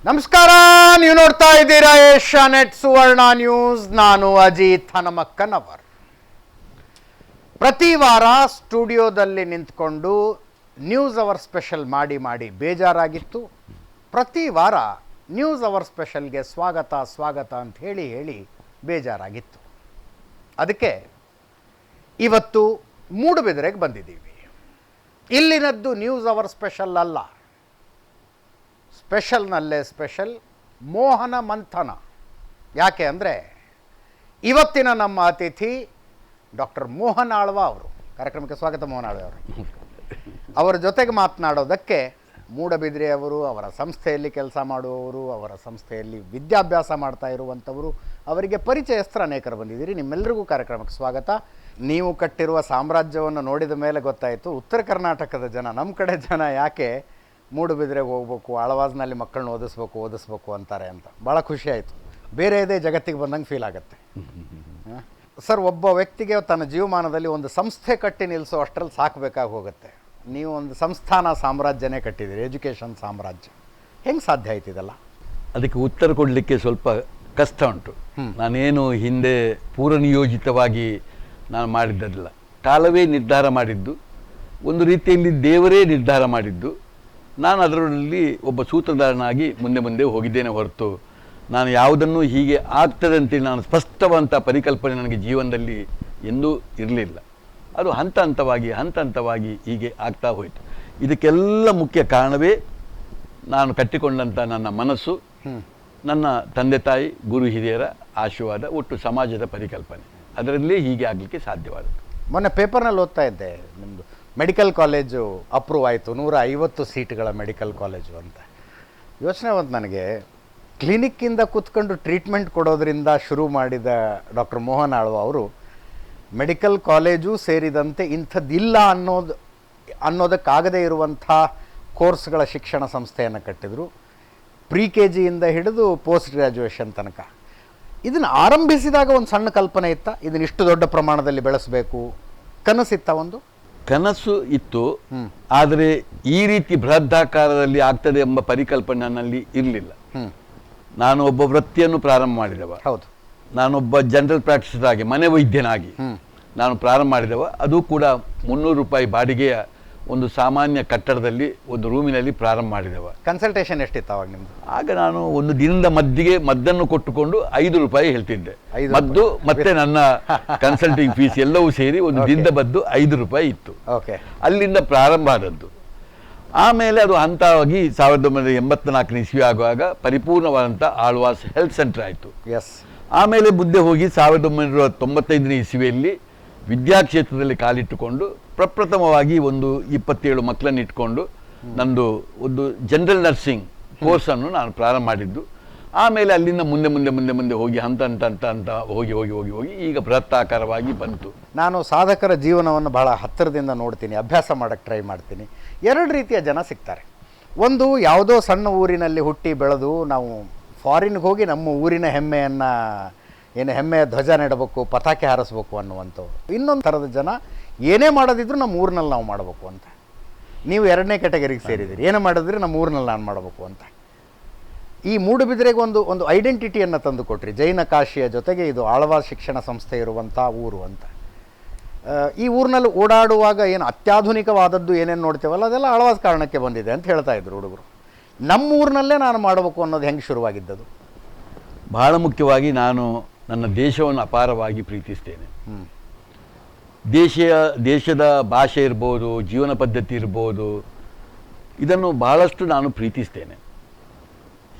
ನಮಸ್ಕಾರ, ನೀವು ನೋಡ್ತಾ ಇದ್ದೀರಾ ಏಷ್ಯಾನೆಟ್ ಸುವರ್ಣ ನ್ಯೂಸ್. ನಾನು ಅಜಿತ್ ಹನುಮಕ್ಕನವರ್. ಪ್ರತಿ ವಾರ ಸ್ಟುಡಿಯೋದಲ್ಲಿ ನಿಂತ್ಕೊಂಡು ನ್ಯೂಸ್ ಅವರ್ ಸ್ಪೆಷಲ್ ಮಾಡಿ ಬೇಜಾರಾಗಿತ್ತು. ಪ್ರತಿ ವಾರ ನ್ಯೂಸ್ ಅವರ್ ಸ್ಪೆಷಲ್ಗೆ ಸ್ವಾಗತ ಅಂತ ಹೇಳಿ ಬೇಜಾರಾಗಿತ್ತು. ಅದಕ್ಕೆ ಇವತ್ತು ಮೂಡುಬಿದಿರೆಗೆ ಬಂದಿದ್ದೀವಿ. ಇಲ್ಲಿನದ್ದು ನ್ಯೂಸ್ ಅವರ್ ಸ್ಪೆಷಲ್ ಅಲ್ಲ, ಸ್ಪೆಷಲ್ನಲ್ಲೇ ಸ್ಪೆಷಲ್ ಮೋಹನ ಮಂಥನ. ಯಾಕೆ ಅಂದರೆ ಇವತ್ತಿನ ನಮ್ಮ ಅತಿಥಿ ಡಾಕ್ಟರ್ ಮೋಹನ್ ಆಳ್ವ ಅವರು. ಕಾರ್ಯಕ್ರಮಕ್ಕೆ ಸ್ವಾಗತ ಮೋಹನ್ ಆಳ್ವ ಅವರು. ಅವರ ಜೊತೆಗೆ ಮಾತನಾಡೋದಕ್ಕೆ ಮೂಡುಬಿದಿರೆಯವರು, ಅವರ ಸಂಸ್ಥೆಯಲ್ಲಿ ಕೆಲಸ ಮಾಡುವವರು, ಅವರ ಸಂಸ್ಥೆಯಲ್ಲಿ ವಿದ್ಯಾಭ್ಯಾಸ ಮಾಡ್ತಾ ಇರುವಂಥವರು, ಅವರಿಗೆ ಪರಿಚಯಸ್ಥರು ಅನೇಕರು ಬಂದಿದ್ದೀರಿ. ನಿಮ್ಮೆಲ್ಲರಿಗೂ ಕಾರ್ಯಕ್ರಮಕ್ಕೆ ಸ್ವಾಗತ. ನೀವು ಕಟ್ಟಿರುವ ಸಾಮ್ರಾಜ್ಯವನ್ನು ನೋಡಿದ ಮೇಲೆ ಗೊತ್ತಾಯಿತು ಉತ್ತರ ಕರ್ನಾಟಕದ ಜನ, ನಮ್ಮ ಕಡೆ ಜನ ಯಾಕೆ ಮೂಡುಬಿದಿರೆಗೆ ಹೋಗ್ಬೇಕು, ಆಳ್ವಾಸ್ನಲ್ಲಿ ಮಕ್ಕಳನ್ನ ಓದಿಸ್ಬೇಕು ಅಂತಾರೆ ಅಂತ. ಭಾಳ ಖುಷಿ ಆಯಿತು. ಬೇರೆ ಇದೇ ಜಗತ್ತಿಗೆ ಬಂದಂಗೆ ಫೀಲ್ ಆಗುತ್ತೆ. ಸರ್, ಒಬ್ಬ ವ್ಯಕ್ತಿಗೆ ತನ್ನ ಜೀವಮಾನದಲ್ಲಿ ಒಂದು ಸಂಸ್ಥೆ ಕಟ್ಟಿ ನಿಲ್ಲಿಸೋ ಅಷ್ಟರಲ್ಲಿ ಸಾಕಬೇಕಾಗಿ ಹೋಗುತ್ತೆ. ನೀವು ಒಂದು ಸಂಸ್ಥಾನ ಸಾಮ್ರಾಜ್ಯನೇ ಕಟ್ಟಿದ್ದೀರಿ, ಎಜುಕೇಷನ್ ಸಾಮ್ರಾಜ್ಯ. ಹೆಂಗೆ ಸಾಧ್ಯ ಆಯ್ತಿದಲ್ಲ? ಅದಕ್ಕೆ ಉತ್ತರ ಕೊಡಲಿಕ್ಕೆ ಸ್ವಲ್ಪ ಕಷ್ಟ ಉಂಟು. ನಾನೇನು ಹಿಂದೆ ಪೂರ್ವನಿಯೋಜಿತವಾಗಿ ನಾನು ಮಾಡಿದ್ದಲ್ಲ. ಕಾಲವೇ ನಿರ್ಧಾರ ಮಾಡಿದ್ದು, ಒಂದು ರೀತಿಯಲ್ಲಿ ದೇವರೇ ನಿರ್ಧಾರ ಮಾಡಿದ್ದು. ನಾನು ಅದರಲ್ಲಿ ಒಬ್ಬ ಸೂತ್ರಧಾರನಾಗಿ ಮುಂದೆ ಹೋಗಿದ್ದೇನೆ ಹೊರತು ನಾನು ಯಾವುದನ್ನು ಹೀಗೆ ಆಗ್ತದೆ ಅಂತೇಳಿ ನಾನು ಸ್ಪಷ್ಟವಂತ ಪರಿಕಲ್ಪನೆ ನನಗೆ ಜೀವನದಲ್ಲಿ ಎಂದೂ ಇರಲಿಲ್ಲ. ಅದು ಹಂತ ಹಂತವಾಗಿ ಹೀಗೆ ಆಗ್ತಾ ಹೋಯಿತು. ಇದಕ್ಕೆಲ್ಲ ಮುಖ್ಯ ಕಾರಣವೇ ನಾನು ಕಟ್ಟಿಕೊಂಡಂಥ ನನ್ನ ಮನಸ್ಸು, ನನ್ನ ತಂದೆ ತಾಯಿ, ಗುರು ಹಿರಿಯರ ಆಶೀರ್ವಾದ, ಒಟ್ಟು ಸಮಾಜದ ಪರಿಕಲ್ಪನೆ. ಅದರಲ್ಲೇ ಹೀಗೆ ಆಗಲಿಕ್ಕೆ ಸಾಧ್ಯವಾದದ್ದು. ಮೊನ್ನೆ ಪೇಪರ್ನಲ್ಲಿ ಓದ್ತಾ ಇದ್ದೆ, ನಿಮ್ಮದು ಮೆಡಿಕಲ್ ಕಾಲೇಜು ಅಪ್ರೂವ್ ಆಯಿತು, 150 ಸೀಟ್ಗಳ ಮೆಡಿಕಲ್ ಕಾಲೇಜು ಅಂತ. ಯೋಚನೆ ಬಂತು ನನಗೆ. ಕ್ಲಿನಿಕ್ಕಿಂದ ಕೂತ್ಕೊಂಡು ಟ್ರೀಟ್ಮೆಂಟ್ ಕೊಡೋದ್ರಿಂದ ಶುರು ಮಾಡಿದ ಡಾಕ್ಟರ್ ಮೋಹನ್ ಆಳ್ವ ಅವರು ಮೆಡಿಕಲ್ ಕಾಲೇಜು ಸೇರಿದಂತೆ ಇಂಥದ್ದಿಲ್ಲ ಅನ್ನೋದಕ್ಕಾಗದೇ ಇರುವಂಥ ಕೋರ್ಸ್ಗಳ ಶಿಕ್ಷಣ ಸಂಸ್ಥೆಯನ್ನು ಕಟ್ಟಿದರು. ಪ್ರಿ-KG ಇಂದ ಹಿಡಿದು ಪೋಸ್ಟ್ ಗ್ರ್ಯಾಜುಯೇಷನ್ ತನಕ. ಇದನ್ನು ಆರಂಭಿಸಿದಾಗ ಒಂದು ಸಣ್ಣ ಕಲ್ಪನೆ ಇತ್ತ, ಇದನ್ನು ಇಷ್ಟು ದೊಡ್ಡ ಪ್ರಮಾಣದಲ್ಲಿ ಬೆಳೆಸಬೇಕು, ಕನಸಿತ್ತ? ಒಂದು ಕನಸು ಇತ್ತು, ಆದರೆ ಈ ರೀತಿ ಬೃಹದಾಕಾರದಲ್ಲಿ ಆಗ್ತದೆ ಎಂಬ ಪರಿಕಲ್ಪನೆ ನನ್ನಲ್ಲಿ ಇರಲಿಲ್ಲ. ನಾನು ಒಬ್ಬ ವೃತ್ತಿಯನ್ನು ಪ್ರಾರಂಭ ಮಾಡಿದವ. ಹೌದು, ನಾನೊಬ್ಬ ಜನರಲ್ ಪ್ರಾಕ್ಟೀಸರ್ ಆಗಿ, ಮನೆ ವೈದ್ಯನಾಗಿ ನಾನು ಪ್ರಾರಂಭ ಮಾಡಿದವ. ಅದು ಕೂಡ 300 ರೂಪಾಯಿ ಬಾಡಿಗೆಯ ಒಂದು ಸಾಮಾನ್ಯ ಕಟ್ಟಡದಲ್ಲಿ ಒಂದು ರೂಮಿನಲ್ಲಿ ಪ್ರಾರಂಭ ಮಾಡಿದವ. ಕನ್ಸಲ್ಟೇಷನ್ ಎಷ್ಟಿತ್ತು ಅವಾಗ ನಿಮ್ಮದು? ಆಗ ನಾನು ಒಂದು ದಿನದ ಮದ್ದನ್ನು ಕೊಟ್ಟುಕೊಂಡು 5 ರೂಪಾಯಿ ಹೇಳ್ತಿದ್ದೆ. ಮದ್ದು ಮತ್ತೆ ನನ್ನ ಕನ್ಸಲ್ಟಿಂಗ್ ಫೀಸ್ ಎಲ್ಲವೂ ಸೇರಿ ಒಂದು ದಿನದ ಮದ್ದು 5 ರೂಪಾಯಿ ಇತ್ತು. ಅಲ್ಲಿಂದ ಪ್ರಾರಂಭ ಆದದ್ದು. ಆಮೇಲೆ ಅದು ಹಂತವಾಗಿ 1984 ಇಸ್ವಿ ಆಗುವಾಗ ಪರಿಪೂರ್ಣವಾದಂಥ ಆಳ್ವಾಸ್ ಹೆಲ್ತ್ ಸೆಂಟರ್ ಆಯಿತು. ಆಮೇಲೆ ಮುಂದೆ ಹೋಗಿ 1995 ಇಸ್ವಿಯಲ್ಲಿ ವಿದ್ಯಾಕ್ಷೇತ್ರದಲ್ಲಿ ಕಾಲಿಟ್ಟುಕೊಂಡು ಪ್ರಪ್ರಥಮವಾಗಿ ಒಂದು 27 ಮಕ್ಕಳನ್ನು ಇಟ್ಕೊಂಡು ನಂದು ಒಂದು ಜನರಲ್ ನರ್ಸಿಂಗ್ ಕೋರ್ಸನ್ನು ನಾನು ಪ್ರಾರಂಭ ಮಾಡಿದ್ದು. ಆಮೇಲೆ ಅಲ್ಲಿಂದ ಮುಂದೆ ಹೋಗಿ ಹಂತ ಹೋಗಿ ಈಗ ಬೃಹತ್ತಾಕಾರವಾಗಿ ಬಂತು. ನಾನು ಸಾಧಕರ ಜೀವನವನ್ನು ಬಹಳ ಹತ್ತಿರದಿಂದ ನೋಡ್ತೀನಿ, ಅಭ್ಯಾಸ ಮಾಡೋಕ್ಕೆ ಟ್ರೈ ಮಾಡ್ತೀನಿ. 2 ರೀತಿಯ ಜನ ಸಿಗ್ತಾರೆ. ಒಂದು, ಯಾವುದೋ ಸಣ್ಣ ಊರಿನಲ್ಲಿ ಹುಟ್ಟಿ ಬೆಳೆದು ನಾವು ಫಾರಿನ್ಗೆ ಹೋಗಿ ನಮ್ಮ ಊರಿನ ಹೆಮ್ಮೆಯ ಧ್ವಜ ನೆಡಬೇಕು, ಪತಾಕೆ ಹಾರಿಸ್ಬೇಕು ಅನ್ನುವಂಥವ್ರು. ಇನ್ನೊಂದು ಥರದ ಜನ ಏನೇ ಮಾಡೋದಿದ್ರು ನಮ್ಮ ಊರಿನಲ್ಲಿ ನಾವು ಮಾಡಬೇಕು ಅಂತ. ನೀವು 2ನೇ ಕ್ಯಾಟಗರಿಗೆ ಸೇರಿದ್ದೀರಿ. ಏನೇ ಮಾಡಿದ್ರೆ ನಮ್ಮ ಊರಿನಲ್ಲಿ ನಾನು ಮಾಡಬೇಕು ಅಂತ. ಈ ಮೂಡುಬಿದಿರೆಗೆ ಒಂದು ಐಡೆಂಟಿಟಿಯನ್ನು ತಂದು ಕೊಟ್ರಿ. ಜೈನ ಕಾಶಿಯ ಜೊತೆಗೆ ಇದು ಆಳ್ವಾಸ್ ಶಿಕ್ಷಣ ಸಂಸ್ಥೆ ಇರುವಂಥ ಊರು ಅಂತ. ಈ ಊರಿನಲ್ಲಿ ಓಡಾಡುವಾಗ ಏನು ಅತ್ಯಾಧುನಿಕವಾದದ್ದು ಏನೇನು ನೋಡ್ತೇವಲ್ಲ, ಅದೆಲ್ಲ ಆಳ್ವಾಸ್ ಕಾರಣಕ್ಕೆ ಬಂದಿದೆ ಅಂತ ಹೇಳ್ತಾ ಇದ್ರು ಹುಡುಗರು. ನಮ್ಮ ಊರಿನಲ್ಲೇ ನಾನು ಮಾಡಬೇಕು ಅನ್ನೋದು ಹೆಂಗೆ ಶುರುವಾಗಿದ್ದದು? ಬಹಳ ಮುಖ್ಯವಾಗಿ ನಾನು ನನ್ನ ದೇಶವನ್ನು ಅಪಾರವಾಗಿ ಪ್ರೀತಿಸ್ತೇನೆ. ದೇಶದ ಭಾಷೆ ಇರ್ಬೋದು, ಜೀವನ ಪದ್ಧತಿ ಇರ್ಬೋದು, ಇದನ್ನು ಬಹಳಷ್ಟು ನಾನು ಪ್ರೀತಿಸ್ತೇನೆ.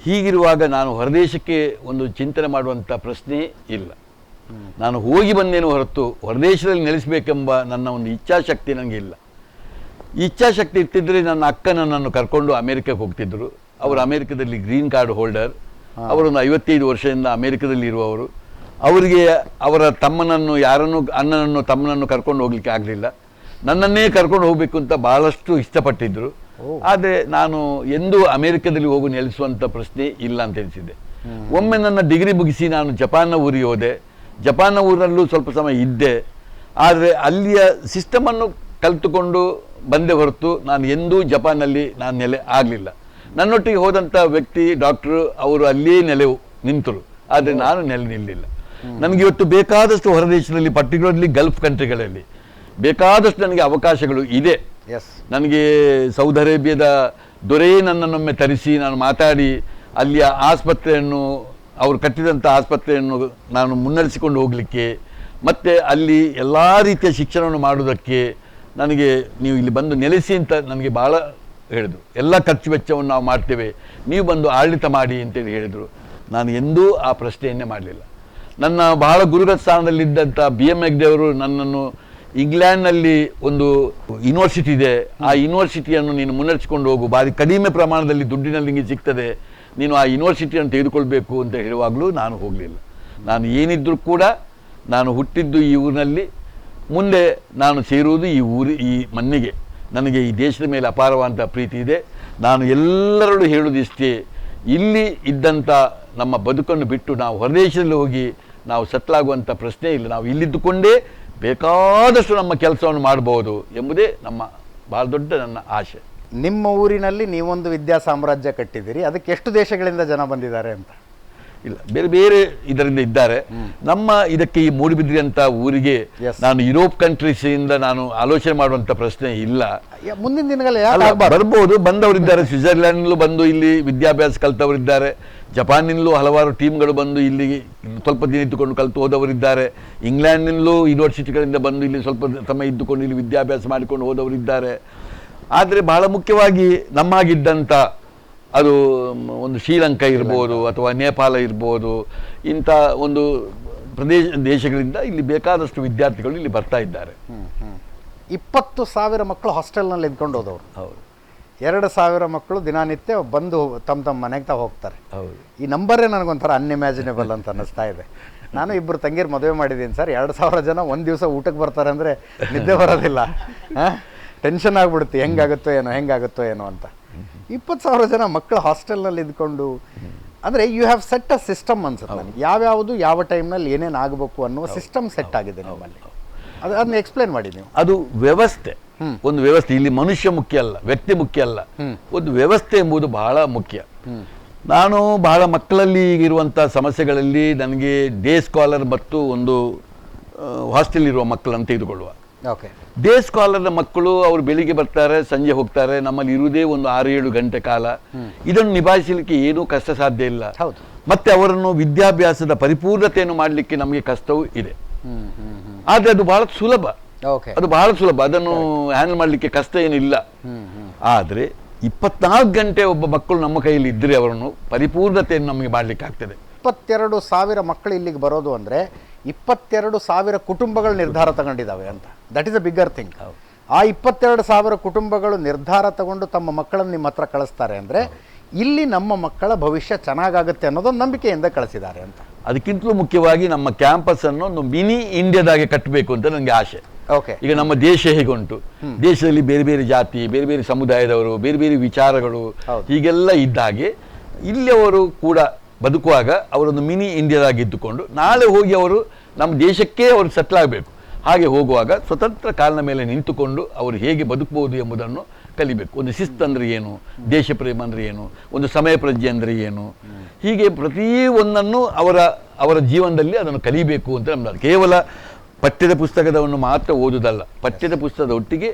ಹೀಗಿರುವಾಗ ನಾನು ಹೊರದೇಶಕ್ಕೆ ಒಂದು ಚಿಂತನೆ ಮಾಡುವಂಥ ಪ್ರಶ್ನೆ ಇಲ್ಲ. ನಾನು ಹೋಗಿ ಬಂದೇನು ಹೊರತು ಹೊರದೇಶದಲ್ಲಿ ನೆಲೆಸಬೇಕೆಂಬ ನನ್ನ ಒಂದು ಇಚ್ಛಾಶಕ್ತಿ ನನಗೆ ಇಲ್ಲ. ಇಚ್ಛಾಶಕ್ತಿ ಇರ್ತಿದ್ರೆ ನನ್ನ ಅಕ್ಕ ನನ್ನನ್ನು ಕರ್ಕೊಂಡು ಅಮೇರಿಕಕ್ಕೆ ಹೋಗ್ತಿದ್ದರು. ಅವರು ಅಮೇರಿಕದಲ್ಲಿ ಗ್ರೀನ್ ಕಾರ್ಡ್ ಹೋಲ್ಡರ್. ಅವರೊಂದು 55 ವರ್ಷದಿಂದ ಅಮೇರಿಕದಲ್ಲಿ ಇರುವವರು. ಅವರಿಗೆ ಅವರ ಅಣ್ಣನನ್ನು ತಮ್ಮನನ್ನು ಕರ್ಕೊಂಡು ಹೋಗ್ಲಿಕ್ಕೆ ಆಗಲಿಲ್ಲ. ನನ್ನನ್ನೇ ಕರ್ಕೊಂಡು ಹೋಗಬೇಕು ಅಂತ ಬಹಳಷ್ಟು ಇಷ್ಟಪಟ್ಟಿದ್ದರು. ಆದರೆ ನಾನು ಎಂದೂ ಅಮೇರಿಕದಲ್ಲಿ ಹೋಗಿ ನೆಲೆಸುವಂಥ ಪ್ರಶ್ನೆ ಇಲ್ಲ ಅಂತ ಎನಿಸಿದ್ದೆ. ಒಮ್ಮೆ ನನ್ನ ಡಿಗ್ರಿ ಮುಗಿಸಿ ನಾನು ಜಪಾನ್ನ ಊರಿಗೆ ಹೋದೆ. ಜಪಾನ್ನ ಊರಲ್ಲೂ ಸ್ವಲ್ಪ ಸಮಯ ಇದ್ದೆ. ಆದರೆ ಅಲ್ಲಿಯ ಸಿಸ್ಟಮನ್ನು ಕಲಿತುಕೊಂಡು ಬಂದೆ ಹೊರತು ನಾನು ಎಂದೂ ಜಪಾನಲ್ಲಿ ನಾನು ನೆಲೆ ಆಗಲಿಲ್ಲ. ನನ್ನೊಟ್ಟಿಗೆ ಹೋದಂಥ ವ್ಯಕ್ತಿ ಡಾಕ್ಟ್ರು ಅವರು ಅಲ್ಲಿಯೇ ನಿಂತರು, ಆದರೆ ನಾನು ನಿಲ್ಲಿಲ್ಲ. ನನಗೆ ಇವತ್ತು ಬೇಕಾದಷ್ಟು ಹೊರದೇಶದಲ್ಲಿ, ಪರ್ಟಿಕ್ಯುಲರ್ಲಿ ಗಲ್ಫ್ ಕಂಟ್ರಿಗಳಲ್ಲಿ ಬೇಕಾದಷ್ಟು ನನಗೆ ಅವಕಾಶಗಳು ಇದೆ. ನನಗೆ ಸೌದಿ ಅರೇಬಿಯಾದ ದೊರೆ ನನ್ನನ್ನೊಮ್ಮೆ ತರಿಸಿ ನಾನು ಮಾತಾಡಿ ಅಲ್ಲಿಯ ಆಸ್ಪತ್ರೆಯನ್ನು, ಅವರು ಕಟ್ಟಿದಂಥ ಆಸ್ಪತ್ರೆಯನ್ನು ನಾನು ಮುನ್ನಡೆಸಿಕೊಂಡು ಹೋಗಲಿಕ್ಕೆ, ಮತ್ತು ಅಲ್ಲಿ ಎಲ್ಲ ರೀತಿಯ ಶಿಕ್ಷಣವನ್ನು ಮಾಡುವುದಕ್ಕೆ ನನಗೆ ನೀವು ಇಲ್ಲಿ ಬಂದು ನೆಲೆಸಿ ಅಂತ ನನಗೆ ಭಾಳ ಹೇಳಿದರು. ಎಲ್ಲ ಖರ್ಚು ವೆಚ್ಚವನ್ನು ನಾವು ಮಾಡ್ತೇವೆ, ನೀವು ಬಂದು ಆಡಳಿತ ಮಾಡಿ ಅಂತೇಳಿ ಹೇಳಿದರು. ನಾನು ಎಂದೂ ಆ ಪ್ರಶ್ನೆಯನ್ನೇ ಮಾಡಲಿಲ್ಲ. ನನ್ನ ಬಹಳ ಗುರುಗಳ ಸ್ಥಾನದಲ್ಲಿದ್ದಂಥ BM ಹೆಗ್ಡೆ ಅವರು ನನ್ನನ್ನು ಇಂಗ್ಲೆಂಡ್ನಲ್ಲಿ ಒಂದು ಯೂನಿವರ್ಸಿಟಿ ಇದೆ, ಆ ಯೂನಿವರ್ಸಿಟಿಯನ್ನು ನೀನು ಮುನ್ನಡೆಸಿಕೊಂಡು ಹೋಗು, ಭಾರಿ ಕಡಿಮೆ ಪ್ರಮಾಣದಲ್ಲಿ ದುಡ್ಡಿನಲ್ಲಿ ನಿಮಗೆ ಸಿಗ್ತದೆ, ನೀನು ಆ ಯೂನಿವರ್ಸಿಟಿಯನ್ನು ತೆಗೆದುಕೊಳ್ಬೇಕು ಅಂತ ಹೇಳುವಾಗಲೂ ನಾನು ಹೋಗಲಿಲ್ಲ. ನಾನು ಏನಿದ್ದರೂ ಕೂಡ ನಾನು ಹುಟ್ಟಿದ್ದು ಈ ಊರಿನಲ್ಲಿ, ಮುಂದೆ ನಾನು ಸೇರುವುದು ಈ ಮಣ್ಣಿಗೆ. ನನಗೆ ಈ ದೇಶದ ಮೇಲೆ ಅಪಾರವಾದಂಥ ಪ್ರೀತಿ ಇದೆ. ನಾನು ಎಲ್ಲರಲ್ಲೂ ಹೇಳುವುದು ಇಷ್ಟೇ, ಇಲ್ಲಿ ಇದ್ದಂಥ ನಮ್ಮ ಬದುಕನ್ನು ಬಿಟ್ಟು ನಾವು ಹೊರದೇಶದಲ್ಲಿ ಹೋಗಿ ನಾವು ಸೆಟ್ಲಾಗುವಂಥ ಪ್ರಶ್ನೆ ಇಲ್ಲ. ನಾವು ಇಲ್ಲಿದ್ದುಕೊಂಡೇ ಬೇಕಾದಷ್ಟು ನಮ್ಮ ಕೆಲಸವನ್ನು ಮಾಡಬಹುದು ಎಂಬುದೇ ನಮ್ಮ ಭಾಳ ದೊಡ್ಡ ನನ್ನ ಆಸೆ. ನಿಮ್ಮ ಊರಿನಲ್ಲಿ ನೀವೊಂದು ವಿದ್ಯಾ ಸಾಮ್ರಾಜ್ಯ ಕಟ್ಟಿದ್ದೀರಿ, ಅದಕ್ಕೆ ಎಷ್ಟು ದೇಶಗಳಿಂದ ಜನ ಬಂದಿದ್ದಾರೆ ಅಂತ? ಇಲ್ಲ, ಬೇರೆ ಬೇರೆ ಇದರಿಂದ ಇದ್ದಾರೆ. ನಮ್ಮ ಇದಕ್ಕೆ ಈ ಮೂಡುಬಿದ್ರಿ ಅಂತ ಊರಿಗೆ ನಾನು ಯುರೋಪ್ ಕಂಟ್ರೀಸ್ ಇಂದ ನಾನು ಆಲೋಚನೆ ಮಾಡುವಂತ ಪ್ರಶ್ನೆ ಇಲ್ಲ. ಮುಂದಿನ ದಿನಗಳಲ್ಲಿ ಬರ್ಬೋದು, ಬಂದವರಿದ್ದಾರೆ. ಸ್ವಿಟ್ಜರ್ಲ್ಯಾಂಡ್ನಲ್ಲೂ ಬಂದು ಇಲ್ಲಿ ವಿದ್ಯಾಭ್ಯಾಸ ಕಲ್ತವರಿದ್ದಾರೆ. ಜಪಾನಿನಲ್ಲೂ ಹಲವಾರು ಟೀಮ್ಗಳು ಬಂದು ಇಲ್ಲಿ ಸ್ವಲ್ಪ ದಿನ ಇದ್ದುಕೊಂಡು ಕಲಿತು ಹೋದವರಿದ್ದಾರೆ. ಇಂಗ್ಲೆಂಡ್ನಲ್ಲೂ ಯೂನಿವರ್ಸಿಟಿಗಳಿಂದ ಬಂದು ಇಲ್ಲಿ ಸ್ವಲ್ಪ ಸಮಯ ಇದ್ದುಕೊಂಡು ಇಲ್ಲಿ ವಿದ್ಯಾಭ್ಯಾಸ ಮಾಡಿಕೊಂಡು ಹೋದವರಿದ್ದಾರೆ. ಆದರೆ ಬಹಳ ಮುಖ್ಯವಾಗಿ ನಮ್ಮಾಗಿದ್ದಂಥ ಅದು ಒಂದು ಶ್ರೀಲಂಕಾ ಇರ್ಬೋದು ಅಥವಾ ನೇಪಾಳ ಇರ್ಬೋದು, ಇಂಥ ಒಂದು ದೇಶಗಳಿಂದ ಇಲ್ಲಿ ಬೇಕಾದಷ್ಟು ವಿದ್ಯಾರ್ಥಿಗಳು ಇಲ್ಲಿ ಬರ್ತಾ ಇದ್ದಾರೆ. 20,000 ಮಕ್ಕಳು ಹಾಸ್ಟೆಲ್ನಲ್ಲಿ ಇದ್ಕೊಂಡು ಹೋದವರು. ಹೌದು. 2,000 ಮಕ್ಕಳು ದಿನನಿತ್ಯ ಬಂದು ತಮ್ಮ ಮನೆಗೆ ಹೋಗ್ತಾರೆ. ಹೌದು. ಈ ನಂಬರೇ ನನಗೊಂಥರ ಅನ್ಇಮ್ಯಾಜಿನೇಬಲ್ ಅಂತ ಅನ್ನಿಸ್ತಾ ಇದೆ. ನಾನು 2 ತಂಗಿಯರು ಮದುವೆ ಮಾಡಿದ್ದೀನಿ ಸರ್. 2,000 ಜನ ಒಂದು ದಿವಸ ಊಟಕ್ಕೆ ಬರ್ತಾರೆ ಅಂದರೆ ನಿದ್ದೆ ಬರೋದಿಲ್ಲ, ಟೆನ್ಷನ್ ಆಗ್ಬಿಡುತ್ತೆ, ಹೆಂಗಾಗುತ್ತೋ ಏನೋ ಅಂತ. 20,000 ಜನ ಮಕ್ಕಳು ಹಾಸ್ಟೆಲ್ನಲ್ಲಿ ಇದ್ಕೊಂಡು, ಅಂದರೆ you have set a system ಅನ್ಸುತ್ತೆ ನನಗೆ. ಯಾವ್ಯಾವುದು ಯಾವ ಟೈಮ್ನಲ್ಲಿ ಏನೇನು ಆಗಬೇಕು ಅನ್ನೋ ಸಿಸ್ಟಮ್ ಸೆಟ್ ಆಗಿದೆ ನಿಮ್ಮಲ್ಲಿ. ಅದನ್ನ ಎಕ್ಸ್ಪ್ಲೇನ್ ಮಾಡಿ ನೀವು. ಅದು ವ್ಯವಸ್ಥೆ, ಒಂದು ವ್ಯವಸ್ಥೆ. ಇಲ್ಲಿ ಮನುಷ್ಯ ಮುಖ್ಯ ಅಲ್ಲ, ವ್ಯಕ್ತಿ ಮುಖ್ಯ ಅಲ್ಲ, ಒಂದು ವ್ಯವಸ್ಥೆ ಎಂಬುದು ಬಹಳ ಮುಖ್ಯ. ನಾನು ಬಹಳ ಮಕ್ಕಳಲ್ಲಿ ಈಗಿರುವಂಥ ಸಮಸ್ಯೆಗಳಲ್ಲಿ ನನಗೆ ಡೇ ಸ್ಕಾಲರ್ ಮತ್ತು ಒಂದು ಹಾಸ್ಟೆಲ್ ಇರುವ ಮಕ್ಕಳನ್ನು ತೆಗೆದುಕೊಳ್ಳುವ. ಡೇ ಸ್ಕಾಲರ್ನ ಮಕ್ಕಳು ಅವರು ಬೆಳಿಗ್ಗೆ ಬರ್ತಾರೆ, ಸಂಜೆ ಹೋಗ್ತಾರೆ. ನಮ್ಮಲ್ಲಿ ಇರುವುದೇ ಒಂದು 6-7 ಗಂಟೆ ಕಾಲ. ಇದನ್ನು ನಿಭಾಯಿಸಲಿಕ್ಕೆ ಏನೂ ಕಷ್ಟ ಸಾಧ್ಯ ಇಲ್ಲ. ಮತ್ತೆ ಅವರನ್ನು ವಿದ್ಯಾಭ್ಯಾಸದ ಪರಿಪೂರ್ಣತೆಯನ್ನು ಮಾಡಲಿಕ್ಕೆ ನಮಗೆ ಕಷ್ಟವೂ ಇದೆ. ಆದರೆ ಅದು ಬಹಳ ಸುಲಭ, ಅದನ್ನು ಹ್ಯಾಂಡಲ್ ಮಾಡಲಿಕ್ಕೆ ಕಷ್ಟ ಏನಿಲ್ಲ. ಆದರೆ 24 ಗಂಟೆ ಒಬ್ಬ ಮಕ್ಕಳು ನಮ್ಮ ಕೈಯಲ್ಲಿ ಇದ್ದರೆ ಅವರನ್ನು ಪರಿಪೂರ್ಣತೆಯನ್ನು ನಮಗೆ ಮಾಡಲಿಕ್ಕೆ ಆಗ್ತದೆ. 22,000 ಮಕ್ಕಳು ಇಲ್ಲಿಗೆ ಬರೋದು ಅಂದರೆ 22,000 ಕುಟುಂಬಗಳು ನಿರ್ಧಾರ ತಗೊಂಡಿದ್ದಾವೆ ಅಂತ. That is a bigger thing. ಆ 22,000 ಕುಟುಂಬಗಳು ನಿರ್ಧಾರ ತಗೊಂಡು ತಮ್ಮ ಮಕ್ಕಳನ್ನು ನಿಮ್ಮ ಹತ್ರ ಕಳಿಸ್ತಾರೆ ಅಂದರೆ ಇಲ್ಲಿ ನಮ್ಮ ಮಕ್ಕಳ ಭವಿಷ್ಯ ಚೆನ್ನಾಗಾಗುತ್ತೆ ಅನ್ನೋದೊಂದು ನಂಬಿಕೆಯಿಂದ ಕಳಿಸಿದ್ದಾರೆ ಅಂತ. ಅದಕ್ಕಿಂತಲೂ ಮುಖ್ಯವಾಗಿ ನಮ್ಮ ಕ್ಯಾಂಪಸ್ಸನ್ನು ಒಂದು ಮಿನಿ ಇಂಡಿಯಾದಾಗೆ ಕಟ್ಟಬೇಕು ಅಂತ ನನಗೆ ಆಸೆ. ಈಗ ನಮ್ಮ ದೇಶ ಹೇಗುಂಟು, ದೇಶದಲ್ಲಿ ಬೇರೆ ಬೇರೆ ಜಾತಿ, ಬೇರೆ ಬೇರೆ ಸಮುದಾಯದವರು, ಬೇರೆ ಬೇರೆ ವಿಚಾರಗಳು ಹೀಗೆಲ್ಲ ಇದ್ದಾಗೆ ಇಲ್ಲಿ ಅವರು ಕೂಡ ಬದುಕುವಾಗ ಅವರೊಂದು ಮಿನಿ ಇಂಡಿಯಾದಾಗಿದ್ದುಕೊಂಡು ನಾಳೆ ಹೋಗಿ ಅವರು ನಮ್ಮ ದೇಶಕ್ಕೆ ಅವರು ಸೆಟ್ಲ್ ಆಗಬೇಕು. ಹಾಗೆ ಹೋಗುವಾಗ ಸ್ವತಂತ್ರ ಕಾಲಿನ ಮೇಲೆ ನಿಂತುಕೊಂಡು ಅವರು ಹೇಗೆ ಬದುಕಬಹುದು ಎಂಬುದನ್ನು ಕಲಿಬೇಕು. ಒಂದು ಶಿಸ್ತು ಅಂದರೆ ಏನು, ದೇಶ ಪ್ರೇಮ ಅಂದರೆ ಏನು, ಒಂದು ಸಮಯ ಪ್ರಜ್ಞೆ ಅಂದರೆ ಏನು, ಹೀಗೆ ಪ್ರತಿಯೊಂದನ್ನು ಅವರ ಜೀವನದಲ್ಲಿ ಅದನ್ನು ಕಲಿಬೇಕು ಅಂತ ನಮ್ಮದು. ಕೇವಲ ಪಠ್ಯದ ಪುಸ್ತಕದವನ್ನು ಮಾತ್ರ ಓದುವುದಲ್ಲ, ಪಠ್ಯದ ಪುಸ್ತಕದ ಒಟ್ಟಿಗೆ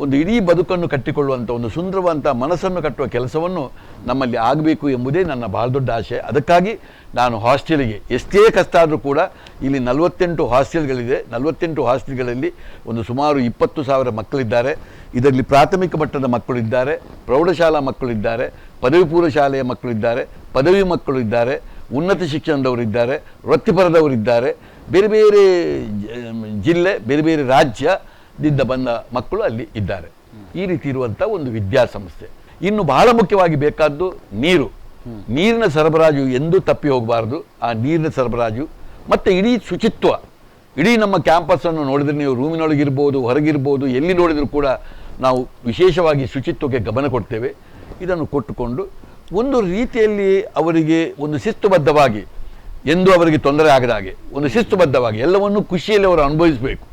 ಒಂದು ಇಡೀ ಬದುಕನ್ನು ಕಟ್ಟಿಕೊಳ್ಳುವಂಥ ಒಂದು ಸುಂದರವಂಥ ಮನಸ್ಸನ್ನು ಕಟ್ಟುವ ಕೆಲಸವನ್ನು ನಮ್ಮಲ್ಲಿ ಆಗಬೇಕು ಎಂಬುದೇ ನನ್ನ ಭಾಳ ದೊಡ್ಡ ಆಸೆ. ಅದಕ್ಕಾಗಿ ನಾನು ಹಾಸ್ಟೆಲಿಗೆ ಎಷ್ಟೇ ಕಷ್ಟ ಆದರೂ ಕೂಡ ಇಲ್ಲಿ 48 ಹಾಸ್ಟೆಲ್ಗಳಿದೆ. 48 ಹಾಸ್ಟೆಲ್ಗಳಲ್ಲಿ ಒಂದು ಸುಮಾರು 20,000 ಮಕ್ಕಳಿದ್ದಾರೆ. ಇದರಲ್ಲಿ ಪ್ರಾಥಮಿಕ ಮಟ್ಟದ ಮಕ್ಕಳಿದ್ದಾರೆ, ಪ್ರೌಢಶಾಲಾ ಮಕ್ಕಳಿದ್ದಾರೆ, ಪದವಿ ಪೂರ್ವ ಶಾಲೆಯ ಮಕ್ಕಳಿದ್ದಾರೆ, ಪದವಿ ಮಕ್ಕಳು ಇದ್ದಾರೆ, ಉನ್ನತ ಶಿಕ್ಷಣದವರಿದ್ದಾರೆ, ವೃತ್ತಿಪರದವರಿದ್ದಾರೆ, ಬೇರೆ ಬೇರೆ ಜಿಲ್ಲೆ, ಬೇರೆ ಬೇರೆ ರಾಜ್ಯದಿಂದ ಬಂದ ಮಕ್ಕಳು ಅಲ್ಲಿ ಇದ್ದಾರೆ. ಈ ರೀತಿ ಇರುವಂಥ ಒಂದು ವಿದ್ಯಾಸಂಸ್ಥೆ. ಇನ್ನು ಬಹಳ ಮುಖ್ಯವಾಗಿ ಬೇಕಾದ್ದು ನೀರಿನ ಸರಬರಾಜು ಎಂದೂ ತಪ್ಪಿ ಹೋಗಬಾರ್ದು. ಆ ನೀರಿನ ಸರಬರಾಜು ಮತ್ತು ಇಡೀ ಶುಚಿತ್ವ. ಇಡೀ ನಮ್ಮ ಕ್ಯಾಂಪಸ್ಸನ್ನು ನೋಡಿದರೆ ನೀವು ರೂಮಿನೊಳಗಿರ್ಬೋದು, ಹೊರಗಿರ್ಬೋದು, ಎಲ್ಲಿ ನೋಡಿದರೂ ಕೂಡ ನಾವು ವಿಶೇಷವಾಗಿ ಶುಚಿತ್ವಕ್ಕೆ ಗಮನ ಕೊಡ್ತೇವೆ. ಇದನ್ನು ಕೊಟ್ಟುಕೊಂಡು ಒಂದು ರೀತಿಯಲ್ಲಿ ಅವರಿಗೆ ಒಂದು ಶಿಸ್ತುಬದ್ಧವಾಗಿ, ಎಂದು ಅವರಿಗೆ ತೊಂದರೆ ಆಗದ ಹಾಗೆ ಒಂದು ಶಿಸ್ತುಬದ್ಧವಾಗಿ ಎಲ್ಲವನ್ನು ಖುಷಿಯಲ್ಲಿ ಅವರು ಅನುಭವಿಸಬೇಕು.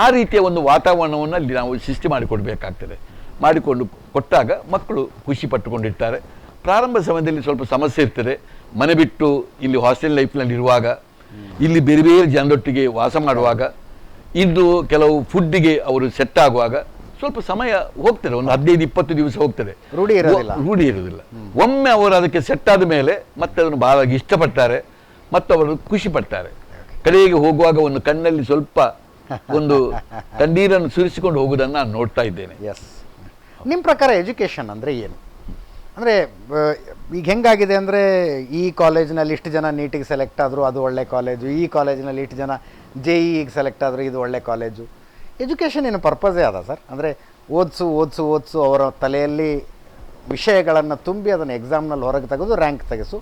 ಆ ರೀತಿಯ ಒಂದು ವಾತಾವರಣವನ್ನು ಅಲ್ಲಿ ನಾವು ಸೃಷ್ಟಿ ಮಾಡಿಕೊಡ್ಬೇಕಾಗ್ತದೆ. ಮಾಡಿಕೊಂಡು ಕೊಟ್ಟಾಗ ಮಕ್ಕಳು ಖುಷಿ ಪಟ್ಟುಕೊಂಡಿರ್ತಾರೆ. ಪ್ರಾರಂಭ ಸಮಯದಲ್ಲಿ ಸ್ವಲ್ಪ ಸಮಸ್ಯೆ ಇರ್ತದೆ. ಮನೆ ಬಿಟ್ಟು ಇಲ್ಲಿ ಹಾಸ್ಟೆಲ್ ಲೈಫ್ನಲ್ಲಿ ಇರುವಾಗ, ಇಲ್ಲಿ ಬೇರೆ ಬೇರೆ ಜನರೊಟ್ಟಿಗೆ ವಾಸ ಮಾಡುವಾಗ, ಇದ್ದು ಕೆಲವು ಫುಡ್ಡಿಗೆ ಅವರು ಸೆಟ್ ಆಗುವಾಗ ಸ್ವಲ್ಪ ಸಮಯ ಹೋಗ್ತದೆ, ಒಂದು 15-20 ದಿವಸ ಹೋಗ್ತದೆ, ರೂಢಿ ಇರೋದಿಲ್ಲ. ಒಮ್ಮೆ ಅವರು ಅದಕ್ಕೆ ಸೆಟ್ ಆದ ಮೇಲೆ ಮತ್ತೆ ಅದನ್ನು ಬಹಳ ಇಷ್ಟಪಡ್ತಾರೆ ಮತ್ತು ಅವರು ಖುಷಿ ಪಡ್ತಾರೆ. ಕಡೆಗೆ ಹೋಗುವಾಗ ಒಂದು ಕಣ್ಣಲ್ಲಿ ಸ್ವಲ್ಪ ಒಂದು ಕಣ್ಣೀರನ್ನು ಸುರಿಸಿಕೊಂಡು ಹೋಗುವುದನ್ನು ನಾನು ನೋಡ್ತಾ ಇದ್ದೇನೆ. ಎಸ್, ನಿಮ್ಮ ಪ್ರಕಾರ ಎಜುಕೇಷನ್ ಅಂದರೆ ಏನು? ಅಂದರೆ ಈಗ ಹೆಂಗಾಗಿದೆ ಅಂದರೆ ಈ ಕಾಲೇಜಿನಲ್ಲಿ ಇಷ್ಟು ಜನ ನೀಟಿಗೆ ಸೆಲೆಕ್ಟ್ ಆದರೂ ಅದು ಒಳ್ಳೆ ಕಾಲೇಜು, ಈ ಕಾಲೇಜಿನಲ್ಲಿ ಇಷ್ಟು ಜನ JEEಗೆ ಸೆಲೆಕ್ಟ್ ಆದರೂ ಇದು ಒಳ್ಳೆ ಕಾಲೇಜು. ಎಜುಕೇಷನ್ ಏನು ಪರ್ಪಸೇ ಅದ ಸರ್? ಅಂದರೆ ಓದಿಸು ಅವರ ತಲೆಯಲ್ಲಿ ವಿಷಯಗಳನ್ನು ತುಂಬಿ ಅದನ್ನು ಎಕ್ಸಾಮ್ನಲ್ಲಿ ಹೊರಗೆ ತೆಗೆದು ರ್ಯಾಂಕ್ ತೆಗೆಸು,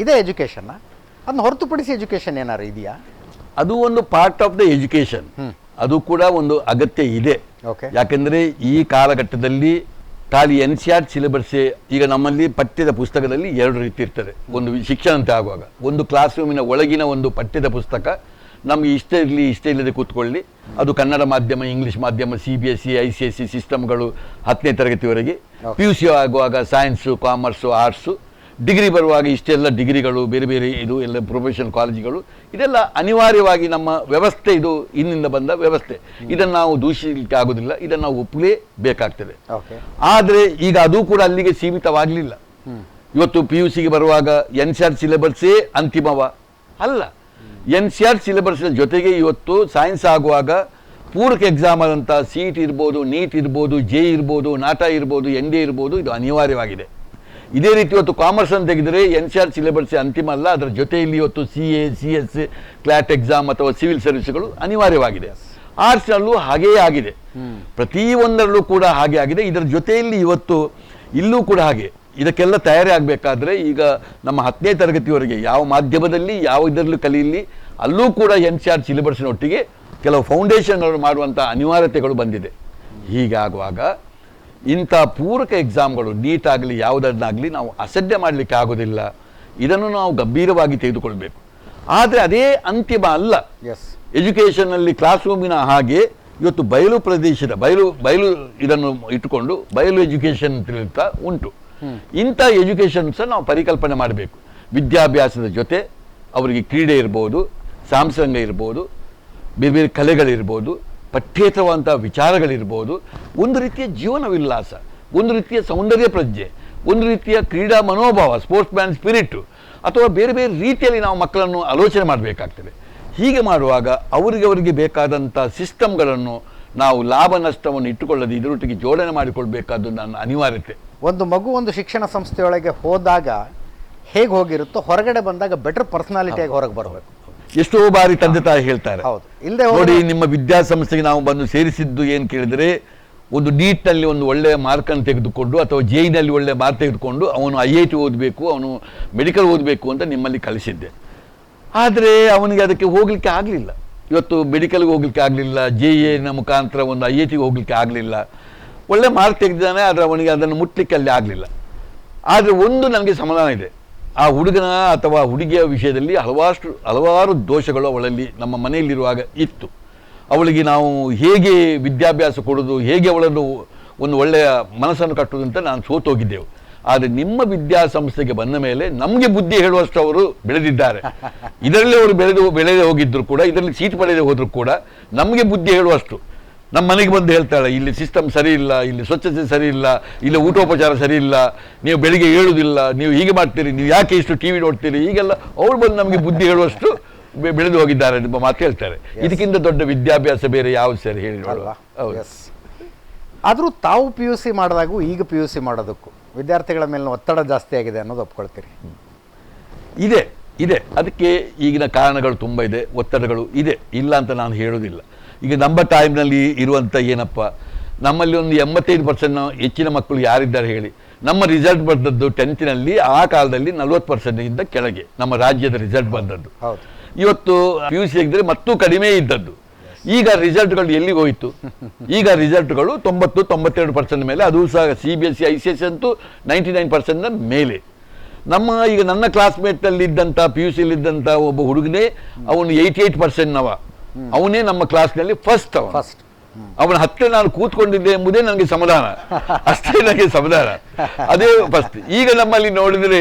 ಇದೇ ಎಜುಕೇಷನ್ನ? ಅದನ್ನ ಹೊರತುಪಡಿಸಿ ಎಜುಕೇಷನ್ ಏನಾದ್ರು ಇದೆಯಾ? ಅದು ಒಂದು ಪಾರ್ಟ್ ಆಫ್ ದ ಎಜುಕೇಷನ್, ಅದು ಕೂಡ ಒಂದು ಅಗತ್ಯ ಇದೆ. ಯಾಕೆಂದರೆ ಈ ಕಾಲಘಟ್ಟದಲ್ಲಿ ಖಾಲಿ NCERT ಸಿಲೆಬಸ್ಸೇ, ಈಗ ನಮ್ಮಲ್ಲಿ ಪಠ್ಯದ ಪುಸ್ತಕದಲ್ಲಿ 2 ರೀತಿ ಇರ್ತದೆ. ಒಂದು ಶಿಕ್ಷಣ ಅಂತ ಆಗುವಾಗ ಒಂದು ಕ್ಲಾಸ್ ರೂಮಿನ ಒಳಗಿನ ಒಂದು ಪಠ್ಯದ ಪುಸ್ತಕ, ನಮಗೆ ಇಷ್ಟ ಇರಲಿ ಇಷ್ಟ ಇಲ್ಲದೆ ಕೂತ್ಕೊಳ್ಳಿ, ಅದು ಕನ್ನಡ ಮಾಧ್ಯಮ, ಇಂಗ್ಲೀಷ್ ಮಾಧ್ಯಮ, CBSE, ICSE ಸಿಸ್ಟಮ್ಗಳು 10ನೇ ತರಗತಿವರೆಗೆ. PUC ಆಗುವಾಗ ಸೈನ್ಸು, ಕಾಮರ್ಸು, ಆರ್ಟ್ಸು, ಡಿಗ್ರಿ ಬರುವಾಗ ಇಷ್ಟೆಲ್ಲ ಡಿಗ್ರಿಗಳು, ಬೇರೆ ಬೇರೆ ಇದು ಎಲ್ಲ ಪ್ರೊಫೆಷನಲ್ ಕಾಲೇಜುಗಳು, ಇದೆಲ್ಲ ಅನಿವಾರ್ಯವಾಗಿ ನಮ್ಮ ವ್ಯವಸ್ಥೆ, ಇದು ಇನ್ನಿಂದ ಬಂದ ವ್ಯವಸ್ಥೆ. ಇದನ್ನು ನಾವು ದೂಷಿಸಲಿಕ್ಕೆ ಆಗೋದಿಲ್ಲ, ಇದನ್ನು ನಾವು ಒಪ್ಪಲೇಬೇಕಾಗ್ತದೆ. ಆದರೆ ಈಗ ಅದು ಕೂಡ ಅಲ್ಲಿಗೆ ಸೀಮಿತವಾಗಲಿಲ್ಲ. ಇವತ್ತು PUCಗೆ ಬರುವಾಗ NCERT ಸಿಲೆಬಸ್ಸೇ ಅಂತಿಮವ ಅಲ್ಲ. NCERT ಸಿಲೆಬಸ್ನ ಜೊತೆಗೆ ಇವತ್ತು ಸೈನ್ಸ್ ಆಗುವಾಗ ಪೂರಕ ಎಕ್ಸಾಮ್ ಆದಂಥ CET ಇರ್ಬೋದು, NEET ಇರ್ಬೋದು, JEE ಇರ್ಬೋದು, NATA ಇರ್ಬೋದು, NDA ಇರ್ಬೋದು, ಇದು ಅನಿವಾರ್ಯವಾಗಿದೆ. ಇದೇ ರೀತಿ ಇವತ್ತು ಕಾಮರ್ಸ್ ಅಂತ ತೆಗೆದರೆ NCERT ಸಿಲೆಬಸ್ ಅಂತಿಮ ಅಲ್ಲ, ಅದರ ಜೊತೆಯಲ್ಲಿ ಇವತ್ತು CA, CS, CLAT ಎಕ್ಸಾಮ್ ಅಥವಾ ಸಿವಿಲ್ ಸರ್ವಿಸ್ಗಳು ಅನಿವಾರ್ಯವಾಗಿದೆ. ಆರ್ಟ್ಸ್ನಲ್ಲೂ ಹಾಗೆಯೇ ಆಗಿದೆ, ಪ್ರತಿಯೊಂದರಲ್ಲೂ ಕೂಡ ಹಾಗೆ ಆಗಿದೆ. ಇದರ ಜೊತೆಯಲ್ಲಿ ಇವತ್ತು ಇಲ್ಲೂ ಕೂಡ ಹಾಗೆ. ಇದಕ್ಕೆಲ್ಲ ತಯಾರಿ ಆಗಬೇಕಾದ್ರೆ ಈಗ ನಮ್ಮ 10ನೇ ತರಗತಿವರೆಗೆ ಯಾವ ಮಾಧ್ಯಮದಲ್ಲಿ ಯಾವ ಇದರಲ್ಲೂ ಕಲಿಯಲಿ, ಅಲ್ಲೂ ಕೂಡ NCERT ಸಿಲೆಬಸ್ನೊಟ್ಟಿಗೆ ಕೆಲವು ಫೌಂಡೇಶನ್ಗಳು ಮಾಡುವಂಥ ಅನಿವಾರ್ಯತೆಗಳು ಬಂದಿದೆ. ಹೀಗಾಗುವಾಗ ಇಂಥ ಪೂರಕ ಎಕ್ಸಾಮ್ಗಳು, ನೀಟ್ ಆಗಲಿ ಯಾವುದನ್ನಾಗಲಿ ನಾವು ಅಸಡ್ಡೆ ಮಾಡಲಿಕ್ಕೆ ಆಗೋದಿಲ್ಲ. ಇದನ್ನು ನಾವು ಗಂಭೀರವಾಗಿ ತೆಗೆದುಕೊಳ್ಬೇಕು. ಆದರೆ ಅದೇ ಅಂತಿಮ ಅಲ್ಲ. ಎಜುಕೇಷನ್ನಲ್ಲಿ ಕ್ಲಾಸ್ ರೂಮಿನ ಹಾಗೆ ಇವತ್ತು ಬಯಲು ಪ್ರದೇಶದ ಬಯಲು ಇದನ್ನು ಇಟ್ಟುಕೊಂಡು ಬಯಲು ಎಜುಕೇಷನ್ ತಿಳಿತಾ ಉಂಟು. ಇಂಥ ಎಜುಕೇಷನ್ ಸಹ ನಾವು ಪರಿಕಲ್ಪನೆ ಮಾಡಬೇಕು. ವಿದ್ಯಾಭ್ಯಾಸದ ಜೊತೆ ಅವರಿಗೆ ಕ್ರೀಡೆ ಇರ್ಬೋದು, ಸಾಂಸ್ಕೃತಿಕ ಇರ್ಬೋದು, ಬೇರೆ ಬೇರೆ ಕಲೆಗಳಿರ್ಬೋದು, ಪಠ್ಯೇತರವಂಥ ವಿಚಾರಗಳಿರ್ಬೋದು, ಒಂದು ರೀತಿಯ ಜೀವನ ವಿಲಾಸ, ಒಂದು ರೀತಿಯ ಸೌಂದರ್ಯ ಪ್ರಜ್ಞೆ, ಒಂದು ರೀತಿಯ ಕ್ರೀಡಾ ಮನೋಭಾವ, ಸ್ಪೋರ್ಟ್ಸ್ ಮ್ಯಾನ್ ಸ್ಪಿರಿಟು, ಅಥವಾ ಬೇರೆ ಬೇರೆ ರೀತಿಯಲ್ಲಿ ನಾವು ಮಕ್ಕಳನ್ನು ಆಲೋಚನೆ ಮಾಡಬೇಕಾಗ್ತದೆ. ಹೀಗೆ ಮಾಡುವಾಗ ಅವರಿಗೆ ಬೇಕಾದಂಥ ಸಿಸ್ಟಮ್ಗಳನ್ನು ನಾವು ಲಾಭ ನಷ್ಟವನ್ನು ಇಟ್ಟುಕೊಳ್ಳದೆ ಇದರೊಟ್ಟಿಗೆ ಜೋಡಣೆ ಮಾಡಿಕೊಳ್ಬೇಕಾದ್ದು ನನ್ನ ಅನಿವಾರ್ಯತೆ. ಒಂದು ಮಗು ಒಂದು ಶಿಕ್ಷಣ ಸಂಸ್ಥೆಯೊಳಗೆ ಹೋದಾಗ ಹೇಗೆ ಹೋಗಿರುತ್ತೋ, ಹೊರಗಡೆ ಬಂದಾಗ ಬೆಟರ್ ಪರ್ಸನಾಲಿಟಿಯಾಗಿ ಹೊರಗೆ ಬರಬೇಕು. ಎಷ್ಟೋ ಬಾರಿ ತಂದೆ ತಾಯಿ ಹೇಳ್ತಾರೆ, ನೋಡಿ ನಿಮ್ಮ ವಿದ್ಯಾಸಂಸ್ಥೆಗೆ ನಾವು ಬಂದು ಸೇರಿಸಿದ್ದು ಏನು ಕೇಳಿದರೆ, ಒಂದು ನೀಟ್ನಲ್ಲಿ ಒಂದು ಒಳ್ಳೆಯ ಮಾರ್ಕನ್ನು ತೆಗೆದುಕೊಂಡು ಅಥವಾ JEEನಲ್ಲಿ ಒಳ್ಳೆಯ ಮಾರ್ಕ್ ತೆಗೆದುಕೊಂಡು ಅವನು IIT ಓದಬೇಕು, ಅವನು ಮೆಡಿಕಲ್ ಓದಬೇಕು ಅಂತ ನಿಮ್ಮಲ್ಲಿ ಕಳಿಸಿದ್ದೆ. ಆದರೆ ಅವನಿಗೆ ಅದಕ್ಕೆ ಹೋಗಲಿಕ್ಕೆ ಆಗಲಿಲ್ಲ. ಇವತ್ತು ಮೆಡಿಕಲ್ಗೆ ಹೋಗ್ಲಿಕ್ಕೆ ಆಗಲಿಲ್ಲ, JEEನ ಮುಖಾಂತರ ಒಂದು IITಗೆ ಹೋಗಲಿಕ್ಕೆ ಆಗಲಿಲ್ಲ. ಒಳ್ಳೆ ಮಾರ್ಕ್ ತೆಗೆದಿದ್ದಾನೆ, ಆದರೆ ಅವನಿಗೆ ಅದನ್ನು ಮುಟ್ಲಿಕ್ಕೆ ಅಲ್ಲಿ ಆಗಲಿಲ್ಲ. ಆದರೆ ಒಂದು ನನಗೆ ಸಮಾಧಾನ ಇದೆ, ಆ ಹುಡುಗನ ಅಥವಾ ಹುಡುಗಿಯ ವಿಷಯದಲ್ಲಿ ಹಲವಾರು ದೋಷಗಳು ಅವಳಲ್ಲಿ ನಮ್ಮ ಮನೆಯಲ್ಲಿರುವಾಗ ಇತ್ತು. ಅವಳಿಗೆ ನಾವು ಹೇಗೆ ವಿದ್ಯಾಭ್ಯಾಸ ಕೊಡೋದು, ಹೇಗೆ ಅವಳನ್ನು ಒಂದು ಒಳ್ಳೆಯ ಮನಸ್ಸನ್ನು ಕಟ್ಟುವುದು ಅಂತ ನಾನು ಸೋತೋಗಿದ್ದೆವು. ಆದರೆ ನಿಮ್ಮ ವಿದ್ಯಾಸಂಸ್ಥೆಗೆ ಬಂದ ಮೇಲೆ ನಮಗೆ ಬುದ್ಧಿ ಹೇಳುವಷ್ಟು ಅವರು ಬೆಳೆದಿದ್ದಾರೆ. ಇದರಲ್ಲಿ ಅವರು ಬೆಳೆದೇ ಹೋಗಿದ್ರು ಕೂಡ, ಇದರಲ್ಲಿ ಸೀಟ್ ಪಡೆದೇ ಹೋದರೂ ಕೂಡ ನಮಗೆ ಬುದ್ಧಿ ಹೇಳುವಷ್ಟು. ನಮ್ಮ ಮನೆಗೆ ಬಂದು ಹೇಳ್ತಾಳೆ, ಇಲ್ಲಿ ಸಿಸ್ಟಮ್ ಸರಿ ಇಲ್ಲ, ಇಲ್ಲಿ ಸ್ವಚ್ಛತೆ ಸರಿ ಇಲ್ಲ, ಇಲ್ಲಿ ಊಟೋಪಚಾರ ಸರಿ ಇಲ್ಲ, ನೀವು ಬೆಳಿಗ್ಗೆ ಹೇಳುವುದಿಲ್ಲ, ನೀವು ಹೀಗೆ ಮಾಡ್ತೀರಿ, ನೀವು ಯಾಕೆ ಇಷ್ಟು TV ನೋಡ್ತೀರಿ, ಹೀಗೆಲ್ಲ ಅವಳು ಬಂದು ನಮಗೆ ಬುದ್ಧಿ ಹೇಳುವಷ್ಟು ಬೆಳೆದು ಹೋಗಿದ್ದಾರೆ ನಿಮ್ಮ ಮಾತು ಹೇಳ್ತಾರೆ. ಇದಕ್ಕಿಂತ ದೊಡ್ಡ ವಿದ್ಯಾಭ್ಯಾಸ ಬೇರೆ ಯಾವ್ದು ಸರಿ ಹೇಳಿ ನೋಡುವ. ಆದರೂ ತಾವು PUC ಮಾಡಿದಾಗೂ ಈಗ PUC ಮಾಡೋದಕ್ಕೂ ವಿದ್ಯಾರ್ಥಿಗಳ ಮೇಲಿನ ಒತ್ತಡ ಜಾಸ್ತಿ ಆಗಿದೆ ಅನ್ನೋದು ಒಪ್ಕೊಳ್ತೀರಿ? ಇದೆ. ಅದಕ್ಕೆ ಈಗಿನ ಕಾರಣಗಳು ತುಂಬ ಇದೆ, ಒತ್ತಡಗಳು ಇದೆ, ಇಲ್ಲ ಅಂತ ನಾನು ಹೇಳೋದಿಲ್ಲ. ಈಗ ನಮ್ಮ ಟೈಮ್ನಲ್ಲಿ ಇರುವಂಥ ಏನಪ್ಪ, ನಮ್ಮಲ್ಲಿ ಒಂದು 85% ಹೆಚ್ಚಿನ ಮಕ್ಕಳು ಯಾರಿದ್ದಾರೆ ಹೇಳಿ. ನಮ್ಮ ರಿಸಲ್ಟ್ ಬಂದದ್ದು 10th ಆ ಕಾಲದಲ್ಲಿ 40%ಗಿಂತ ಕೆಳಗೆ ನಮ್ಮ ರಾಜ್ಯದ ರಿಸಲ್ಟ್ ಬಂದದ್ದು. ಇವತ್ತು PUC ತೆಗೆದರೆ ಮತ್ತೂ ಕಡಿಮೆ ಇದ್ದದ್ದು. ಈಗ ರಿಸಲ್ಟ್ಗಳು ಎಲ್ಲಿಗೆ ಹೋಯಿತು? ಈಗ ರಿಸಲ್ಟ್ಗಳು 90-92% ಮೇಲೆ, ಅದು ಸಹ CBSE ICSE ಅಂತೂ 99% ಮೇಲೆ. ಈಗ ನನ್ನ ಕ್ಲಾಸ್ಮೇಟಲ್ಲಿದ್ದಂಥ PUCಯಲ್ಲಿದ್ದಂಥ ಒಬ್ಬ ಹುಡುಗನೇ ಅವನು 88%ನವ, ಅವನೇ ನಮ್ಮ ಕ್ಲಾಸ್ನಲ್ಲಿ ಫಸ್ಟ್. ಅವನ ಹತ್ತಿರ ನಾನು ಕೂತ್ಕೊಂಡಿದ್ದೆ ಎಂಬುದೇ ನನಗೆ ಸಮಾಧಾನ, ಅಷ್ಟೇ ನನಗೆ ಸಮಾಧಾನ. ಅದೇ ಫಸ್ಟ್. ಈಗ ನಮ್ಮಲ್ಲಿ ನೋಡಿದ್ರೆ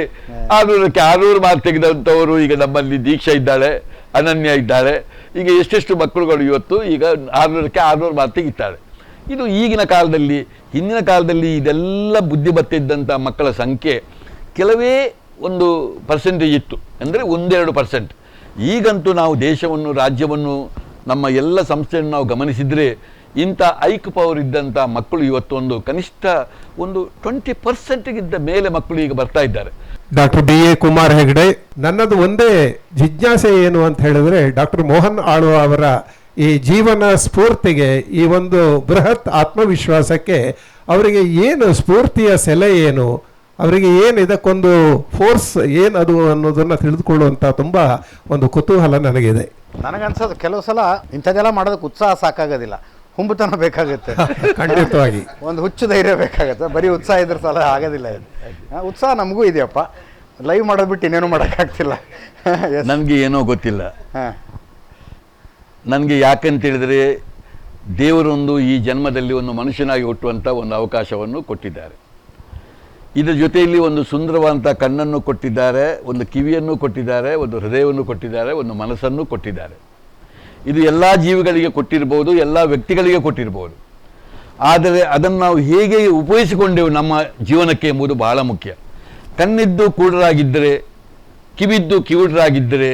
600 ಮಾರ್ಕ್ ತೆಗೆದಂಥವರು ಈಗ ನಮ್ಮಲ್ಲಿ ದೀಕ್ಷಾ ಇದ್ದಾಳೆ, ಅನನ್ಯ ಇದ್ದಾಳೆ, ಈಗ ಎಷ್ಟೆಷ್ಟು ಮಕ್ಕಳುಗಳು ಇವತ್ತು ಈಗ 600 ಮಾರ್ಕ್ ತೆಗಿತಾರೆ. ಇದು ಈಗಿನ ಕಾಲದಲ್ಲಿ. ಹಿಂದಿನ ಕಾಲದಲ್ಲಿ ಇದೆಲ್ಲ ಬುದ್ಧಿಮತ್ತೆ ಇದ್ದಂಥ ಮಕ್ಕಳ ಸಂಖ್ಯೆ ಕೆಲವೇ ಒಂದು ಪರ್ಸೆಂಟೇಜ್ ಇತ್ತು, ಅಂದರೆ 1-2%. ಈಗಂತೂ ನಾವು ದೇಶವನ್ನು, ರಾಜ್ಯವನ್ನು, ನಮ್ಮ ಎಲ್ಲ ಸಂಸ್ಥೆಯನ್ನು ನಾವು ಗಮನಿಸಿದರೆ ಇಂಥ ಐಕ್ ಪವರ್ ಇದ್ದಂಥ ಮಕ್ಕಳು ಇವತ್ತು ಒಂದು ಕನಿಷ್ಠ ಒಂದು 20%ಗಿಂತ ಮೇಲೆ ಮಕ್ಕಳು ಈಗ ಬರ್ತಾ ಇದ್ದಾರೆ. ಡಾಕ್ಟರ್ BA ಕುಮಾರ್ ಹೆಗಡೆ, ನನ್ನದು ಒಂದೇ ಜಿಜ್ಞಾಸೆ ಏನು ಅಂತ ಹೇಳಿದ್ರೆ, ಡಾಕ್ಟರ್ ಮೋಹನ್ ಆಳ್ವ ಅವರ ಈ ಜೀವನ ಸ್ಫೂರ್ತಿಗೆ, ಈ ಒಂದು ಬೃಹತ್ ಆತ್ಮವಿಶ್ವಾಸಕ್ಕೆ ಅವರಿಗೆ ಏನು ಸ್ಫೂರ್ತಿಯ ಸೆಲೆ ಏನು, ಅವರಿಗೆ ಏನು ಇದಕ್ಕೊಂದು ಫೋರ್ಸ್ ಏನದು ಅನ್ನೋದನ್ನು ತಿಳಿದುಕೊಳ್ಳುವಂಥ ತುಂಬ ಒಂದು ಕುತೂಹಲ ನನಗಿದೆ. ನನಗನ್ಸೋದು ಕೆಲವು ಸಲ ಇಂಥದ್ದೆಲ್ಲ ಮಾಡೋದಕ್ಕೆ ಉತ್ಸಾಹ ಸಾಕಾಗೋದಿಲ್ಲ, ಹುಂಬುತನ ಬೇಕಾಗುತ್ತೆ. ಖಂಡಿತವಾಗಿ ಒಂದು ಹುಚ್ಚು ಧೈರ್ಯ ಬೇಕಾಗುತ್ತೆ. ಬರೀ ಉತ್ಸಾಹ ಇದ್ರ ಸಲ ಆಗೋದಿಲ್ಲ ಇದು. ಉತ್ಸಾಹ ನಮಗೂ ಇದೆಯಪ್ಪ, ಲೈವ್ ಮಾಡೋದು ಬಿಟ್ಟು ಇನ್ನೇನು ಮಾಡೋಕ್ಕಾಗ್ತಿಲ್ಲ. ನನಗೆ ಏನೋ ಗೊತ್ತಿಲ್ಲ. ಹಾಂ, ನನಗೆ ಯಾಕಂತೇಳಿದರೆ ದೇವರೊಂದು ಈ ಜನ್ಮದಲ್ಲಿ ಒಂದು ಮನುಷ್ಯನಾಗಿ ಹುಟ್ಟುವಂಥ ಒಂದು ಅವಕಾಶವನ್ನು ಕೊಟ್ಟಿದ್ದಾರೆ. ಇದರ ಜೊತೆಯಲ್ಲಿ ಒಂದು ಸುಂದರವಾದಂಥ ಕಣ್ಣನ್ನು ಕೊಟ್ಟಿದ್ದಾರೆ, ಒಂದು ಕಿವಿಯನ್ನು ಕೊಟ್ಟಿದ್ದಾರೆ, ಒಂದು ಹೃದಯವನ್ನು ಕೊಟ್ಟಿದ್ದಾರೆ, ಒಂದು ಮನಸ್ಸನ್ನು ಕೊಟ್ಟಿದ್ದಾರೆ. ಇದು ಎಲ್ಲ ಜೀವಿಗಳಿಗೆ ಕೊಟ್ಟಿರ್ಬೋದು, ಎಲ್ಲ ವ್ಯಕ್ತಿಗಳಿಗೆ ಕೊಟ್ಟಿರ್ಬೋದು. ಆದರೆ ಅದನ್ನು ನಾವು ಹೇಗೆ ಉಪಯೋಗಿಸಿಕೊಂಡೆವು ನಮ್ಮ ಜೀವನಕ್ಕೆ ಎಂಬುದು ಬಹಳ ಮುಖ್ಯ. ಕಣ್ಣಿದ್ದು ಕೂಡರಾಗಿದ್ದರೆ, ಕಿವಿದ್ದು ಕಿವುಡರಾಗಿದ್ದರೆ,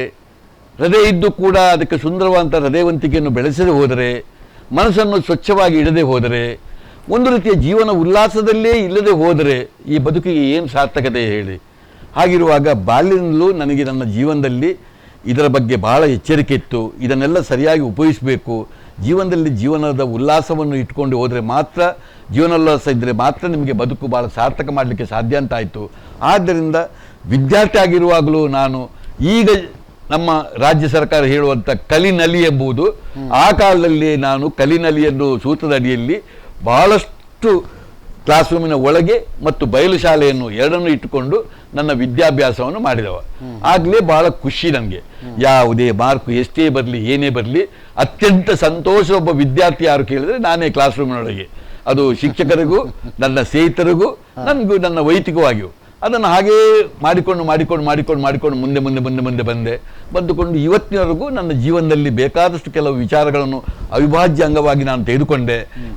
ಹೃದಯ ಇದ್ದು ಕೂಡ ಅದಕ್ಕೆ ಸುಂದರವಾದಂಥ ಹೃದಯವಂತಿಕೆಯನ್ನು ಬೆಳೆಸದೆ ಹೋದರೆ, ಮನಸ್ಸನ್ನು ಸ್ವಚ್ಛವಾಗಿ ಇಡದೆ ಹೋದರೆ, ಒಂದು ರೀತಿಯ ಜೀವನ ಉಲ್ಲಾಸದಲ್ಲೇ ಇಲ್ಲದೆ ಹೋದರೆ ಈ ಬದುಕಿಗೆ ಏನು ಸಾರ್ಥಕತೆ ಹೇಳಿ. ಹಾಗಿರುವಾಗ ಬಾಲ್ಯದಿಂದಲೂ ನನಗೆ ನನ್ನ ಜೀವನದಲ್ಲಿ ಇದರ ಬಗ್ಗೆ ಬಹಳ ಎಚ್ಚರಿಕೆ ಇತ್ತು. ಇದನ್ನೆಲ್ಲ ಸರಿಯಾಗಿ ಉಪಯೋಗಿಸಬೇಕು. ಜೀವನದಲ್ಲಿ ಜೀವನದ ಉಲ್ಲಾಸವನ್ನು ಇಟ್ಕೊಂಡು ಹೋದರೆ ಮಾತ್ರ, ಜೀವನೋಲ್ಲಾಸ ಇದ್ದರೆ ಮಾತ್ರ ನಿಮಗೆ ಬದುಕು ಭಾಳ ಸಾರ್ಥಕ ಮಾಡಲಿಕ್ಕೆ ಸಾಧ್ಯ ಅಂತಾಯಿತು. ಆದ್ದರಿಂದ ವಿದ್ಯಾರ್ಥಿ ಆಗಿರುವಾಗಲೂ ನಾನು ಈಗ ನಮ್ಮ ರಾಜ್ಯ ಸರ್ಕಾರ ಹೇಳುವಂಥ ಕಲಿನಲಿ ಎಂಬುದು, ಆ ಕಾಲದಲ್ಲಿ ನಾನು ಕಲಿನಲಿಯನ್ನು ಸೂತ್ರದ ಅಡಿಯಲ್ಲಿ ಬಹಳಷ್ಟು ಕ್ಲಾಸ್ ರೂಮಿನ ಒಳಗೆ ಮತ್ತು ಬಯಲು ಶಾಲೆಯನ್ನು ಎರಡನ್ನೂ ಇಟ್ಟುಕೊಂಡು ನನ್ನ ವಿದ್ಯಾಭ್ಯಾಸವನ್ನು ಮಾಡಿದವ. ಆಗಲೇ ಬಹಳ ಖುಷಿ ನನಗೆ. ಯಾವುದೇ ಮಾರ್ಕು ಎಷ್ಟೇ ಬರಲಿ, ಏನೇ ಬರಲಿ, ಅತ್ಯಂತ ಸಂತೋಷ ಒಬ್ಬ ವಿದ್ಯಾರ್ಥಿ ಯಾರು ಕೇಳಿದ್ರೆ ನಾನೇ ಕ್ಲಾಸ್ ರೂಮಿನೊಳಗೆ. ಅದು ಶಿಕ್ಷಕರಿಗೂ, ನನ್ನ ಸ್ನೇಹಿತರಿಗೂ, ನನಗೂ, ನನ್ನ ವೈಯಕ್ತಿಕವಾಗಿಯೂ ಅದನ್ನು ಹಾಗೇ ಮಾಡಿಕೊಂಡು ಮುಂದೆ ಬಂದುಕೊಂಡು ಇವತ್ತಿನವರೆಗೂ ನನ್ನ ಜೀವನದಲ್ಲಿ ಬೇಕಾದಷ್ಟು ಕೆಲವು ವಿಚಾರಗಳನ್ನು ಅವಿಭಾಜ್ಯ ಅಂಗವಾಗಿ ನಾನು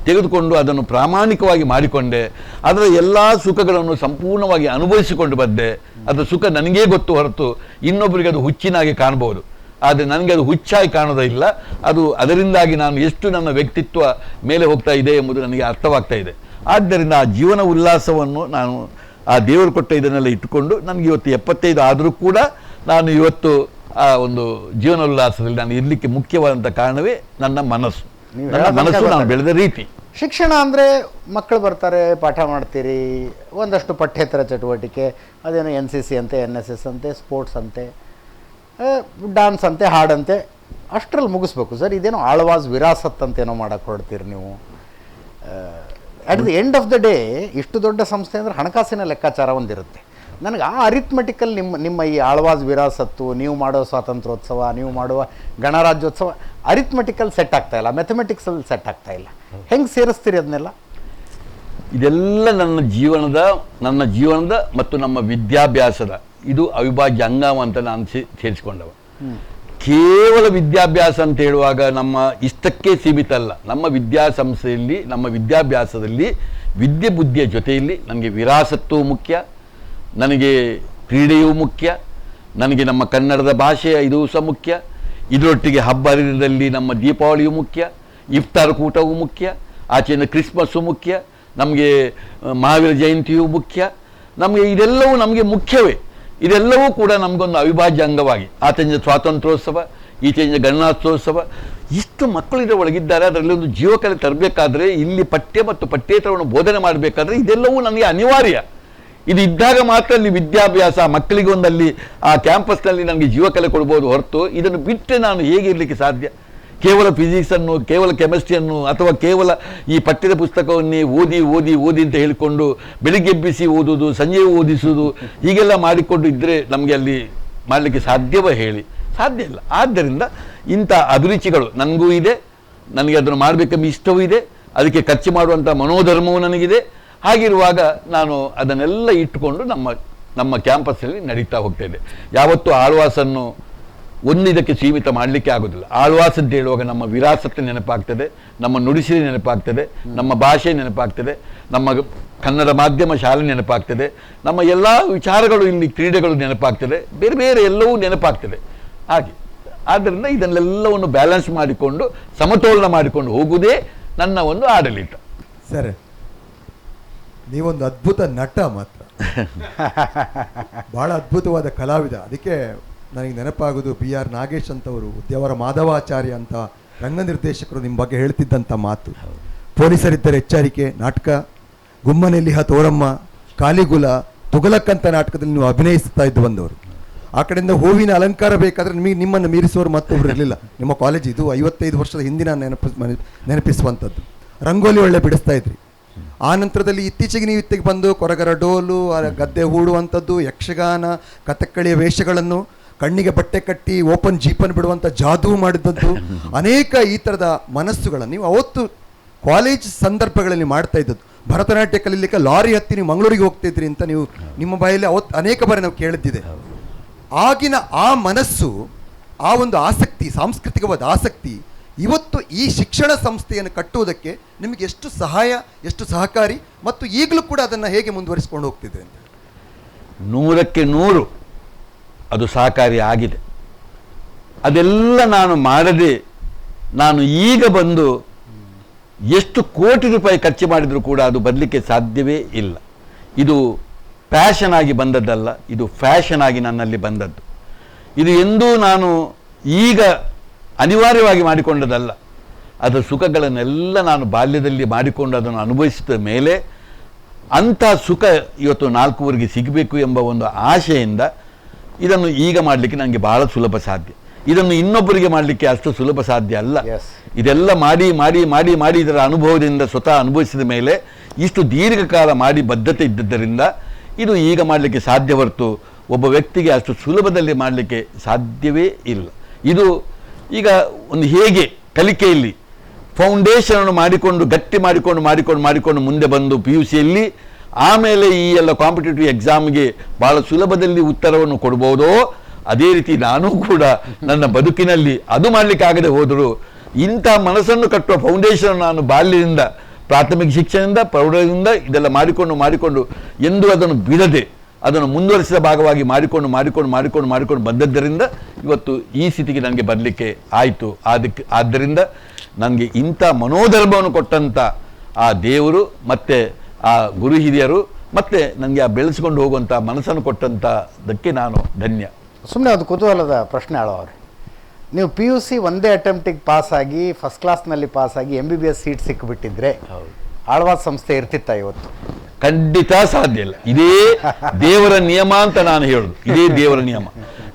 ತೆಗೆದುಕೊಂಡು ಅದನ್ನು ಪ್ರಾಮಾಣಿಕವಾಗಿ ಮಾಡಿಕೊಂಡೆ. ಅದರ ಎಲ್ಲ ಸುಖಗಳನ್ನು ಸಂಪೂರ್ಣವಾಗಿ ಅನುಭವಿಸಿಕೊಂಡು ಬಂದೆ. ಅದರ ಸುಖ ನನಗೇ ಗೊತ್ತು ಹೊರತು ಇನ್ನೊಬ್ಬರಿಗೆ ಅದು ಹುಚ್ಚಿನಾಗಿ ಕಾಣಬಹುದು. ಆದರೆ ನನಗೆ ಅದು ಹುಚ್ಚಾಗಿ ಕಾಣೋದಿಲ್ಲ. ಅದು ಅದರಿಂದಾಗಿ ನಾನು ಎಷ್ಟು ನನ್ನ ವ್ಯಕ್ತಿತ್ವ ಮೇಲೆ ಹೋಗ್ತಾ ಇದೆ ಎಂಬುದು ನನಗೆ ಅರ್ಥವಾಗ್ತಾ ಇದೆ. ಆದ್ದರಿಂದ ಆ ಜೀವನ ಉಲ್ಲಾಸವನ್ನು ನಾನು ಆ ದೇವರು ಕೊಟ್ಟ ಇದನ್ನೆಲ್ಲ ಇಟ್ಟುಕೊಂಡು, ನನಗೆ ಇವತ್ತು 75 ಆದರೂ ಕೂಡ ನಾನು ಇವತ್ತು ಆ ಒಂದು ಜೀವನೋಲ್ಲಾಸದಲ್ಲಿ ನಾನು ಇರಲಿಕ್ಕೆ ಮುಖ್ಯವಾದಂಥ ಕಾರಣವೇ ನನ್ನ ಮನಸ್ಸು, ನಾನು ಬೆಳೆದ ರೀತಿ. ಶಿಕ್ಷಣ ಅಂದರೆ ಮಕ್ಕಳು ಬರ್ತಾರೆ, ಪಾಠ ಮಾಡ್ತೀರಿ, ಒಂದಷ್ಟು ಪಠ್ಯೇತರ ಚಟುವಟಿಕೆ, ಅದೇನೋ NCC ಅಂತೆ, NSS ಅಂತೆ, ಸ್ಪೋರ್ಟ್ಸ್ ಅಂತೆ, ಡಾನ್ಸ್ ಅಂತೆ, ಹಾಡಂತೆ, ಅಷ್ಟರಲ್ಲಿ ಮುಗಿಸ್ಬೇಕು ಸರ್. ಇದೇನೋ ಆಳ್ವಾಸ್ ವಿರಾಸತ್ ಅಂತೇನೋ ಮಾಡಕ್ಕೆ ಹೊರಡ್ತೀರಿ ನೀವು. At the end of the day ಇಷ್ಟು ದೊಡ್ಡ ಸಂಸ್ಥೆ ಅಂದರೆ ಹಣಕಾಸಿನ ಲೆಕ್ಕಾಚಾರ ಒಂದಿರುತ್ತೆ. ನನಗೆ ಆ ಅರಿಥ್ಮೆಟಿಕಲ್ ನಿಮ್ಮ ಈ ಆಳ್ವಾಸ್ ವಿರಾಸತ್ತು, ನೀವು ಮಾಡೋ ಸ್ವಾತಂತ್ರ್ಯೋತ್ಸವ, ನೀವು ಮಾಡುವ ಗಣರಾಜ್ಯೋತ್ಸವ, ಅರಿಥ್ಮೆಟಿಕಲ್ ಸೆಟ್ ಆಗ್ತಾ ಇಲ್ಲ, ಮ್ಯಾಥಮೆಟಿಕ್ಸಲ್ಲಿ ಸೆಟ್ ಆಗ್ತಾ ಇಲ್ಲ. ಹೆಂಗೆ ಸೇರಿಸ್ತೀರಿ ಅದನ್ನೆಲ್ಲ? ಇದೆಲ್ಲ ನನ್ನ ಜೀವನದ ಮತ್ತು ನಮ್ಮ ವಿದ್ಯಾಭ್ಯಾಸದ ಇದು ಅವಿಭಾಜ್ಯ ಅಂಗ ಅಂತ ನಾನು ಸೇರಿಸಿಕೊಂಡವ. ಕೇವಲ ವಿದ್ಯಾಭ್ಯಾಸ ಅಂತ ಹೇಳುವಾಗ ನಮ್ಮ ಇಷ್ಟಕ್ಕೆ ಸೀಮಿತ ಅಲ್ಲ. ನಮ್ಮ ವಿದ್ಯಾಸಂಸ್ಥೆಯಲ್ಲಿ, ನಮ್ಮ ವಿದ್ಯಾಭ್ಯಾಸದಲ್ಲಿ ವಿದ್ಯೆ ಬುದ್ಧಿಯ ಜೊತೆಯಲ್ಲಿ ನನಗೆ ವಿರಾಸತ್ತೂ ಮುಖ್ಯ, ನನಗೆ ಕ್ರೀಡೆಯೂ ಮುಖ್ಯ, ನನಗೆ ನಮ್ಮ ಕನ್ನಡದ ಭಾಷೆಯ ಇದು ಸಹ ಮುಖ್ಯ. ಇದರೊಟ್ಟಿಗೆ ಹಬ್ಬ ಹರಿದಿನದಲ್ಲಿ ನಮ್ಮ ದೀಪಾವಳಿಯೂ ಮುಖ್ಯ, ಇಫ್ತಾರ್ ಕೂಟವೂ ಮುಖ್ಯ, ಆಚೆಯಿಂದ ಕ್ರಿಸ್ಮಸ್ಸು ಮುಖ್ಯ, ನಮಗೆ ಮಹಾವೀರ ಜಯಂತಿಯೂ ಮುಖ್ಯ. ನಮಗೆ ಇದೆಲ್ಲವೂ ನಮಗೆ ಮುಖ್ಯವೇ. ಇದೆಲ್ಲವೂ ಕೂಡ ನಮಗೊಂದು ಅವಿಭಾಜ್ಯ ಅಂಗವಾಗಿ, ಆಚೆಯಿಂದ ಸ್ವಾತಂತ್ರ್ಯೋತ್ಸವ, ಈಚೆಯಿಂದ ಗಣರಾಜ್ಯೋತ್ಸವ, ಇಷ್ಟು ಮಕ್ಕಳು ಇದರ ಒಳಗಿದ್ದಾರೆ. ಅದರಲ್ಲಿ ಒಂದು ಜೀವಕಲೆ ತರಬೇಕಾದ್ರೆ, ಇಲ್ಲಿ ಪಠ್ಯ ಮತ್ತು ಪಠ್ಯೇತರವನ್ನು ಬೋಧನೆ ಮಾಡಬೇಕಾದ್ರೆ ಇದೆಲ್ಲವೂ ನನಗೆ ಅನಿವಾರ್ಯ. ಇದು ಇದ್ದಾಗ ಮಾತ್ರ ಅಲ್ಲಿ ವಿದ್ಯಾಭ್ಯಾಸ ಮಕ್ಕಳಿಗೆ ಒಂದಲ್ಲಿ ಆ ಕ್ಯಾಂಪಸ್ನಲ್ಲಿ ನನಗೆ ಜೀವಕಲೆ ಕೊಡ್ಬೋದು ಹೊರತು ಇದನ್ನು ಬಿಟ್ಟರೆ ನಾನು ಹೇಗೆ ಇರಲಿಕ್ಕೆ ಸಾಧ್ಯ? ಕೇವಲ ಫಿಸಿಕ್ಸನ್ನು, ಕೇವಲ ಕೆಮಿಸ್ಟ್ರಿಯನ್ನು, ಅಥವಾ ಕೇವಲ ಈ ಪಠ್ಯದ ಪುಸ್ತಕವನ್ನೇ ಓದಿ ಅಂತ ಹೇಳಿಕೊಂಡು ಬೆಳಿಗ್ಗೆ ಎಬ್ಬಿಸಿ ಓದುವುದು, ಸಂಜೆ ಓದಿಸುವುದು, ಹೀಗೆಲ್ಲ ಮಾಡಿಕೊಂಡು ಇದ್ದರೆ ನಮಗೆ ಅಲ್ಲಿ ಮಾಡಲಿಕ್ಕೆ ಸಾಧ್ಯವೇ ಹೇಳಿ? ಸಾಧ್ಯ ಇಲ್ಲ. ಆದ್ದರಿಂದ ಇಂಥ ಅಭಿರುಚಿಗಳು ನನಗೂ ಇದೆ, ನನಗೆ ಅದನ್ನು ಮಾಡಬೇಕೆಂಬ ಇಷ್ಟವೂ ಇದೆ, ಅದಕ್ಕೆ ಖರ್ಚು ಮಾಡುವಂಥ ಮನೋಧರ್ಮವೂ ನನಗಿದೆ. ಹಾಗಿರುವಾಗ ನಾನು ಅದನ್ನೆಲ್ಲ ಇಟ್ಟುಕೊಂಡು ನಮ್ಮ ಕ್ಯಾಂಪಸ್ಸಲ್ಲಿ ನಡೀತಾ ಹೋಗ್ತಾ ಇದೆ. ಯಾವತ್ತೂ ಆಳ್ವಾಸನ್ನು ಒಂದಿದಕ್ಕೆ ಸೀಮಿತ ಮಾಡಲಿಕ್ಕೆ ಆಗೋದಿಲ್ಲ. ಆಳ್ವಾಸ್ ಅಂತ ಹೇಳುವಾಗ ನಮ್ಮ ವಿರಾಸತ್ತು ನೆನಪಾಗ್ತದೆ, ನಮ್ಮ ನುಡಿಸಿರಿ ನೆನಪಾಗ್ತದೆ, ನಮ್ಮ ಭಾಷೆ ನೆನಪಾಗ್ತದೆ, ನಮ್ಮ ಕನ್ನಡ ಮಾಧ್ಯಮ ಶಾಲೆ ನೆನಪಾಗ್ತದೆ, ನಮ್ಮ ಎಲ್ಲ ವಿಚಾರಗಳು, ಇಲ್ಲಿ ಕ್ರೀಡೆಗಳು ನೆನಪಾಗ್ತದೆ, ಬೇರೆ ಬೇರೆ ಎಲ್ಲವೂ ನೆನಪಾಗ್ತದೆ. ಹಾಗೆ ಆದ್ದರಿಂದ ಇದನ್ನೆಲ್ಲವನ್ನು ಬ್ಯಾಲೆನ್ಸ್ ಮಾಡಿಕೊಂಡು ಸಮತೋಲನ ಮಾಡಿಕೊಂಡು ಹೋಗುವುದೇ ನನ್ನ ಒಂದು ಆಡಳಿತ. ಸರ್, ನೀವೊಂದು ಅದ್ಭುತ ನಟ ಮಾತ್ರ, ಬಹಳ ಅದ್ಭುತವಾದ ಕಲಾವಿದ. ಅದಕ್ಕೆ ನನಗೆ ನೆನಪಾಗೋದು BR ನಾಗೇಶ್ ಅಂತವರು, ದೇವರ ಮಾಧವಾಚಾರ್ಯ ಅಂತ ರಂಗ ನಿರ್ದೇಶಕರು ನಿಮ್ಮ ಬಗ್ಗೆ ಹೇಳ್ತಿದ್ದಂಥ ಮಾತು. ಪೊಲೀಸರಿದ್ದರೆ ಎಚ್ಚರಿಕೆ ನಾಟಕ, ಗುಮ್ಮನೆಲ್ಲಿಹ ತೋರಮ್ಮ, ಕಾಲಿಗುಲ, ತುಗಲಕ್ ಅಂತ ನಾಟಕದಲ್ಲಿ ನೀವು ಅಭಿನಯಿಸ್ತಾ ಇದ್ದು ಬಂದವರು. ಆ ಕಡೆಯಿಂದ ಹೂವಿನ ಅಲಂಕಾರ ಬೇಕಾದ್ರೆ ನಿಮ್ಮನ್ನು ಮೀರಿಸುವವರು ಮತ್ತೊಬ್ರು ಇರಲಿಲ್ಲ. ನಿಮ್ಮ ಕಾಲೇಜ್ ಇದು 55 ವರ್ಷದ ಹಿಂದಿನ ನೆನಪಿಸುವಂಥದ್ದು. ರಂಗೋಲಿ ಒಳ್ಳೆ ಬಿಡಿಸ್ತಾ ಇದ್ರಿ. ಆ ನಂತರದಲ್ಲಿ ಇತ್ತೀಚೆಗೆ ನೀವು ಇತ್ತಿಗೆ ಬಂದು ಕೊರಗರ ಡೋಲು, ಗದ್ದೆ ಹೂಡುವಂಥದ್ದು, ಯಕ್ಷಗಾನ, ಕಥಕ್ಕಳಿಯ ವೇಷಗಳನ್ನು, ಕಣ್ಣಿಗೆ ಬಟ್ಟೆ ಕಟ್ಟಿ ಓಪನ್ ಜೀಪನ್ನು ಬಿಡುವಂಥ ಜಾದೂ ಮಾಡಿದ್ದದ್ದು, ಅನೇಕ ಈ ಥರದ ಮನಸ್ಸುಗಳನ್ನು ನೀವು ಅವತ್ತು ಕಾಲೇಜ್ ಸಂದರ್ಭಗಳಲ್ಲಿ ಮಾಡ್ತಾ ಇದ್ದದ್ದು. ಭರತನಾಟ್ಯ ಕಲೀಲಿಕ್ಕೆ ಲಾರಿ ಹತ್ತಿ ನೀವು ಮಂಗಳೂರಿಗೆ ಹೋಗ್ತಿದ್ರಿ ಅಂತ ನೀವು ನಿಮ್ಮ ಬಾಯಲ್ಲಿ ಅವತ್ತು ಅನೇಕ ಬಾರಿ ನಾವು ಕೇಳಿದ್ದಿದೆ. ಆಗಿನ ಆ ಮನಸ್ಸು, ಆ ಒಂದು ಆಸಕ್ತಿ, ಸಾಂಸ್ಕೃತಿಕವಾದ ಆಸಕ್ತಿ ಇವತ್ತು ಈ ಶಿಕ್ಷಣ ಸಂಸ್ಥೆಯನ್ನು ಕಟ್ಟುವುದಕ್ಕೆ ನಿಮಗೆ ಎಷ್ಟು ಸಹಾಯ, ಎಷ್ಟು ಸಹಕಾರಿ, ಮತ್ತು ಈಗಲೂ ಕೂಡ ಅದನ್ನು ಹೇಗೆ ಮುಂದುವರಿಸಿಕೊಂಡು ಹೋಗ್ತಿದೆ ಅಂತ? 100ಕ್ಕೆ 100 ಅದು ಸಹಕಾರಿ ಆಗಿದೆ. ಅದೆಲ್ಲ ನಾನು ಮಾಡದೆ ನಾನು ಈಗ ಬಂದು ಎಷ್ಟು ಕೋಟಿ ರೂಪಾಯಿ ಖರ್ಚು ಮಾಡಿದರೂ ಕೂಡ ಅದು ಬರಲಿಕ್ಕೆ ಸಾಧ್ಯವೇ ಇಲ್ಲ. ಇದು ಪ್ಯಾಷನ್ ಆಗಿ ಬಂದದ್ದಲ್ಲ, ಇದು ಫ್ಯಾಷನ್ ಆಗಿ ನನ್ನಲ್ಲಿ ಬಂದದ್ದು. ಇದು ಎಂದೂ ನಾನು ಈಗ ಅನಿವಾರ್ಯವಾಗಿ ಮಾಡಿಕೊಂಡದಲ್ಲ. ಅದರ ಸುಖಗಳನ್ನೆಲ್ಲ ನಾನು ಬಾಲ್ಯದಲ್ಲಿ ಮಾಡಿಕೊಂಡು ಅದನ್ನು ಅನುಭವಿಸಿದ ಮೇಲೆ ಅಂಥ ಸುಖ ಇವತ್ತು 4 ಸಿಗಬೇಕು ಎಂಬ ಒಂದು ಆಶೆಯಿಂದ ಇದನ್ನು ಈಗ ಮಾಡಲಿಕ್ಕೆ ನನಗೆ ಬಹಳ ಸುಲಭ ಸಾಧ್ಯ. ಇದನ್ನು ಇನ್ನೊಬ್ಬರಿಗೆ ಮಾಡಲಿಕ್ಕೆ ಅಷ್ಟು ಸುಲಭ ಸಾಧ್ಯ ಅಲ್ಲ. ಇದೆಲ್ಲ ಮಾಡಿ ಮಾಡಿ ಮಾಡಿ ಮಾಡಿ ಇದರ ಅನುಭವದಿಂದ ಸ್ವತಃ ಅನುಭವಿಸಿದ ಮೇಲೆ ಇಷ್ಟು ದೀರ್ಘಕಾಲ ಮಾಡಿ ಬದ್ಧತೆ ಇದ್ದದ್ದರಿಂದ ಇದು ಈಗ ಮಾಡಲಿಕ್ಕೆ ಸಾಧ್ಯ ಹೊರತು ಒಬ್ಬ ವ್ಯಕ್ತಿಗೆ ಅಷ್ಟು ಸುಲಭದಲ್ಲಿ ಮಾಡಲಿಕ್ಕೆ ಸಾಧ್ಯವೇ ಇಲ್ಲ. ಇದು ಈಗ ಒಂದು ಹೇಗೆ ಕಲಿಕೆಯಲ್ಲಿ ಫೌಂಡೇಶನನ್ನು ಮಾಡಿಕೊಂಡು ಗಟ್ಟಿ ಮಾಡಿಕೊಂಡು ಮುಂದೆ ಬಂದು PUCಯಲ್ಲಿ ಆಮೇಲೆ ಈ ಎಲ್ಲ ಕಾಂಪಿಟೇಟಿವ್ ಎಕ್ಸಾಮ್ಗೆ ಭಾಳ ಸುಲಭದಲ್ಲಿ ಉತ್ತರವನ್ನು ಕೊಡ್ಬೋದೋ ಅದೇ ರೀತಿ ನಾನು ಕೂಡ ನನ್ನ ಬದುಕಿನಲ್ಲಿ ಅದು ಮಾಡಲಿಕ್ಕೆ ಆಗದೆ ಹೋದರೂ ಇಂಥ ಮನಸ್ಸನ್ನು ಕಟ್ಟುವ ಫೌಂಡೇಶನ್ ನಾನು ಬಾಲ್ಯದಿಂದ, ಪ್ರಾಥಮಿಕ ಶಿಕ್ಷಣದಿಂದ, ಪ್ರೌಢದಿಂದ ಇದೆಲ್ಲ ಮಾಡಿಕೊಂಡು ಎಂದು ಅದನ್ನು ಬಿಡದೆ ಅದನ್ನು ಮುಂದುವರಿಸಿದ ಭಾಗವಾಗಿ ಮಾಡಿಕೊಂಡು ಬಂದದ್ದರಿಂದ ಇವತ್ತು ಈ ಸ್ಥಿತಿಗೆ ನನಗೆ ಬರಲಿಕ್ಕೆ ಆಯಿತು. ಆದ್ದರಿಂದ ನನಗೆ ಇಂಥ ಮನೋಧರ್ಮವನ್ನು ಕೊಟ್ಟಂಥ ಆ ದೇವರು ಮತ್ತು ಆ ಗುರು ಹಿರಿಯರು ಮತ್ತು ನನಗೆ ಆ ಬೆಳೆಸ್ಕೊಂಡು ಹೋಗುವಂಥ ಮನಸ್ಸನ್ನು ಕೊಟ್ಟಂಥದಕ್ಕೆ ನಾನು ಧನ್ಯ. ಸುಮ್ಮನೆ ಅದು ಕುತೂಹಲದ ಪ್ರಶ್ನೆ ಆಳವ್ರೆ, ನೀವು PUC ಒಂದೇ ಅಟೆಂಪ್ಟಿಗೆ ಪಾಸಾಗಿ ಫಸ್ಟ್ ಕ್ಲಾಸ್ನಲ್ಲಿ ಪಾಸಾಗಿ MBBS ಸೀಟ್ ಸಿಕ್ಕಿಬಿಟ್ಟಿದ್ರೆ ಆಳ್ವಾಸ್ ಸಂಸ್ಥೆ ಇರ್ತಿತ್ತ ಇವತ್ತು? ಖಂಡಿತ ಸಾಧ್ಯ ಇಲ್ಲ. ಇದೇ ದೇವರ ನಿಯಮ ಅಂತ ನಾನು ಹೇಳುದು, ಇದೇ ದೇವರ ನಿಯಮ.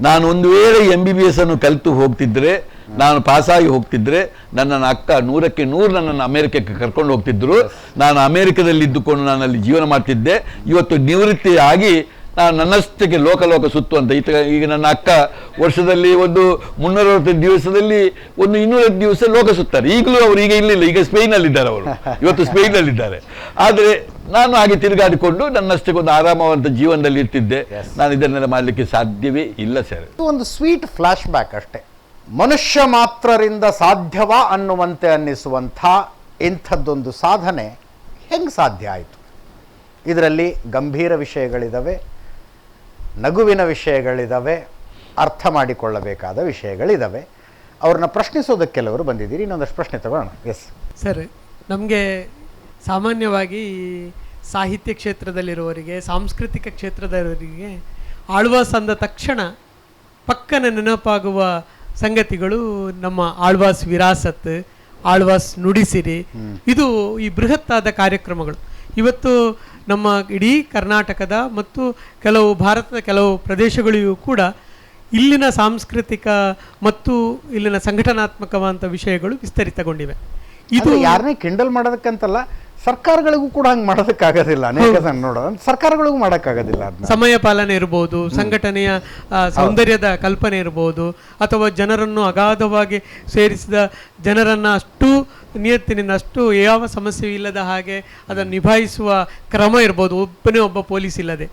ನಾನು ಒಂದು ವೇಳೆ MBBS ಅನ್ನು ಕಲಿತು ಹೋಗ್ತಿದ್ರೆ, ನಾನು ಪಾಸಾಗಿ ಹೋಗ್ತಿದ್ರೆ, ನನ್ನ ಅಕ್ಕ 100ಕ್ಕೆ 100 ನನ್ನನ್ನು ಅಮೆರಿಕಕ್ಕೆ ಕರ್ಕೊಂಡು ಹೋಗ್ತಿದ್ರು. ನಾನು ಅಮೆರಿಕದಲ್ಲಿ ಇದ್ದುಕೊಂಡು ನಾನು ಅಲ್ಲಿ ಜೀವನ ಮಾಡ್ತಿದ್ದೆ. ಇವತ್ತು ನಿವೃತ್ತಿ ಆಗಿ ನಾನು ನನ್ನಷ್ಟಕ್ಕೆ ಲೋಕ ಸುತ್ತುವಂತ ಈಗ ನನ್ನ ಅಕ್ಕ ವರ್ಷದಲ್ಲಿ ಒಂದು 360 ದಿವಸದಲ್ಲಿ ಒಂದು 200 ದಿವಸ ಲೋಕ ಸುತ್ತಾರೆ. ಈಗಲೂ ಅವರು ಈಗ ಇಲ್ಲಿಲ್ಲ, ಈಗ ಸ್ಪೇನಲ್ಲಿದ್ದಾರೆ, ಅವರು ಇವತ್ತು ಸ್ಪೇನಲ್ಲಿದ್ದಾರೆ. ಆದರೆ ನಾನು ಹಾಗೆ ತಿರುಗಾಡಿಕೊಂಡು ನನ್ನಷ್ಟಕ್ಕೆ ಒಂದು ಆರಾಮವಂತ ಜೀವನದಲ್ಲಿ ಇರ್ತಿದ್ದೆ. ನಾನು ಇದನ್ನೆಲ್ಲ ಮಾಡಲಿಕ್ಕೆ ಸಾಧ್ಯವೇ ಇಲ್ಲ ಸರ್. ಒಂದು ಸ್ವೀಟ್ ಫ್ಲಾಶ್ ಬ್ಯಾಕ್ ಅಷ್ಟೇ. ಮನುಷ್ಯ ಮಾತ್ರರಿಂದ ಸಾಧ್ಯವಾ ಅನ್ನುವಂತೆ ಅನ್ನಿಸುವಂಥ ಇಂಥದ್ದೊಂದು ಸಾಧನೆ ಹೆಂಗೆ ಸಾಧ್ಯ ಆಯಿತು? ಇದರಲ್ಲಿ ಗಂಭೀರ ವಿಷಯಗಳಿದ್ದಾವೆ, ನಗುವಿನ ವಿಷಯಗಳಿದ್ದಾವೆ, ಅರ್ಥ ಮಾಡಿಕೊಳ್ಳಬೇಕಾದ ವಿಷಯಗಳಿದ್ದಾವೆ. ಅವ್ರನ್ನ ಪ್ರಶ್ನಿಸೋದಕ್ಕೆ ಕೆಲವರು ಬಂದಿದ್ದೀರಿ. ಇನ್ನೊಂದಷ್ಟು ಪ್ರಶ್ನೆ ತಗೋಣ. ಎಸ್ ಸರ್, ನಮಗೆ ಸಾಮಾನ್ಯವಾಗಿ ಸಾಹಿತ್ಯ ಕ್ಷೇತ್ರದಲ್ಲಿರುವವರಿಗೆ, ಸಾಂಸ್ಕೃತಿಕ ಕ್ಷೇತ್ರದವರಿಗೆ ಆಳ್ವಾಸ್ ಅಂದ ತಕ್ಷಣ ಪಕ್ಕನ ನೆನಪಾಗುವ ಸಂಗತಿಗಳು ನಮ್ಮ ಆಳ್ವಾಸ್ ವಿರಾಸತ್, ಆಳ್ವಾಸ್ ನುಡಿಸಿರಿ, ಇದು ಈ ಬೃಹತ್ತಾದ ಕಾರ್ಯಕ್ರಮಗಳು. ಇವತ್ತು ನಮ್ಮ ಇಡೀ ಕರ್ನಾಟಕದ ಮತ್ತು ಕೆಲವು ಭಾರತದ ಕೆಲವು ಪ್ರದೇಶಗಳಿಗೂ ಕೂಡ ಇಲ್ಲಿನ ಸಾಂಸ್ಕೃತಿಕ ಮತ್ತು ಇಲ್ಲಿನ ಸಂಘಟನಾತ್ಮಕವಾದಂಥ ವಿಷಯಗಳು ವಿಸ್ತರಿತಗೊಂಡಿವೆ. ಇದು ಯಾರನ್ನೇ ಕಿಂಡಲ್ ಮಾಡೋದಕ್ಕಂತಲ್ಲ, ಸರ್ಕಾರಗಳಿಗೂ ಕೂಡ ಹಂಗೆ ಮಾಡೋದಕ್ಕಾಗೋದಿಲ್ಲ. ಅನೇಕ ಜನ ನೋಡೋದು ಸರ್ಕಾರಗಳಿಗೂ ಮಾಡೋಕ್ಕಾಗೋದಿಲ್ಲ ಅದನ್ನ. ಸಮಯ ಪಾಲನೆ ಇರ್ಬೋದು, ಸಂಘಟನೆಯ ಸೌಂದರ್ಯದ ಕಲ್ಪನೆ ಇರ್ಬೋದು, ಅಥವಾ ಜನರನ್ನು ಅಗಾಧವಾಗಿ ಸೇರಿಸಿದ ಜನರನ್ನು ಅಷ್ಟು ನಿಯತ್ತಿನಿಂದ ಅಷ್ಟು ಯಾವ ಸಮಸ್ಯೆ ಇಲ್ಲದ ಹಾಗೆ ಅದನ್ನು ನಿಭಾಯಿಸುವ ಕ್ರಮ ಇರ್ಬೋದು. ಒಬ್ಬನೇ ಒಬ್ಬ ಪೊಲೀಸ್ ಇಲ್ಲದೆ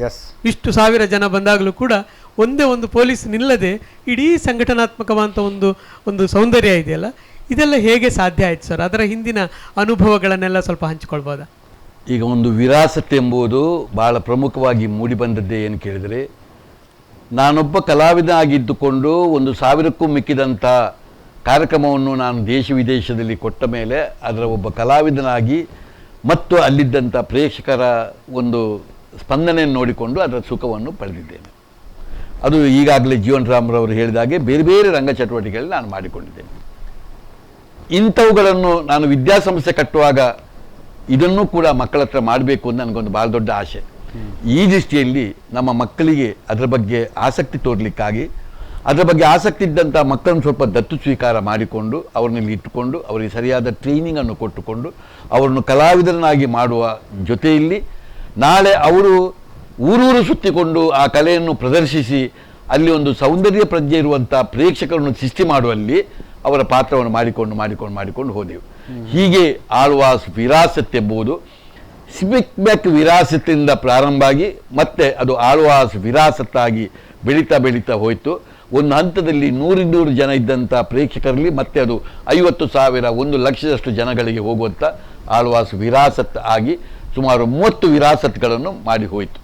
ಎಸ್, ಇಷ್ಟು ಸಾವಿರ ಜನ ಬಂದಾಗಲೂ ಕೂಡ ಒಂದೇ ಒಂದು ಪೊಲೀಸ್ ನಿಲ್ಲದೆ ಇಡೀ ಸಂಘಟನಾತ್ಮಕವಾದಂಥ ಒಂದು ಸೌಂದರ್ಯ ಇದೆಯಲ್ಲ, ಇದೆಲ್ಲ ಹೇಗೆ ಸಾಧ್ಯ ಆಯ್ತು ಸರ್? ಅದರ ಹಿಂದಿನ ಅನುಭವಗಳನ್ನೆಲ್ಲ ಸ್ವಲ್ಪ ಹಂಚಿಕೊಳ್ಬೋದಾ? ಈಗ ಒಂದು ವಿರಾಸತ್ ಎಂಬುದು ಭಾಳ ಪ್ರಮುಖವಾಗಿ ಮೂಡಿಬಂದದ್ದೇ ಏನು ಕೇಳಿದರೆ, ನಾನೊಬ್ಬ ಕಲಾವಿದ ಆಗಿದ್ದುಕೊಂಡು 1,000ಕ್ಕೂ ಮಿಕ್ಕಿದಂಥ ಕಾರ್ಯಕ್ರಮವನ್ನು ನಾನು ದೇಶ ವಿದೇಶದಲ್ಲಿ ಕೊಟ್ಟ ಮೇಲೆ ಅದರ ಒಬ್ಬ ಕಲಾವಿದನಾಗಿ ಮತ್ತು ಅಲ್ಲಿದ್ದಂಥ ಪ್ರೇಕ್ಷಕರ ಒಂದು ಸ್ಪಂದನೆಯನ್ನು ನೋಡಿಕೊಂಡು ಅದರ ಸುಖವನ್ನು ಪಡೆದಿದ್ದೇನೆ. ಅದು ಈಗಾಗಲೇ ಜೀವನ್ ರಾಮ್ರವರು ಹೇಳಿದಾಗೆ ಬೇರೆ ಬೇರೆ ರಂಗ ಚಟುವಟಿಕೆಗಳಲ್ಲಿ ನಾನು ಮಾಡಿಕೊಂಡಿದ್ದೇನೆ. ಇಂಥವುಗಳನ್ನು ನಾನು ವಿದ್ಯಾಸಂಸ್ಥೆ ಕಟ್ಟುವಾಗ ಇದನ್ನೂ ಕೂಡ ಮಕ್ಕಳ ಹತ್ರ ಮಾಡಬೇಕು ಅಂತ ನನಗೊಂದು ಭಾಳ ದೊಡ್ಡ ಆಸೆ. ಈ ದೃಷ್ಟಿಯಲ್ಲಿ ನಮ್ಮ ಮಕ್ಕಳಿಗೆ ಅದರ ಬಗ್ಗೆ ಆಸಕ್ತಿ ತೋರಲಿಕ್ಕಾಗಿ ಅದರ ಬಗ್ಗೆ ಆಸಕ್ತಿ ಇದ್ದಂಥ ಮಕ್ಕಳನ್ನು ಸ್ವಲ್ಪ ದತ್ತು ಸ್ವೀಕಾರ ಮಾಡಿಕೊಂಡು ಅವ್ರನ್ನಲ್ಲಿ ಇಟ್ಟುಕೊಂಡು ಅವರಿಗೆ ಸರಿಯಾದ ಟ್ರೈನಿಂಗನ್ನು ಕೊಟ್ಟುಕೊಂಡು ಅವರನ್ನು ಕಲಾವಿದರನ್ನಾಗಿ ಮಾಡುವ ಜೊತೆಯಲ್ಲಿ ನಾಳೆ ಅವರು ಊರೂರು ಸುತ್ತಿಕೊಂಡು ಆ ಕಲೆಯನ್ನು ಪ್ರದರ್ಶಿಸಿ ಅಲ್ಲಿ ಒಂದು ಸೌಂದರ್ಯ ಪ್ರಜ್ಞೆ ಇರುವಂಥ ಪ್ರೇಕ್ಷಕರನ್ನು ಸೃಷ್ಟಿ ಮಾಡುವಲ್ಲಿ ಅವರ ಪಾತ್ರವನ್ನು ಮಾಡಿಕೊಂಡು ಹೋದೆವು. ಹೀಗೆ ಆಳ್ವಾಸ್ ವಿರಾಸತ್ ಎಂಬುದು ಸಿಬಿಕ್ ವಿರಾಸತ್ತಿಂದ ಪ್ರಾರಂಭ ಆಗಿ ಮತ್ತೆ ಅದು ಆಳ್ವಾಸ್ ವಿರಾಸತ್ತಾಗಿ ಬೆಳೀತಾ ಹೋಯಿತು. ಒಂದು ಹಂತದಲ್ಲಿ 100-200 ಜನ ಇದ್ದಂಥ ಪ್ರೇಕ್ಷಕರಲ್ಲಿ ಮತ್ತೆ ಅದು 50,000 1 ಲಕ್ಷದಷ್ಟು ಜನಗಳಿಗೆ ಹೋಗುವಂಥ ಆಳ್ವಾಸ್ ವಿರಾಸತ್ ಆಗಿ ಸುಮಾರು 30 ವಿರಾಸತ್ಗಳನ್ನು ಮಾಡಿ ಹೋಯಿತು.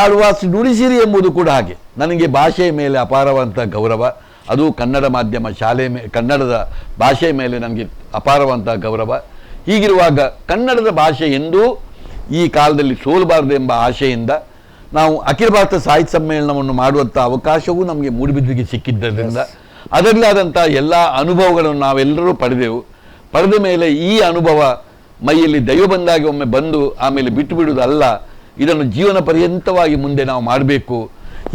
ಆಳ್ವಾಸ್ ನುಡಿಸಿರಿ ಎಂಬುದು ಕೂಡ ಹಾಗೆ. ನನಗೆ ಭಾಷೆಯ ಮೇಲೆ ಅಪಾರವಂಥ ಗೌರವ, ಅದು ಕನ್ನಡ ಮಾಧ್ಯಮ ಶಾಲೆ ಕನ್ನಡದ ಭಾಷೆಯ ಮೇಲೆ ನನಗೆ ಅಪಾರವಂಥ ಗೌರವ. ಹೀಗಿರುವಾಗ ಕನ್ನಡದ ಭಾಷೆ ಎಂದೂ ಈ ಕಾಲದಲ್ಲಿ ಸೋಲಬಾರದು ಎಂಬ ಆಶೆಯಿಂದ ನಾವು ಅಖಿಲ ಭಾರತ ಸಾಹಿತ್ಯ ಸಮ್ಮೇಳನವನ್ನು ಮಾಡುವಂಥ ಅವಕಾಶವೂ ನಮಗೆ ಮೂಡುಬಿದ್ರೆಗೆ ಸಿಕ್ಕಿದ್ದರಿಂದ ಅದರಲ್ಲಿ ಆದಂಥ ಎಲ್ಲ ಅನುಭವಗಳನ್ನು ನಾವೆಲ್ಲರೂ ಪಡೆದ ಮೇಲೆ ಈ ಅನುಭವ ಮೈಯಲ್ಲಿ ದೈವ ಬಂದಾಗಿ ಒಮ್ಮೆ ಬಂದು ಆಮೇಲೆ ಬಿಟ್ಟು ಬಿಡುವುದಲ್ಲ, ಇದನ್ನು ಜೀವನ ಪರ್ಯಂತವಾಗಿ ಮುಂದೆ ನಾವು ಮಾಡಬೇಕು.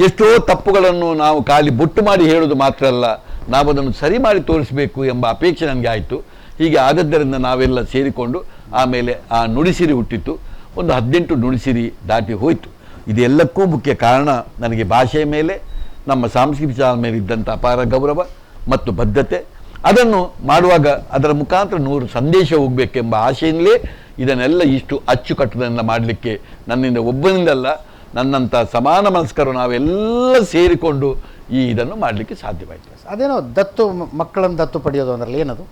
ಎಷ್ಟೋ ತಪ್ಪುಗಳನ್ನು ನಾವು ಖಾಲಿ ಬೊಟ್ಟು ಮಾಡಿ ಹೇಳೋದು ಮಾತ್ರ ಅಲ್ಲ, ನಾವು ಅದನ್ನು ಸರಿ ಮಾಡಿ ತೋರಿಸಬೇಕು ಎಂಬ ಅಪೇಕ್ಷೆ ನನಗೆ ಆಯಿತು. ಹೀಗೆ ಆದದ್ದರಿಂದ ನಾವೆಲ್ಲ ಸೇರಿಕೊಂಡು ಆಮೇಲೆ ಆ ನುಡಿಸಿರಿ ಹುಟ್ಟಿತು. ಒಂದು 18 ನುಡಿಸಿರಿ ದಾಟಿ ಹೋಯಿತು. ಇದೆಲ್ಲಕ್ಕೂ ಮುಖ್ಯ ಕಾರಣ ನನಗೆ ಭಾಷೆಯ ಮೇಲೆ ನಮ್ಮ ಸಾಂಸ್ಕೃತಿಕ ಚಾಲ ಮೇಲೆ ಇದ್ದಂಥ ಅಪಾರ ಗೌರವ ಮತ್ತು ಬದ್ಧತೆ. ಅದನ್ನು ಮಾಡುವಾಗ ಅದರ ಮುಖಾಂತರ 100 ಸಂದೇಶ ಹೋಗಬೇಕೆಂಬ ಆಶೆಯಿಂದಲೇ ಇದನ್ನೆಲ್ಲ ಇಷ್ಟು ಅಚ್ಚುಕಟ್ಟದಿಂದ ಮಾಡಲಿಕ್ಕೆ ನನ್ನಿಂದ ಒಬ್ಬನಿಂದಲ್ಲ, ನನ್ನಂಥ ಸಮಾನ ಮನಸ್ಕರು ನಾವೆಲ್ಲ ಸೇರಿಕೊಂಡು ಇದನ್ನು ಮಾಡಲಿಕ್ಕೆ ಸಾಧ್ಯವಾಯಿತು. ಅದೇನೋ ಮಕ್ಕಳನ್ನು ದತ್ತು ಪಡೆಯೋದು ಅಂದ್ರಲ್ಲ, ಏನದು?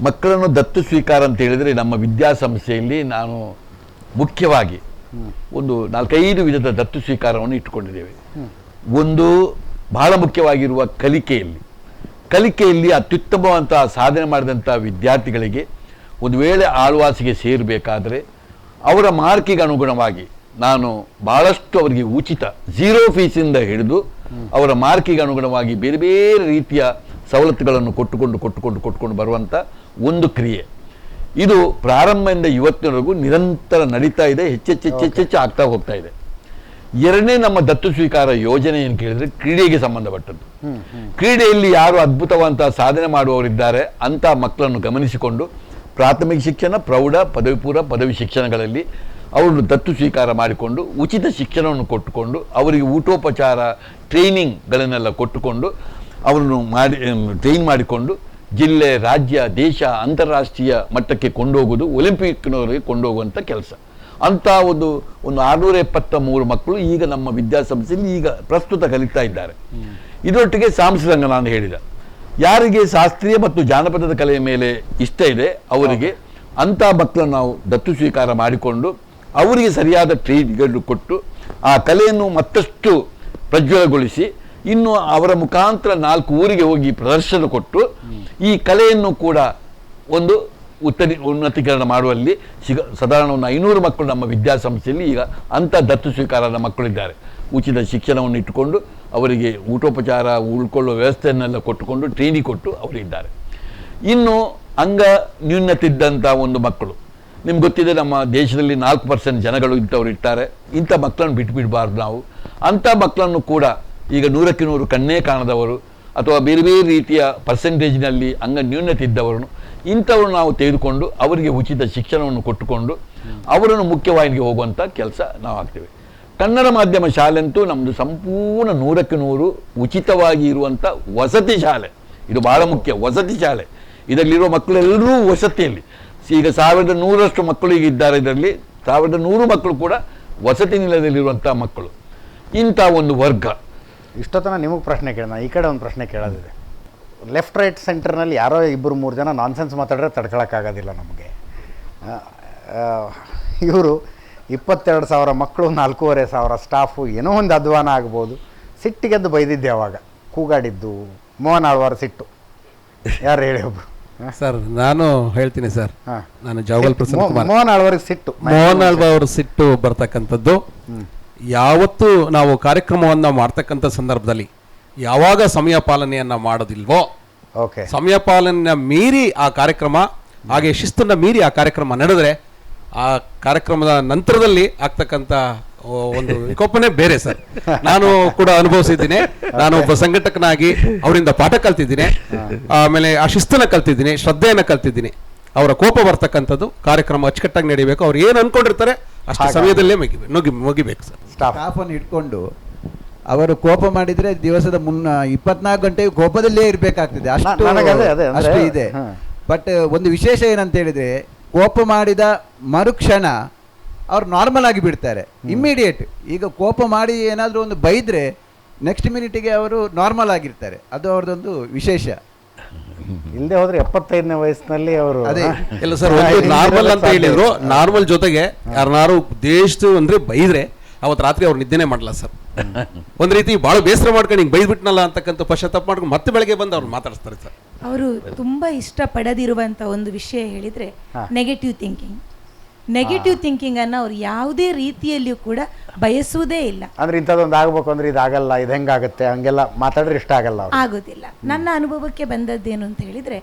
ಮಕ್ಕಳನ್ನು ದತ್ತು ಸ್ವೀಕಾರ ಅಂತ ಹೇಳಿದರೆ ನಮ್ಮ ವಿದ್ಯಾಸಂಸ್ಥೆಯಲ್ಲಿ ನಾನು ಮುಖ್ಯವಾಗಿ ಒಂದು 4-5 ವಿಧದ ದತ್ತು ಸ್ವೀಕಾರವನ್ನು ಇಟ್ಟುಕೊಂಡಿದ್ದೇವೆ. ಒಂದು ಬಹಳ ಮುಖ್ಯವಾಗಿರುವ ಕಲಿಕೆಯಲ್ಲಿ ಅತ್ಯುತ್ತಮವಂಥ ಸಾಧನೆ ಮಾಡಿದಂಥ ವಿದ್ಯಾರ್ಥಿಗಳಿಗೆ ಒಂದು ವೇಳೆ ಆಳ್ವಾಸಿಗೆ ಸೇರಬೇಕಾದರೆ ಅವರ ಮಾರ್ಕಿಗೆ ಅನುಗುಣವಾಗಿ ನಾನು ಭಾಳಷ್ಟು ಅವರಿಗೆ ಉಚಿತ 0 ಫೀಸಿಂದ ಹಿಡಿದು ಅವರ ಮಾರ್ಕಿಗೆ ಅನುಗುಣವಾಗಿ ಬೇರೆ ಬೇರೆ ರೀತಿಯ ಸವಲತ್ತುಗಳನ್ನು ಕೊಟ್ಟುಕೊಂಡು ಬರುವಂಥ ಒಂದು ಕ್ರಿಯೆ. ಇದು ಪ್ರಾರಂಭದಿಂದ ಇವತ್ತಿನವರೆಗೂ ನಿರಂತರ ನಡೀತಾ ಇದೆ, ಹೆಚ್ಚೆಚ್ಚು ಆಗ್ತಾ ಹೋಗ್ತಾ ಇದೆ. ಎರಡನೇ ನಮ್ಮ ದತ್ತು ಸ್ವೀಕಾರ ಯೋಜನೆ ಏನು ಕೇಳಿದರೆ ಕ್ರೀಡೆಗೆ ಸಂಬಂಧಪಟ್ಟದ್ದು. ಕ್ರೀಡೆಯಲ್ಲಿ ಯಾರು ಅದ್ಭುತವಂತ ಸಾಧನೆ ಮಾಡುವವರಿದ್ದಾರೆ ಅಂಥ ಮಕ್ಕಳನ್ನು ಗಮನಿಸಿಕೊಂಡು ಪ್ರಾಥಮಿಕ ಶಿಕ್ಷಣ, ಪ್ರೌಢ, ಪದವಿ ಪೂರ್ವ, ಪದವಿ ಶಿಕ್ಷಣಗಳಲ್ಲಿ ಅವರನ್ನು ದತ್ತು ಸ್ವೀಕಾರ ಮಾಡಿಕೊಂಡು ಉಚಿತ ಶಿಕ್ಷಣವನ್ನು ಕೊಟ್ಟುಕೊಂಡು ಅವರಿಗೆ ಊಟೋಪಚಾರ ಟ್ರೈನಿಂಗ್ಗಳನ್ನೆಲ್ಲ ಕೊಟ್ಟುಕೊಂಡು ಅವರನ್ನು ಟ್ರೈನ್ ಮಾಡಿಕೊಂಡು ಜಿಲ್ಲೆ, ರಾಜ್ಯ, ದೇಶ, ಅಂತಾರಾಷ್ಟ್ರೀಯ ಮಟ್ಟಕ್ಕೆ ಕೊಂಡೋಗೋದು, ಒಲಿಂಪಿಕ್ನವರಿಗೆ ಕೊಂಡೋಗುವಂಥ ಕೆಲಸ. ಅಂಥ ಒಂದು 673 ಮಕ್ಕಳು ಈಗ ನಮ್ಮ ವಿದ್ಯಾಸಂಸ್ಥೆಯಲ್ಲಿ ಈಗ ಪ್ರಸ್ತುತ ಕಲಿತಾ ಇದ್ದಾರೆ. ಇದರೊಟ್ಟಿಗೆ ಸಾಂಸ್ಕೃತಿಕ ನಾನು ಹೇಳಿದ ಯಾರಿಗೆ ಶಾಸ್ತ್ರೀಯ ಮತ್ತು ಜಾನಪದದ ಕಲೆಯ ಮೇಲೆ ಇಷ್ಟ ಇದೆ ಅವರಿಗೆ ಅಂಥ ಮಕ್ಕಳನ್ನು ನಾವು ದತ್ತು ಸ್ವೀಕಾರ ಮಾಡಿಕೊಂಡು ಅವರಿಗೆ ಸರಿಯಾದ ಟ್ರೈನಿಂಗ್ ಕೊಟ್ಟು ಆ ಕಲೆಯನ್ನು ಮತ್ತಷ್ಟು ಪ್ರಜ್ವಲಗೊಳಿಸಿ ಇನ್ನು ಅವರ ಮುಖಾಂತರ 4 ಊರಿಗೆ ಹೋಗಿ ಪ್ರದರ್ಶನ ಕೊಟ್ಟು ಈ ಕಲೆಯನ್ನು ಕೂಡ ಒಂದು ಉನ್ನತೀಕರಣ ಮಾಡುವಲ್ಲಿ ಸಾಧಾರಣ ಒಂದು 500 ಮಕ್ಕಳು ನಮ್ಮ ವಿದ್ಯಾಸಂಸ್ಥೆಯಲ್ಲಿ ಈಗ ಅಂಥ ದತ್ತು ಸ್ವೀಕಾರದ ಮಕ್ಕಳಿದ್ದಾರೆ. ಉಚಿತ ಶಿಕ್ಷಣವನ್ನು ಇಟ್ಟುಕೊಂಡು ಅವರಿಗೆ ಊಟೋಪಚಾರ ಉಳ್ಕೊಳ್ಳುವ ವ್ಯವಸ್ಥೆಯನ್ನೆಲ್ಲ ಕೊಟ್ಟುಕೊಂಡು ಟ್ರೈನಿಂಗ್ ಕೊಟ್ಟು ಅವರಿದ್ದಾರೆ. ಇನ್ನು ಅಂಗ ನ್ಯೂನತೆ ಇದ್ದಂಥ ಒಂದು ಮಕ್ಕಳು, ನಿಮ್ಗೆ ಗೊತ್ತಿದೆ ನಮ್ಮ ದೇಶದಲ್ಲಿ 4% ಜನಗಳು ಇಂಥವ್ರು ಇರ್ತಾರೆ. ಇಂಥ ಮಕ್ಕಳನ್ನು ಬಿಡಬಾರ್ದು ನಾವು. ಅಂಥ ಮಕ್ಕಳನ್ನು ಕೂಡ ಈಗ 100ಕ್ಕೆ 100 ಕಣ್ಣೇ ಕಾಣದವರು ಅಥವಾ ಬೇರೆ ಬೇರೆ ರೀತಿಯ ಪರ್ಸೆಂಟೇಜ್ನಲ್ಲಿ ಅಂಗ ನ್ಯೂನತೆ ಇದ್ದವರನ್ನು ಇಂಥವ್ರು ನಾವು ತೆಗೆದುಕೊಂಡು ಅವರಿಗೆ ಉಚಿತ ಶಿಕ್ಷಣವನ್ನು ಕೊಟ್ಟುಕೊಂಡು ಅವರನ್ನು ಮುಖ್ಯವಾಹಿನಿಗೆ ಹೋಗುವಂಥ ಕೆಲಸ ನಾವು ಆಗ್ತೇವೆ. ಕನ್ನಡ ಮಾಧ್ಯಮ ಶಾಲೆ ಅಂತೂ ನಮ್ಮದು ಸಂಪೂರ್ಣ 100ಕ್ಕೆ 100 ಉಚಿತವಾಗಿ ಇರುವಂಥ ವಸತಿ ಶಾಲೆ. ಇದು ಬಹಳ ಮುಖ್ಯ, ವಸತಿ ಶಾಲೆ. ಇದರಲ್ಲಿರುವ ಮಕ್ಕಳೆಲ್ಲರೂ ವಸತಿಯಲ್ಲಿ. ಈಗ 1100ರಷ್ಟು ಮಕ್ಕಳು ಈಗ ಇದ್ದಾರೆ. ಇದರಲ್ಲಿ 1100 ಮಕ್ಕಳು ಕೂಡ ವಸತಿ ನಿಲಯದಲ್ಲಿರುವಂಥ ಮಕ್ಕಳು. ಇಂಥ ಒಂದು ವರ್ಗ. ಇಷ್ಟೊತ್ತನ ನಿಮಗೆ ಪ್ರಶ್ನೆ ಕೇಳೋಣ, ಈ ಕಡೆ ಒಂದು ಪ್ರಶ್ನೆ ಕೇಳೋದಿದೆ. ಲೆಫ್ಟ್ ರೈಟ್ ಸೆಂಟರ್ನಲ್ಲಿ ಯಾರೋ 2-3 ಜನ ನಾನ್ಸೆನ್ಸ್ ಮಾತಾಡಿದ್ರೆ ತಡ್ಕೊಳಕ್ಕಾಗೋದಿಲ್ಲ ನಮಗೆ. ಇವರು 22,000 ಮಕ್ಕಳು, 4,500 ಸ್ಟಾಫು, ಏನೋ ಒಂದು ಅಧ್ವಾನ ಆಗ್ಬೋದು. ಸಿಟ್ಟಿಗೆದ್ದು ಬೈದಿದ್ದೆ ಅವಾಗ, ಕೂಗಾಡಿದ್ದು ಮೋಹನ್ ಆಳ್ವಾರ್ ಸಿಟ್ಟು. ಯಾರು ಹೇಳಿ ಒಬ್ರು? ಸರ್ ನಾನು ಹೇಳ್ತೀನಿ ಸರ್. ಹಾಂ, ನಾನು ಜಾವಗಲ್ ಪ್ರಸನ್ನ ಕುಮಾರ್. ಮೋಹನ್ ಆಳ್ವಾರ್ಗೆ ಸಿಟ್ಟು. ಮೋಹನ್ ಆಳ್ವ ಅವ್ರ ಸಿಟ್ಟು ಬರ್ತಕ್ಕಂಥದ್ದು ಯಾವತ್ತು ನಾವು ಕಾರ್ಯಕ್ರಮವನ್ನು ಮಾಡ್ತಕ್ಕಂಥ ಸಂದರ್ಭದಲ್ಲಿ ಯಾವಾಗ ಸಮಯ ಪಾಲನೆಯನ್ನ ಮಾಡೋದಿಲ್ವೋ, ಓಕೆ, ಸಮಯ ಪಾಲನೆಯ ಮೀರಿ ಆ ಕಾರ್ಯಕ್ರಮ, ಹಾಗೆ ಶಿಸ್ತನ್ನ ಮೀರಿ ಆ ಕಾರ್ಯಕ್ರಮ ನಡೆದ್ರೆ ಆ ಕಾರ್ಯಕ್ರಮದ ನಂತರದಲ್ಲಿ ಆಗ್ತಕ್ಕಂಥ ಒಂದು ವಿಕೋಪನೆ ಬೇರೆ ಸರ್. ನಾನು ಕೂಡ ಅನುಭವಿಸಿದ್ದೀನಿ. ನಾನು ಒಬ್ಬ ಸಂಘಟಕನಾಗಿ ಅವರಿಂದ ಪಾಠ ಕಲ್ತಿದ್ದೀನಿ, ಆಮೇಲೆ ಆ ಶಿಸ್ತನ್ನ ಕಲ್ತಿದ್ದೀನಿ, ಶ್ರದ್ಧೆಯನ್ನ ಕಲ್ತಿದ್ದೀನಿ. ಅವರ ಕೋಪ ಬರ್ತಕ್ಕಂಥದ್ದು ಕಾರ್ಯಕ್ರಮ ಅಚ್ಚುಕಟ್ಟಾಗಿ ನಡೀಬೇಕು. ಅವ್ರು ಏನು ಅನ್ಕೊಂಡಿರ್ತಾರೆ ಅಷ್ಟು ಸಮಯದಲ್ಲೇ ಮುಗಿಬೇಕು ಸರ್. ಸ್ಟಾಫನ್ನು ಇಟ್ಕೊಂಡು ಅವರು ಕೋಪ ಮಾಡಿದ್ರೆ ದಿವಸದ 24 ಗಂಟೆಗೂ ಕೋಪದಲ್ಲೇ ಇರಬೇಕಾಗ್ತದೆ. ಅಷ್ಟು ಅಷ್ಟು ಇದೆ. ಬಟ್ ಒಂದು ವಿಶೇಷ ಏನಂತ ಹೇಳಿದ್ರೆ, ಕೋಪ ಮಾಡಿದ ಮರುಕ್ಷಣ ಅವ್ರು ನಾರ್ಮಲ್ ಆಗಿ ಬಿಡ್ತಾರೆ, ಇಮ್ಮಿಡಿಯೇಟ್. ಈಗ ಕೋಪ ಮಾಡಿ ಏನಾದರೂ ಒಂದು ಬೈದ್ರೆ ನೆಕ್ಸ್ಟ್ ಮಿನಿಟಿಗೆ ಅವರು ನಾರ್ಮಲ್ ಆಗಿರ್ತಾರೆ. ಅದು ಅವ್ರದ್ದೊಂದು ವಿಶೇಷ. ಇಲ್ಲದೆ ಹೋದ್ರೆ 75ನೇ ವಯಸ್ಸಿನಲ್ಲಿ ಅವರು ಅದೇ ಇಲ್ಲ ಸರ್, ಒಂದು ನಾರ್ಮಲ್ ಅಂತ ಹೇಳಿದ್ರು. ನಾರ್ಮಲ್ ಜೊತೆಗೆ ಯಾರನ್ನಾರು ದೇಶದ್ದು ಅಂದ್ರೆ ಬೈದ್ರೆ ಅವತ್ತು ರಾತ್ರಿ ಅವ್ರು ನಿದ್ದೆನೆ ಮಾಡಲ್ಲ ಸರ್. ಒಂದ್ ರೀತಿ ಬಹಳ ಬೇಸರ ಮಾಡ್ಕೊಂಡು ಹಿಂಗೆ ಬೈದ್ಬಿಟ್ನಲ್ಲ ಅಂತಕ್ಕಂಥ ಪಶ್ಚಾತ್ತಾಪ ಮಾಡ್ಕೊಂಡು ಮತ್ತೆ ಬೆಳಗ್ಗೆ ಬಂದು ಅವ್ರು ಮಾತಾಡಿಸ್ತಾರೆ ಸರ್. ಅವರು ತುಂಬಾ ಇಷ್ಟಪಡದಿರುವಂತ ಒಂದು ವಿಷಯ ಹೇಳಿದ್ರೆ ನೆಗೆಟಿವ್ ಥಿಂಕಿಂಗ್. ನೆಗೆಟಿವ್ ಥಿಂಕಿಂಗ್ ಅನ್ನ ಅವ್ರು ಯಾವುದೇ ರೀತಿಯಲ್ಲಿಯೂ ಕೂಡ ಬಯಸುವುದೇ ಇಲ್ಲ. ಅಂದ್ರೆ ಇಂಥದ್ದೊಂದು ಆಗ್ಬೇಕು ಅಂದ್ರೆ ಇದಾಗಲ್ಲ, ಇದು ಹೆಂಗಾಗುತ್ತೆ, ಹಂಗೆಲ್ಲ ಮಾತಾಡಿದ್ರೆ ಇಷ್ಟ ಆಗಲ್ಲ, ಆಗೋದಿಲ್ಲ. ನನ್ನ ಅನುಭವಕ್ಕೆ ಬಂದದ್ದೇನು ಅಂತ ಹೇಳಿದ್ರೆ,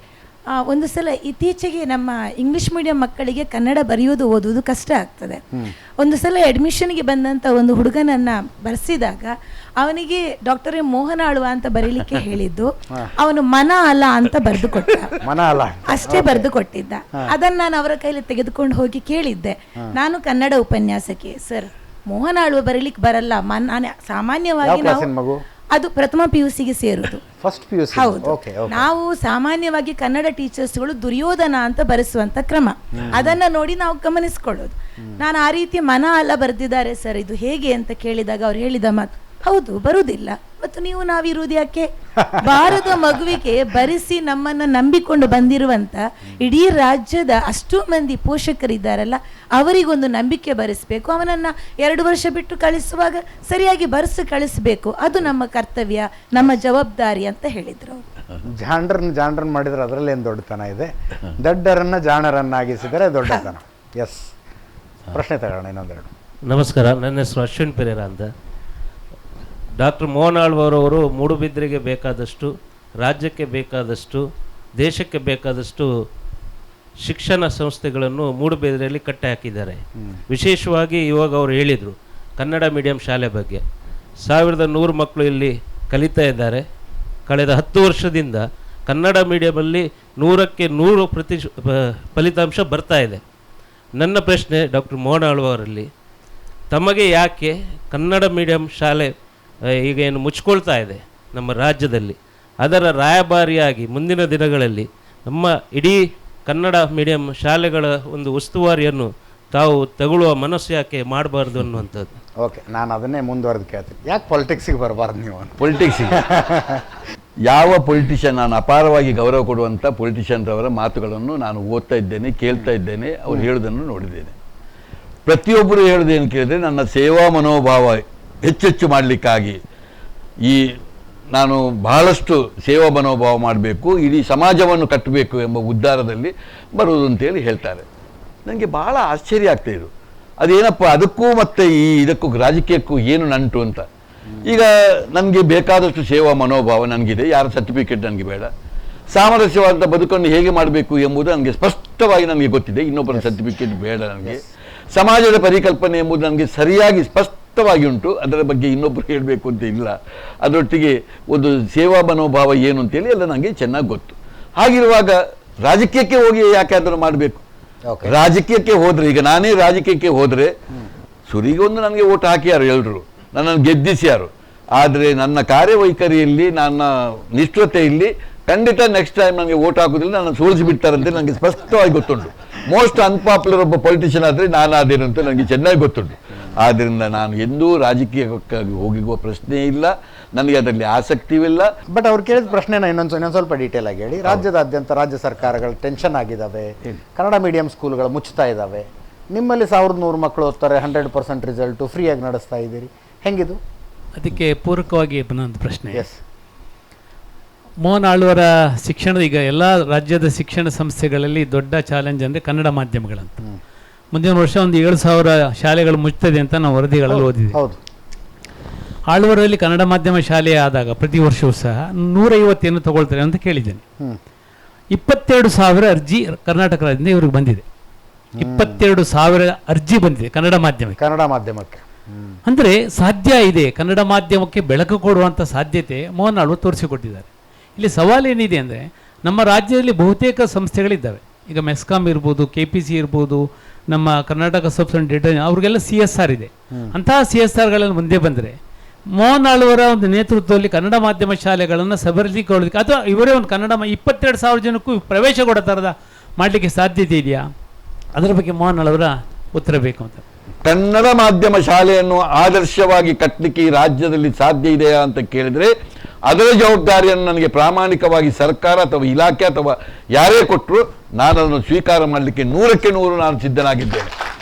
ಒಂದು ಸಲ ಇತ್ತೀಚೆಗೆ ನಮ್ಮ ಇಂಗ್ಲಿಷ್ ಮೀಡಿಯಂ ಮಕ್ಕಳಿಗೆ ಕನ್ನಡ ಬರೆಯೋದು ಓದುವುದು ಕಷ್ಟ ಆಗ್ತದೆ. ಒಂದು ಸಲ ಅಡ್ಮಿಷನ್ಗೆ ಬಂದಂಥ ಒಂದು ಹುಡುಗನನ್ನ ಬರೆಸಿದಾಗ ಅವನಿಗೆ ಡಾಕ್ಟರ್ ಮೋಹನ್ ಆಳ್ವ ಅಂತ ಬರೀಲಿಕ್ಕೆ ಹೇಳಿದ್ದು, ಅವನು ಮನ ಅಲ್ಲ ಅಂತ ಬರೆದು ಕೊಟ್ಟ. ಮನ ಅಲ್ಲ ಅಷ್ಟೇ ಬರೆದು ಕೊಟ್ಟಿದ್ದ. ಅದನ್ನ ನಾನು ಅವರ ಕೈಲಿ ತೆಗೆದುಕೊಂಡು ಹೋಗಿ ಕೇಳಿದ್ದೆ, ನಾನು ಕನ್ನಡ ಉಪನ್ಯಾಸಕ್ಕೆ, ಸರ್ ಮೋಹನ್ ಆಳ್ವ ಬರೀಲಿಕ್ಕೆ ಬರಲ್ಲ, ಸಾಮಾನ್ಯವಾಗಿ ನಾವು ಅದು ಪ್ರಥಮ PUCಗೆ ಸೇರುದು. First PUC. ಹೌದು, ನಾವು ಸಾಮಾನ್ಯವಾಗಿ ಕನ್ನಡ ಟೀಚರ್ಸ್ಗಳು ದುರ್ಯೋಧನ ಅಂತ ಬರೆಸುವಂತ ಕ್ರಮ, ಅದನ್ನ ನೋಡಿ ನಾವು ಗಮನಿಸ್ಕೊಳ್ಳೋದು. ನಾನು ಆ ರೀತಿ ಮನ ಅಲ್ಲ ಬರೆದಿದ್ದಾರೆ ಸರ್, ಇದು ಹೇಗೆ ಅಂತ ಕೇಳಿದಾಗ ಅವ್ರು ಹೇಳಿದ ಮಾತು, ಹೌದು ಬರುವುದಿಲ್ಲ, ಮತ್ತು ನೀವು ನಾವಿರುವುದು ಯಾಕೆ? ಬಾರದ ಮಗುವಿಗೆ ಬರೆಸಿ ನಮ್ಮನ್ನ ನಂಬಿಕೊಂಡು ಬಂದಿರುವಂತ ಇಡೀ ರಾಜ್ಯದ ಅಷ್ಟೂ ಮಂದಿ ಪೋಷಕರಿದ್ದಾರಲ್ಲ, ಅವರಿಗೊಂದು ನಂಬಿಕೆ ಬರೆಸಬೇಕು. ಅವನನ್ನ 2 ವರ್ಷ ಬಿಟ್ಟು ಕಳಿಸುವಾಗ ಸರಿಯಾಗಿ ಬರೆಸಿ ಕಳಿಸ್ಬೇಕು, ಅದು ನಮ್ಮ ಕರ್ತವ್ಯ, ನಮ್ಮ ಜವಾಬ್ದಾರಿ ಅಂತ ಹೇಳಿದ್ರು. ಜಾಣರನ್ನ ಮಾಡಿದ್ರೆ ಅದರಲ್ಲಿ ಏನು ದೊಡ್ಡತನ ಇದೆ? ದಡ್ಡರನ್ನ ಜಾಣರನ್ನಾಗಿಸಿದರೆ ದೊಡ್ಡತನ. ಎಸ್, ಪ್ರಶ್ನೆ ತಗೋಣ ಇನ್ನೊಂದೆರಡು. ನಮಸ್ಕಾರ, ನನ್ನ ಹೆಸರು ಅಶ್ವಿನ್ ಪೆರೇರ ಅಂತ. ಡಾಕ್ಟರ್ ಮೋಹನ್ ಆಳ್ವರವರು ಮೂಡುಬಿದ್ರೆಗೆ ಬೇಕಾದಷ್ಟು, ರಾಜ್ಯಕ್ಕೆ ಬೇಕಾದಷ್ಟು, ದೇಶಕ್ಕೆ ಬೇಕಾದಷ್ಟು ಶಿಕ್ಷಣ ಸಂಸ್ಥೆಗಳನ್ನು ಮೂಡುಬಿದ್ರೆಯಲ್ಲಿ ಕಟ್ಟಿ ಹಾಕಿದ್ದಾರೆ. ವಿಶೇಷವಾಗಿ ಇವಾಗ ಅವರು ಹೇಳಿದರು ಕನ್ನಡ ಮೀಡಿಯಂ ಶಾಲೆ ಬಗ್ಗೆ. 1100 ಮಕ್ಕಳು ಇಲ್ಲಿ ಕಲಿತಾ ಇದ್ದಾರೆ. ಕಳೆದ 10 ವರ್ಷದಿಂದ ಕನ್ನಡ ಮೀಡಿಯಮಲ್ಲಿ 100ಕ್ಕೆ 100% ಫಲಿತಾಂಶ ಬರ್ತಾ ಇದೆ. ನನ್ನ ಪ್ರಶ್ನೆ ಡಾಕ್ಟರ್ ಮೋಹನ್ ಆಳ್ವರಲ್ಲಿ, ತಮಗೆ ಯಾಕೆ ಕನ್ನಡ ಮೀಡಿಯಂ ಶಾಲೆ ಈಗ ಏನು ಮುಚ್ಕೊಳ್ತಾ ಇದೆ ನಮ್ಮ ರಾಜ್ಯದಲ್ಲಿ, ಅದರ ರಾಯಭಾರಿಯಾಗಿ ಮುಂದಿನ ದಿನಗಳಲ್ಲಿ ನಮ್ಮ ಇಡೀ ಕನ್ನಡ ಮೀಡಿಯಂ ಶಾಲೆಗಳ ಒಂದು ಉಸ್ತುವಾರಿಯನ್ನು ತಾವು ತಗೊಳ್ಳುವ ಮನಸ್ಸು ಯಾಕೆ ಮಾಡಬಾರ್ದು ಅನ್ನುವಂಥದ್ದು. ಓಕೆ, ನಾನು ಅದನ್ನೇ ಮುಂದುವರೆದು ಕೇಳ್ತೀನಿ, ಯಾಕೆ ಪೊಲಿಟಿಕ್ಸಿಗೆ ಬರಬಾರ್ದು ನೀವು? ಪೊಲಿಟಿಕ್ಸಿಗೆ ಯಾವ ಪೊಲಿಟಿಷಿಯನ್, ನಾನು ಅಪಾರವಾಗಿ ಗೌರವ ಕೊಡುವಂಥ ಪೊಲಿಟಿಷಿಯನ್ರವರ ಮಾತುಗಳನ್ನು ನಾನು ಓದ್ತಾ ಇದ್ದೇನೆ, ಕೇಳ್ತಾ ಇದ್ದೇನೆ, ಅವ್ರು ಹೇಳೋದನ್ನು ನೋಡಿದ್ದೇನೆ. ಪ್ರತಿಯೊಬ್ಬರು ಹೇಳೋದೇನು ಕೇಳಿದ್ರೆ, ನನ್ನ ಸೇವಾ ಮನೋಭಾವ ಹೆಚ್ಚೆಚ್ಚು ಮಾಡಲಿಕ್ಕಾಗಿ ನಾನು ಬಹಳಷ್ಟು ಸೇವಾ ಮನೋಭಾವ ಮಾಡಬೇಕು, ಇಡೀ ಸಮಾಜವನ್ನು ಕಟ್ಟಬೇಕು ಎಂಬ ಉದ್ದಾರದಲ್ಲಿ ಬರುವುದು ಅಂತೇಳಿ ಹೇಳ್ತಾರೆ. ನನಗೆ ಭಾಳ ಆಶ್ಚರ್ಯ ಆಗ್ತಾ ಇದು. ಅದೇನಪ್ಪ, ಅದಕ್ಕೂ ಮತ್ತು ಇದಕ್ಕೂ ರಾಜಕೀಯಕ್ಕೂ ಏನು ನಂಟು ಅಂತ. ಈಗ ನನಗೆ ಬೇಕಾದಷ್ಟು ಸೇವಾ ಮನೋಭಾವ ನನಗಿದೆ, ಯಾರ ಸರ್ಟಿಫಿಕೇಟ್ ನನಗೆ ಬೇಡ. ಸಾಮರಸ್ಯವಾದ ಬದುಕನ್ನು ಹೇಗೆ ಮಾಡಬೇಕು ಎಂಬುದು ನನಗೆ ಸ್ಪಷ್ಟವಾಗಿ ನನಗೆ ಗೊತ್ತಿದೆ, ಇನ್ನೊಬ್ಬರ ಸರ್ಟಿಫಿಕೇಟ್ ಬೇಡ ನನಗೆ. ಸಮಾಜದ ಪರಿಕಲ್ಪನೆ ಎಂಬುದು ನನಗೆ ಸರಿಯಾಗಿ ಸ್ಪಷ್ಟವಾಗಿ ಉಂಟು, ಅದರ ಬಗ್ಗೆ ಇನ್ನೊಬ್ಬರು ಹೇಳಬೇಕು ಅಂತ ಇಲ್ಲ. ಅದರೊಟ್ಟಿಗೆ ಒಂದು ಸೇವಾ ಮನೋಭಾವ ಏನು ಅಂತೇಳಿ ಎಲ್ಲ ನನಗೆ ಚೆನ್ನಾಗಿ ಗೊತ್ತು. ಹಾಗಿರುವಾಗ ರಾಜಕೀಯಕ್ಕೆ ಹೋಗಿ ಯಾಕೆ ಅದನ್ನು ಮಾಡಬೇಕು? Okay. ರಾಜಕೀಯಕ್ಕೆ ಹೋದ್ರೆ, ಈಗ ನಾನೇ ರಾಜಕೀಯಕ್ಕೆ ಹೋದ್ರೆ ಸುರಿಗೊಂದು ನನಗೆ ಓಟ್ ಹಾಕಿಯಾರು ಎಲ್ಲರೂ, ನನ್ನನ್ನು ಗೆದ್ದಿಸ್ಯಾರು. ಆದರೆ ನನ್ನ ಕಾರ್ಯವೈಖರಿಯಲ್ಲಿ, ನನ್ನ ನಿಷ್ಠತೆಯಲ್ಲಿ ಖಂಡಿತ ನೆಕ್ಸ್ಟ್ ಟೈಮ್ ನನಗೆ ಓಟ್ ಹಾಕೋದಿಲ್ಲ, ನನ್ನ ಸೋಲಿಸಿ ಬಿಡ್ತಾರಂತೆ ನನಗೆ ಸ್ಪಷ್ಟವಾಗಿ ಗೊತ್ತುಂಟು. ಮೋಸ್ಟ್ ಅನ್ಪಾಪ್ಯುಲರ್ ಒಬ್ಬ ಪೊಲಿಟಿಷಿಯನ್ ಆದರೆ ನಾನಾದೇನು ಅಂತ ನನಗೆ ಚೆನ್ನಾಗಿ ಗೊತ್ತುಂಟು. ಆದ್ದರಿಂದ ನಾನು ಎಂದೂ ರಾಜಕೀಯಕ್ಕಾಗಿ ಹೋಗುವ ಪ್ರಶ್ನೆ ಇಲ್ಲ, ನನಗೆ ಅದರಲ್ಲಿ ಆಸಕ್ತಿವಿಲ್ಲ. ಬಟ್ ಅವ್ರು ಕೇಳಿದ ಪ್ರಶ್ನೆನ ಇನ್ನೊಂದು ಸ್ವಲ್ಪ ಡೀಟೇಲ್ ಆಗಿ ಹೇಳಿ. ರಾಜ್ಯದಾದ್ಯಂತ ರಾಜ್ಯ ಸರ್ಕಾರಗಳು ಟೆನ್ಷನ್ ಆಗಿದ್ದಾವೆ, ಕನ್ನಡ ಮೀಡಿಯಂ ಸ್ಕೂಲ್ಗಳು ಮುಚ್ತಾ ಇದ್ದಾವೆ, ನಿಮ್ಮಲ್ಲಿ 1100 ಮಕ್ಕಳು ಓದ್ತಾರೆ, 100% ರಿಸಲ್ಟು, ಫ್ರೀಯಾಗಿ ನಡೆಸ್ತಾ ಇದ್ದೀರಿ, ಹೆಂಗಿದು? ಅದಕ್ಕೆ ಪೂರಕವಾಗಿ ಒಂದು ಪ್ರಶ್ನೆ. ಎಸ್, ಮೋಹನ್ ಆಳ್ವರ ಶಿಕ್ಷಣದ ಈಗ ಎಲ್ಲ ರಾಜ್ಯದ ಶಿಕ್ಷಣ ಸಂಸ್ಥೆಗಳಲ್ಲಿ ದೊಡ್ಡ ಚಾಲೆಂಜ್ ಅಂದರೆ ಕನ್ನಡ ಮಾಧ್ಯಮಗಳಂತ. ಮುಂದಿನ ವರ್ಷ ಒಂದು 7,000 ಶಾಲೆಗಳು ಮುಚ್ತದೆ ಅಂತ ನಾವು ವರದಿಗಳಲ್ಲಿ ಓದಿದ್ವಿ. ಹೌದು. ಆಳ್ವರಲ್ಲಿ ಕನ್ನಡ ಮಾಧ್ಯಮ ಶಾಲೆ ಆದಾಗ ಪ್ರತಿ ವರ್ಷವೂ ಸಹ 150 ತಗೊಳ್ತಾರೆ ಅಂತ ಕೇಳಿದ್ದೇನೆ. 22,000 ಅರ್ಜಿ ಕರ್ನಾಟಕ ರಾಜ್ಯದಿಂದ ಇವ್ರಿಗೆ ಬಂದಿದೆ. 22,000 ಅರ್ಜಿ ಬಂದಿದೆ ಕನ್ನಡ ಮಾಧ್ಯಮಕ್ಕೆ. ಅಂದರೆ ಸಾಧ್ಯ ಇದೆ, ಕನ್ನಡ ಮಾಧ್ಯಮಕ್ಕೆ ಬೆಳಕು ಕೊಡುವಂಥ ಸಾಧ್ಯತೆ ಮೋಹನ್ ಆಳ್ವ ತೋರಿಸಿಕೊಟ್ಟಿದ್ದಾರೆ. ಇಲ್ಲಿ ಸವಾಲೇನಿದೆ ಅಂದರೆ, ನಮ್ಮ ರಾಜ್ಯದಲ್ಲಿ ಬಹುತೇಕ ಸಂಸ್ಥೆಗಳಿದ್ದಾವೆ. ಈಗ ಮೆಸ್ಕಾಮ್ ಇರ್ಬೋದು, KPC ಇರ್ಬೋದು, ನಮ್ಮ ಕರ್ನಾಟಕ ಸಬ್ಸ್ ಅಂಡ್ ಡೇಟಾ, ಅವ್ರಿಗೆಲ್ಲ CSR ಇದೆ. ಅಂತಹ CSRಗಳಲ್ಲಿ ಮುಂದೆ ಬಂದರೆ ಮೋಹನ್ ಆಳ್ವರ ಒಂದು ನೇತೃತ್ವದಲ್ಲಿ ಕನ್ನಡ ಮಾಧ್ಯಮ ಶಾಲೆಗಳನ್ನು ಸಬಲೀಕರಣಕ್ಕೆ, ಅಥವಾ ಇವರೇ ಒಂದು ಕನ್ನಡ 22,000 ಜನಕ್ಕೂ ಪ್ರವೇಶ ಕೊಡೋ ಥರದ ಮಾಡಲಿಕ್ಕೆ ಸಾಧ್ಯತೆ ಇದೆಯಾ? ಅದರ ಬಗ್ಗೆ ಮೋಹನ್ ಆಳ್ವರ ಉತ್ತರ ಬೇಕು ಅಂತ. ಕನ್ನಡ ಮಾಧ್ಯಮ ಶಾಲೆಯನ್ನು ಆದರ್ಶವಾಗಿ ಕಟ್ಟಲಿಕ್ಕೆ ಈ ರಾಜ್ಯದಲ್ಲಿ ಸಾಧ್ಯ ಇದೆಯಾ ಅಂತ ಕೇಳಿದರೆ, ಅದರ ಜವಾಬ್ದಾರಿಯನ್ನು ನನಗೆ ಪ್ರಾಮಾಣಿಕವಾಗಿ ಸರ್ಕಾರ ಅಥವಾ ಇಲಾಖೆ ಅಥವಾ ಯಾರೇ ಕೊಟ್ಟರು ನಾನು ಅದನ್ನು ಸ್ವೀಕಾರ ಮಾಡಲಿಕ್ಕೆ 100ಕ್ಕೆ 100 ನಾನು ಸಿದ್ಧನಾಗಿದ್ದೇನೆ.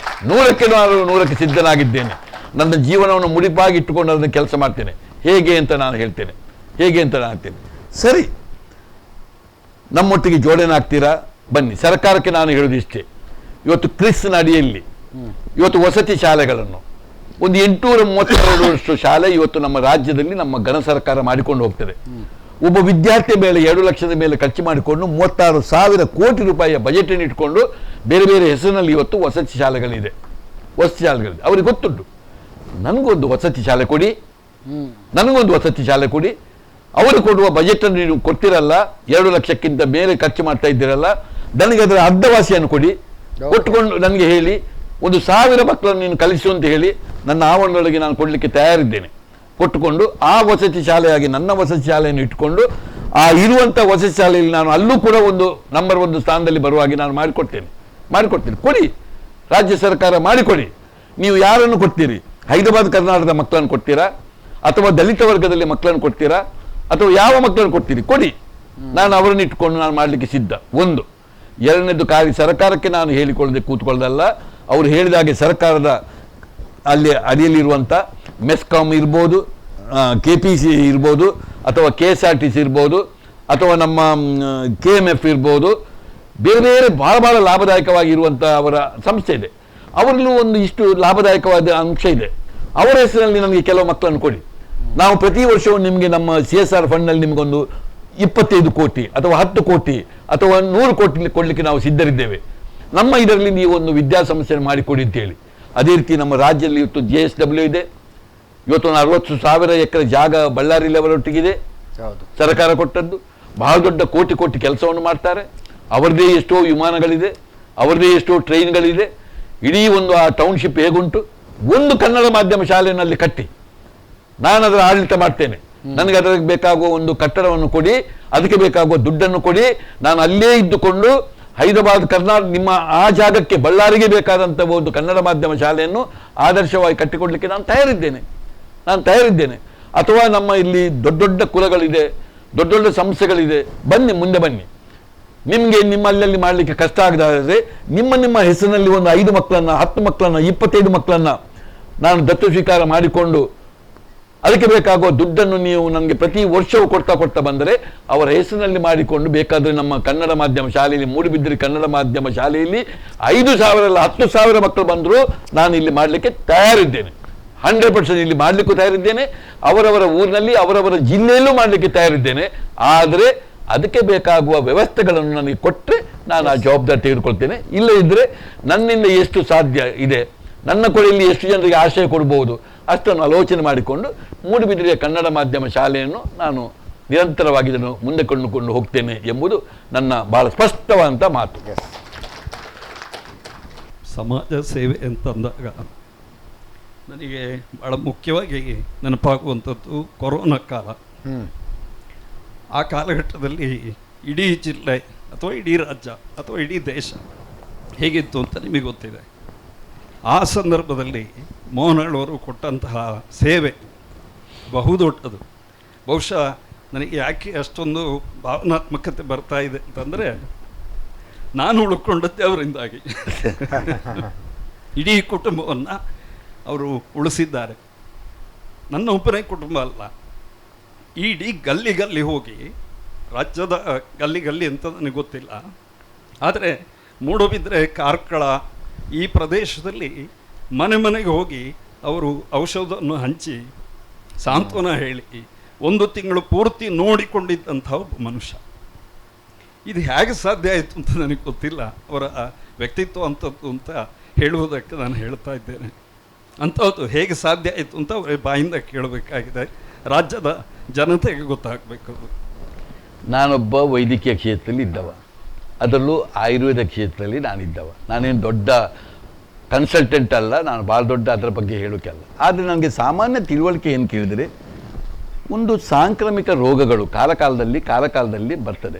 100ಕ್ಕೆ 100 ಸಿದ್ಧನಾಗಿದ್ದೇನೆ. ನನ್ನ ಜೀವನವನ್ನು ಮುಡಿಪಾಗಿ ಇಟ್ಟುಕೊಂಡು ಅದನ್ನು ಕೆಲಸ ಮಾಡ್ತೇನೆ. ಹೇಗೆ ಅಂತ ನಾನು ಹೇಳ್ತೇನೆ. ಸರಿ, ನಮ್ಮೊಟ್ಟಿಗೆ ಜೋಡಣೆ ಬನ್ನಿ. ಸರ್ಕಾರಕ್ಕೆ ನಾನು ಹೇಳೋದಿಷ್ಟೇ, ಇವತ್ತು ಕ್ರಿಸ್ನ ಅಡಿಯಲ್ಲಿ ಇವತ್ತು ವಸತಿ ಶಾಲೆಗಳನ್ನು ಒಂದು 832 ಶಾಲೆ ಇವತ್ತು ನಮ್ಮ ರಾಜ್ಯದಲ್ಲಿ ನಮ್ಮ ಘನ ಸರ್ಕಾರ ಮಾಡಿಕೊಂಡು ಹೋಗ್ತದೆ. ಒಬ್ಬ ವಿದ್ಯಾರ್ಥಿ ಮೇಲೆ 2 ಲಕ್ಷದ ಮೇಲೆ ಖರ್ಚು ಮಾಡಿಕೊಂಡು 36,000 ಕೋಟಿ ರೂಪಾಯಿಯ ಬಜೆಟನ್ನು ಇಟ್ಕೊಂಡು ಬೇರೆ ಬೇರೆ ಹೆಸರಿನಲ್ಲಿ ಇವತ್ತು ವಸತಿ ಶಾಲೆಗಳಿದೆ. ಅವ್ರಿಗೆ ಗೊತ್ತುಂಟು, ನನಗೊಂದು ವಸತಿ ಶಾಲೆ ಕೊಡಿ, ಅವರು ಕೊಡುವ ಬಜೆಟನ್ನು ನೀವು ಕೊಡ್ತಿರಲ್ಲ, 2 ಲಕ್ಷಕ್ಕಿಂತ ಮೇಲೆ ಖರ್ಚು ಮಾಡ್ತಾ ಇದ್ದೀರಲ್ಲ, ನನಗೆ ಅದರ ಅರ್ಧವಾಸಿಯನ್ನು ಕೊಡಿ, ಕೊಟ್ಟುಕೊಂಡು ನನಗೆ ಹೇಳಿ 1,000 ಮಕ್ಕಳನ್ನು ನೀನು ಕಲಿಸು ಅಂತ ಹೇಳಿ ನನ್ನ ಆವರಣದೊಳಗೆ ನಾನು ಕೊಡಲಿಕ್ಕೆ ತಯಾರಿದ್ದೇನೆ. ಕೊಟ್ಟುಕೊಂಡು ಆ ವಸತಿ ಶಾಲೆಯಾಗಿ ನನ್ನ ವಸತಿ ಶಾಲೆಯನ್ನು ಇಟ್ಕೊಂಡು ಆ ಇರುವಂಥ ವಸತಿ ಶಾಲೆಯಲ್ಲಿ ನಾನು ಅಲ್ಲೂ ಕೂಡ ಒಂದು ನಂಬರ್ 1 ಸ್ಥಾನದಲ್ಲಿ ಬರುವಾಗಿ ನಾನು ಮಾಡಿಕೊಡ್ತೇನೆ. ಕೊಡಿ, ರಾಜ್ಯ ಸರ್ಕಾರ ಮಾಡಿಕೊಡಿ. ನೀವು ಯಾರನ್ನು ಕೊಡ್ತೀರಿ? ಹೈದರಾಬಾದ್ ಕರ್ನಾಟಕದ ಮಕ್ಕಳನ್ನು ಕೊಡ್ತೀರಾ, ಅಥವಾ ದಲಿತ ವರ್ಗದಲ್ಲಿ ಮಕ್ಕಳನ್ನು ಕೊಡ್ತೀರಾ, ಅಥವಾ ಯಾವ ಮಕ್ಕಳನ್ನು ಕೊಡ್ತೀರಿ? ಕೊಡಿ, ನಾನು ಅವರನ್ನು ಇಟ್ಕೊಂಡು ನಾನು ಮಾಡಲಿಕ್ಕೆ ಸಿದ್ಧ. ಒಂದು. ಎರಡನೇದು, ಸರ್ಕಾರಕ್ಕೆ ನಾನು ಹೇಳಿಕೊಳ್ಳದೆ ಕೂತ್ಕೊಳ್ಳೋದಲ್ಲ, ಅವರು ಹೇಳಿದಾಗೆ ಸರ್ಕಾರದ ಅಲ್ಲಿ ಅಡಿಯಲ್ಲಿರುವಂಥ ಮೆಸ್ಕಾಮ್ ಇರ್ಬೋದು, KPC ಇರ್ಬೋದು, ಅಥವಾ KSRTC ಇರ್ಬೋದು, ಅಥವಾ ನಮ್ಮ KMF ಇರ್ಬೋದು, ಬೇರೆ ಬೇರೆ ಭಾಳ ಲಾಭದಾಯಕವಾಗಿರುವಂಥ ಅವರ ಸಂಸ್ಥೆ ಇದೆ. ಅವರಲ್ಲೂ ಒಂದು ಇಷ್ಟು ಲಾಭದಾಯಕವಾದ ಅಂಶ ಇದೆ. ಅವರ ಹೆಸರಿನಲ್ಲಿ ನಮಗೆ ಕೆಲವು ಮಕ್ಕಳನ್ನು ಕೊಡಿ. ನಾವು ಪ್ರತಿ ವರ್ಷವೂ ನಿಮಗೆ ನಮ್ಮ CSR ಫಂಡ್ನಲ್ಲಿ ನಿಮಗೊಂದು 25 ಕೋಟಿ ಅಥವಾ 10 ಕೋಟಿ ಅಥವಾ 100 ಕೋಟಿ ಕೊಡಲಿಕ್ಕೆ ನಾವು ಸಿದ್ಧರಿದ್ದೇವೆ. ನಮ್ಮ ಇದರಲ್ಲಿ ನೀವು ಒಂದು ವಿದ್ಯಾಸಂಸ್ಥೆಯನ್ನು ಮಾಡಿಕೊಡಿ ಅಂತೇಳಿ. ಅದೇ ರೀತಿ ನಮ್ಮ ರಾಜ್ಯದಲ್ಲಿ ಇವತ್ತು JSW ಇದೆ. ಇವತ್ತು 60,000 ಎಕರೆ ಜಾಗ ಬಳ್ಳಾರಿ ಲೆವೆಲೊಟ್ಟಿಗಿದೆ, ಸರ್ಕಾರ ಕೊಟ್ಟದ್ದು. ಬಹಳ ದೊಡ್ಡ ಕೋಟಿ ಕೆಲಸವನ್ನು ಮಾಡ್ತಾರೆ. ಅವರದೇ ಎಷ್ಟೋ ವಿಮಾನಗಳಿದೆ, ಅವರದೇ ಎಷ್ಟೋ ಟ್ರೈನ್ಗಳಿದೆ. ಇಡೀ ಒಂದು ಆ ಟೌನ್ಶಿಪ್ ಹೇಗುಂಟು. ಒಂದು ಕನ್ನಡ ಮಾಧ್ಯಮ ಶಾಲೆಯಲ್ಲಿ ಕಟ್ಟಿ ನಾನು ಅದರ ಆಡಳಿತ ಮಾಡ್ತೇನೆ. ನನಗೆ ಅದಕ್ಕೆ ಬೇಕಾಗುವ ಒಂದು ಕಟ್ಟಡವನ್ನು ಕೊಡಿ, ಅದಕ್ಕೆ ಬೇಕಾಗುವ ದುಡ್ಡನ್ನು ಕೊಡಿ. ನಾನು ಅಲ್ಲೇ ಇದ್ದುಕೊಂಡು ಹೈದರಾಬಾದ್ ಕರ್ನಾಟಕ ನಿಮ್ಮ ಆ ಜಾಗಕ್ಕೆ ಬಳ್ಳಾರಿಗೆ ಬೇಕಾದಂಥ ಒಂದು ಕನ್ನಡ ಮಾಧ್ಯಮ ಶಾಲೆಯನ್ನು ಆದರ್ಶವಾಗಿ ಕಟ್ಟಿಕೊಡ್ಲಿಕ್ಕೆ ನಾನು ತಯಾರಿದ್ದೇನೆ. ಅಥವಾ ನಮ್ಮ ಇಲ್ಲಿ ದೊಡ್ಡ ಕುಲಗಳಿದೆ, ದೊಡ್ಡ ಸಂಸ್ಥೆಗಳಿದೆ, ಮುಂದೆ ಬನ್ನಿ. ನಿಮಗೆ ನಿಮ್ಮಲ್ಲಿ ಮಾಡಲಿಕ್ಕೆ ಕಷ್ಟ ಆಗದಾದರೆ ನಿಮ್ಮ ಹೆಸರಿನಲ್ಲಿ ಒಂದು 5 ಮಕ್ಕಳನ್ನು, 10 ಮಕ್ಕಳನ್ನು, 25 ಮಕ್ಕಳನ್ನು ನಾನು ದತ್ತು ಸ್ವೀಕಾರ ಮಾಡಿಕೊಂಡು ಅದಕ್ಕೆ ಬೇಕಾಗುವ ದುಡ್ಡನ್ನು ನೀವು ನನಗೆ ಪ್ರತಿ ವರ್ಷವೂ ಕೊಡ್ತಾ ಬಂದರೆ ಅವರ ಹೆಸರಿನಲ್ಲಿ ಮಾಡಿಕೊಂಡು ಬೇಕಾದರೆ ನಮ್ಮ ಕನ್ನಡ ಮಾಧ್ಯಮ ಶಾಲೆಯಲ್ಲಿ, ಮೂಡುಬಿದಿರೆ ಕನ್ನಡ ಮಾಧ್ಯಮ ಶಾಲೆಯಲ್ಲಿ 5,000 ಅಲ್ಲ 10,000 ಮಕ್ಕಳು ಬಂದರೂ ನಾನು ಇಲ್ಲಿ ಮಾಡಲಿಕ್ಕೆ ತಯಾರಿದ್ದೇನೆ. 100% ಇಲ್ಲಿ ಮಾಡಲಿಕ್ಕೂ ತಯಾರಿದ್ದೇನೆ. ಅವರವರ ಊರಿನಲ್ಲಿ, ಅವರವರ ಜಿಲ್ಲೆಯಲ್ಲೂ ಮಾಡಲಿಕ್ಕೆ ತಯಾರಿದ್ದೇನೆ. ಆದರೆ ಅದಕ್ಕೆ ಬೇಕಾಗುವ ವ್ಯವಸ್ಥೆಗಳನ್ನು ನನಗೆ ಕೊಟ್ಟರೆ ನಾನು ಆ ಜವಾಬ್ದಾರಿ ತೆಗೆದುಕೊಳ್ತೇನೆ. ಇಲ್ಲ ಇದ್ದರೆ ನನ್ನಿಂದ ಎಷ್ಟು ಸಾಧ್ಯ ಇದೆ, ನನ್ನ ಕೊಡೆಯಲ್ಲಿ ಎಷ್ಟು ಜನರಿಗೆ ಆಶ್ರಯ ಕೊಡ್ಬೋದು ಅಷ್ಟನ್ನು ಆಲೋಚನೆ ಮಾಡಿಕೊಂಡು ಮೂಡುಬಿದಿರೆಯ ಕನ್ನಡ ಮಾಧ್ಯಮ ಶಾಲೆಯನ್ನು ನಾನು ನಿರಂತರವಾಗಿ ಇದನ್ನು ಮುಂದೆ ಕೊಂಡುಕೊಂಡು ಹೋಗ್ತೇನೆ ಎಂಬುದು ನನ್ನ ಬಹಳ ಸ್ಪಷ್ಟವಾದಂಥ ಮಾತು. ಸಮಾಜ ಸೇವೆ ಅಂತಂದಾಗ ನನಗೆ ಭಾಳ ಮುಖ್ಯವಾಗಿ ನೆನಪಾಗುವಂಥದ್ದು ಕೊರೋನಾ ಕಾಲ. ಆ ಕಾಲಘಟ್ಟದಲ್ಲಿ ಇಡೀ ಜಿಲ್ಲೆ ಅಥವಾ ಇಡೀ ರಾಜ್ಯ ಅಥವಾ ಇಡೀ ದೇಶ ಹೇಗಿತ್ತು ಅಂತ ನಿಮಗೆ ಗೊತ್ತಿದೆ. ಆ ಸಂದರ್ಭದಲ್ಲಿ ಮೋಹನವರು ಕೊಟ್ಟಂತಹ ಸೇವೆ ಬಹುದೊಡ್ಡದು. ಬಹುಶಃ ನನಗೆ ಯಾಕೆ ಅಷ್ಟೊಂದು ಭಾವನಾತ್ಮಕತೆ ಬರ್ತಾ ಇದೆ ಅಂತಂದರೆ, ನಾನು ಉಳ್ಕೊಂಡದ್ದೇ ಅವರಿಂದಾಗಿ. ಇಡೀ ಕುಟುಂಬವನ್ನು ಅವರು ಉಳಿಸಿದ್ದಾರೆ. ನನ್ನ ಒಬ್ಬನೇ ಕುಟುಂಬ ಅಲ್ಲ, ಇಡೀ ಗಲ್ಲಿ ಹೋಗಿ, ರಾಜ್ಯದ ಗಲ್ಲಿ ಅಂತ ನನಗೆ ಗೊತ್ತಿಲ್ಲ, ಆದರೆ ಮೂಡುಬಿದ್ರೆ, ಕಾರ್ಕಳ ಈ ಪ್ರದೇಶದಲ್ಲಿ ಮನೆಗೆ ಹೋಗಿ ಅವರು ಔಷಧವನ್ನು ಹಂಚಿ ಸಾಂತ್ವನ ಹೇಳಿ 1 ತಿಂಗಳು ಪೂರ್ತಿ ನೋಡಿಕೊಂಡಿದ್ದಂಥ ಒಬ್ಬ ಮನುಷ್ಯ. ಇದು ಹೇಗೆ ಸಾಧ್ಯ ಆಯಿತು ಅಂತ ನನಗೆ ಗೊತ್ತಿಲ್ಲ. ಅವರ ವ್ಯಕ್ತಿತ್ವ ಅಂಥದ್ದು ಅಂತ ಹೇಳುವುದಕ್ಕೆ ನಾನು ಹೇಳ್ತಾ ಇದ್ದೇನೆ. ಅಂಥದ್ದು ಹೇಗೆ ಸಾಧ್ಯ ಆಯಿತು ಅಂತ ಅವರ ಬಾಯಿಂದ ಕೇಳಬೇಕಾಗಿದೆ. ರಾಜ್ಯದ ಜನತೆಗೆ ಗೊತ್ತಾಗಬೇಕು. ನಾನೊಬ್ಬ ವೈದ್ಯಕೀಯ ಕ್ಷೇತ್ರದಲ್ಲಿ ಇದ್ದವ, ಅದರಲ್ಲೂ ಆಯುರ್ವೇದ ಕ್ಷೇತ್ರದಲ್ಲಿ ನಾನಿದ್ದವ. ನಾನೇನು ದೊಡ್ಡ ಕನ್ಸಲ್ಟೆಂಟ್ ಅಲ್ಲ, ನಾನು ಭಾಳ ದೊಡ್ಡ ಅದರ ಬಗ್ಗೆ ಹೇಳೋಕ್ಕೆ ಅಲ್ಲ. ಆದರೆ ನನಗೆ ಸಾಮಾನ್ಯ ತಿಳುವಳಿಕೆ ಏನು ಕೇಳಿದರೆ, ಒಂದು ಸಾಂಕ್ರಾಮಿಕ ರೋಗಗಳು ಕಾಲಕಾಲದಲ್ಲಿ ಬರ್ತದೆ.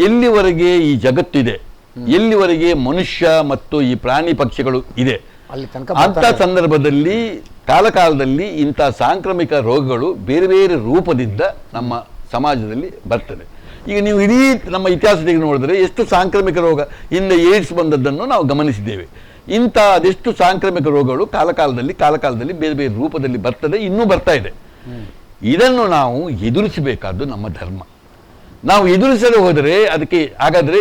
ಎಲ್ಲಿವರೆಗೆ ಈ ಜಗತ್ತಿದೆ, ಎಲ್ಲಿವರೆಗೆ ಮನುಷ್ಯ ಮತ್ತು ಈ ಪ್ರಾಣಿ ಪಕ್ಷಿಗಳು ಇದೆ, ಅಂಥ ಸಂದರ್ಭದಲ್ಲಿ ಕಾಲಕಾಲದಲ್ಲಿ ಇಂಥ ಸಾಂಕ್ರಾಮಿಕ ರೋಗಗಳು ಬೇರೆ ಬೇರೆ ರೂಪದಿಂದ ನಮ್ಮ ಸಮಾಜದಲ್ಲಿ ಬರ್ತದೆ. ಈಗ ನೀವು ಇಡೀ ನಮ್ಮ ಇತಿಹಾಸದಲ್ಲಿ ನೋಡಿದ್ರೆ ಎಷ್ಟು ಸಾಂಕ್ರಾಮಿಕ ರೋಗ, ಹಿಂದೆ ಏಡ್ಸ್ ಬಂದದ್ದನ್ನು ನಾವು ಗಮನಿಸಿದ್ದೇವೆ. ಇಂಥ ಅದೆಷ್ಟು ಸಾಂಕ್ರಾಮಿಕ ರೋಗಗಳು ಕಾಲಕಾಲದಲ್ಲಿ ಬೇರೆ ಬೇರೆ ರೂಪದಲ್ಲಿ ಬರ್ತದೆ, ಇನ್ನೂ ಬರ್ತಾ ಇದೆ. ಇದನ್ನು ನಾವು ಎದುರಿಸಬೇಕಾದ್ದು ನಮ್ಮ ಧರ್ಮ. ನಾವು ಎದುರಿಸಲು ಹೋದರೆ ಅದಕ್ಕೆ ಹಾಗಾದರೆ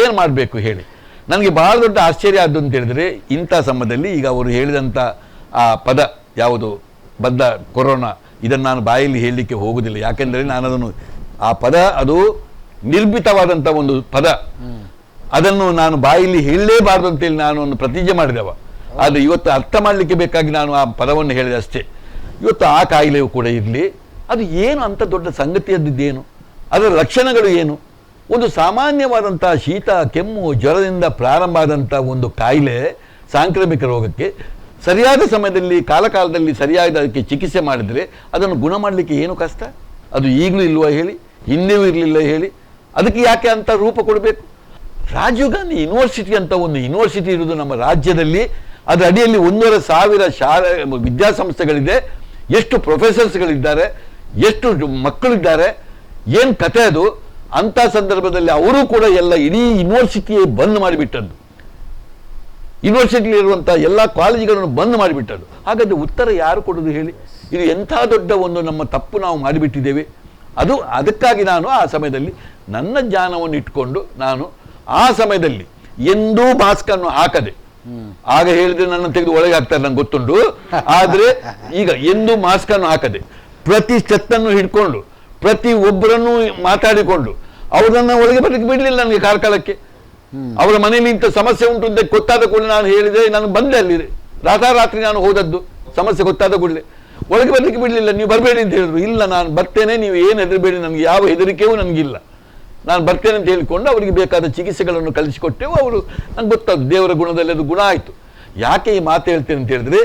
ಏನು ಮಾಡಬೇಕು ಹೇಳಿ. ನನಗೆ ಬಹಳ ದೊಡ್ಡ ಆಶ್ಚರ್ಯ ಆದ್ದು ಅಂತ ಹೇಳಿದರೆ, ಇಂಥ ಸಮಯದಲ್ಲಿ ಈಗ ಅವರು ಹೇಳಿದಂಥ ಆ ಪದ ಯಾವುದು ಬದ್ದ ಕೊರೋನಾ, ಇದನ್ನು ನಾನು ಬಾಯಲ್ಲಿ ಹೇಳಲಿಕ್ಕೆ ಹೋಗುವುದಿಲ್ಲ. ಯಾಕೆಂದರೆ ನಾನು ಅದನ್ನು ಆ ಪದ ಅದು ನಿರ್ಮಿತವಾದಂಥ ಒಂದು ಪದ, ಅದನ್ನು ನಾನು ಬಾಯಲ್ಲಿ ಹೇಳಲೇಬಾರ್ದು ಅಂತೇಳಿ ನಾನು ಒಂದು ಪ್ರತಿಜ್ಞೆ ಮಾಡಿದವ. ಆದರೆ ಇವತ್ತು ಅರ್ಥ ಮಾಡಲಿಕ್ಕೆ ಬೇಕಾಗಿ ನಾನು ಆ ಪದವನ್ನು ಹೇಳಿದೆ ಅಷ್ಟೇ. ಇವತ್ತು ಆ ಕಾಯಿಲೆಯೂ ಕೂಡ ಇರಲಿ, ಅದು ಏನು ಅಂತ ದೊಡ್ಡ ಸಂಗತಿಯದ್ದೇನು, ಅದರ ಲಕ್ಷಣಗಳು ಏನು? ಒಂದು ಸಾಮಾನ್ಯವಾದಂಥ ಶೀತ ಕೆಮ್ಮು ಜ್ವರದಿಂದ ಪ್ರಾರಂಭ ಆದಂಥ ಒಂದು ಕಾಯಿಲೆ, ಸಾಂಕ್ರಾಮಿಕ ರೋಗಕ್ಕೆ ಸರಿಯಾದ ಸಮಯದಲ್ಲಿ ಕಾಲಕಾಲದಲ್ಲಿ ಸರಿಯಾದ ಅದಕ್ಕೆ ಚಿಕಿತ್ಸೆ ಮಾಡಿದರೆ ಅದನ್ನು ಗುಣ ಮಾಡಲಿಕ್ಕೆ ಏನು ಕಷ್ಟ? ಅದು ಈಗಲೂ ಇಲ್ವಾ ಹೇಳಿ, ಹಿಂದೆಯೂ ಇರಲಿಲ್ಲ ಹೇಳಿ, ಅದಕ್ಕೆ ಯಾಕೆ ಅಂತ ರೂಪ ಕೊಡಬೇಕು? ರಾಜೀವ್ ಗಾಂಧಿ ಯೂನಿವರ್ಸಿಟಿ ಅಂತ ಒಂದು ಯೂನಿವರ್ಸಿಟಿ ಇರುವುದು ನಮ್ಮ ರಾಜ್ಯದಲ್ಲಿ, ಅದರ ಅಡಿಯಲ್ಲಿ 1,500 ಶಾಲೆ ವಿದ್ಯಾಸಂಸ್ಥೆಗಳಿದೆ, ಎಷ್ಟು ಪ್ರೊಫೆಸರ್ಸ್ಗಳಿದ್ದಾರೆ, ಎಷ್ಟು ಮಕ್ಕಳಿದ್ದಾರೆ, ಏನು ಕತೆ ಅದು? ಅಂಥ ಸಂದರ್ಭದಲ್ಲಿ ಅವರು ಕೂಡ ಎಲ್ಲ ಇಡೀ ಯೂನಿವರ್ಸಿಟಿಯೇ ಬಂದ್ ಮಾಡಿಬಿಟ್ಟದ್ದು, ಯೂನಿವರ್ಸಿಟಿಯಲ್ಲಿರುವಂಥ ಎಲ್ಲ ಕಾಲೇಜುಗಳನ್ನು ಬಂದ್ ಮಾಡಿಬಿಟ್ಟದ್ದು. ಹಾಗಾದರೆ ಉತ್ತರ ಯಾರು ಕೊಡೋದು ಹೇಳಿ? ಇದು ಎಂಥ ದೊಡ್ಡ ಒಂದು ನಮ್ಮ ತಪ್ಪು ನಾವು ಮಾಡಿಬಿಟ್ಟಿದ್ದೇವೆ. ಅದಕ್ಕಾಗಿ ನಾನು ಆ ಸಮಯದಲ್ಲಿ ನನ್ನ ಜ್ಞಾನವನ್ನು ಇಟ್ಕೊಂಡು ನಾನು ಆ ಸಮಯದಲ್ಲಿ ಎಂದೂ ಮಾಸ್ಕನ್ನು ಹಾಕದೆ, ಆಗ ಹೇಳಿದ್ರೆ ನನ್ನ ತೆಗೆದು ಒಳಗೆ ಹಾಕ್ತಾರೆ ನಂಗೆ ಗೊತ್ತುಂಟು, ಆದರೆ ಈಗ ಎಂದೂ ಮಾಸ್ಕನ್ನು ಹಾಕದೆ ಪ್ರತಿ ಸ್ಟೆತ್ತನ್ನು ಹಿಡ್ಕೊಂಡು ಪ್ರತಿ ಒಬ್ಬರನ್ನು ಮಾತಾಡಿಕೊಂಡು ಅವರನ್ನು ಒಳಗೆ ಬರಲಿಕ್ಕೆ ಬಿಡಲಿಲ್ಲ ನನಗೆ ಕಾರ್ಕಳಕ್ಕೆ. ಅವರ ಮನೆಯಲ್ಲಿ ಇಂಥ ಸಮಸ್ಯೆ ಉಂಟು ಅಂತ ಗೊತ್ತಾದ ಕೂಡಲೇ ನಾನು ಹೇಳಿದೆ, ನಾನು ಬಂದೆ ಅಲ್ಲಿ ರಾತ್ರಿ ನಾನು ಹೋದದ್ದು, ಸಮಸ್ಯೆ ಗೊತ್ತಾದ ಕೂಡಲೇ ಒಳಗೆ ಬರಲಿಕ್ಕೆ ಬಿಡಲಿಲ್ಲ. ನೀವು ಬರಬೇಡಿ ಅಂತ ಹೇಳಿದ್ರು. ಇಲ್ಲ ನಾನು ಬರ್ತೇನೆ, ನೀವು ಏನು ಹೆದರಬೇಡಿ, ನನಗೆ ಯಾವ ಹೆದರಿಕೆಯೂ ನನಗಿಲ್ಲ, ನಾನು ಬರ್ತೇನೆ ಅಂತ ಹೇಳಿಕೊಂಡು ಅವರಿಗೆ ಬೇಕಾದ ಚಿಕಿತ್ಸೆಗಳನ್ನು ಕಲಿಸಿಕೊಟ್ಟೆವು. ಅವರು ನಂಗೆ ಗೊತ್ತಾದ್ದು ದೇವರ ಗುಣದಲ್ಲಿ ಅದು ಗುಣ ಆಯಿತು. ಯಾಕೆ ಈ ಮಾತು ಹೇಳ್ತೇನೆ ಅಂತ ಹೇಳಿದ್ರೆ,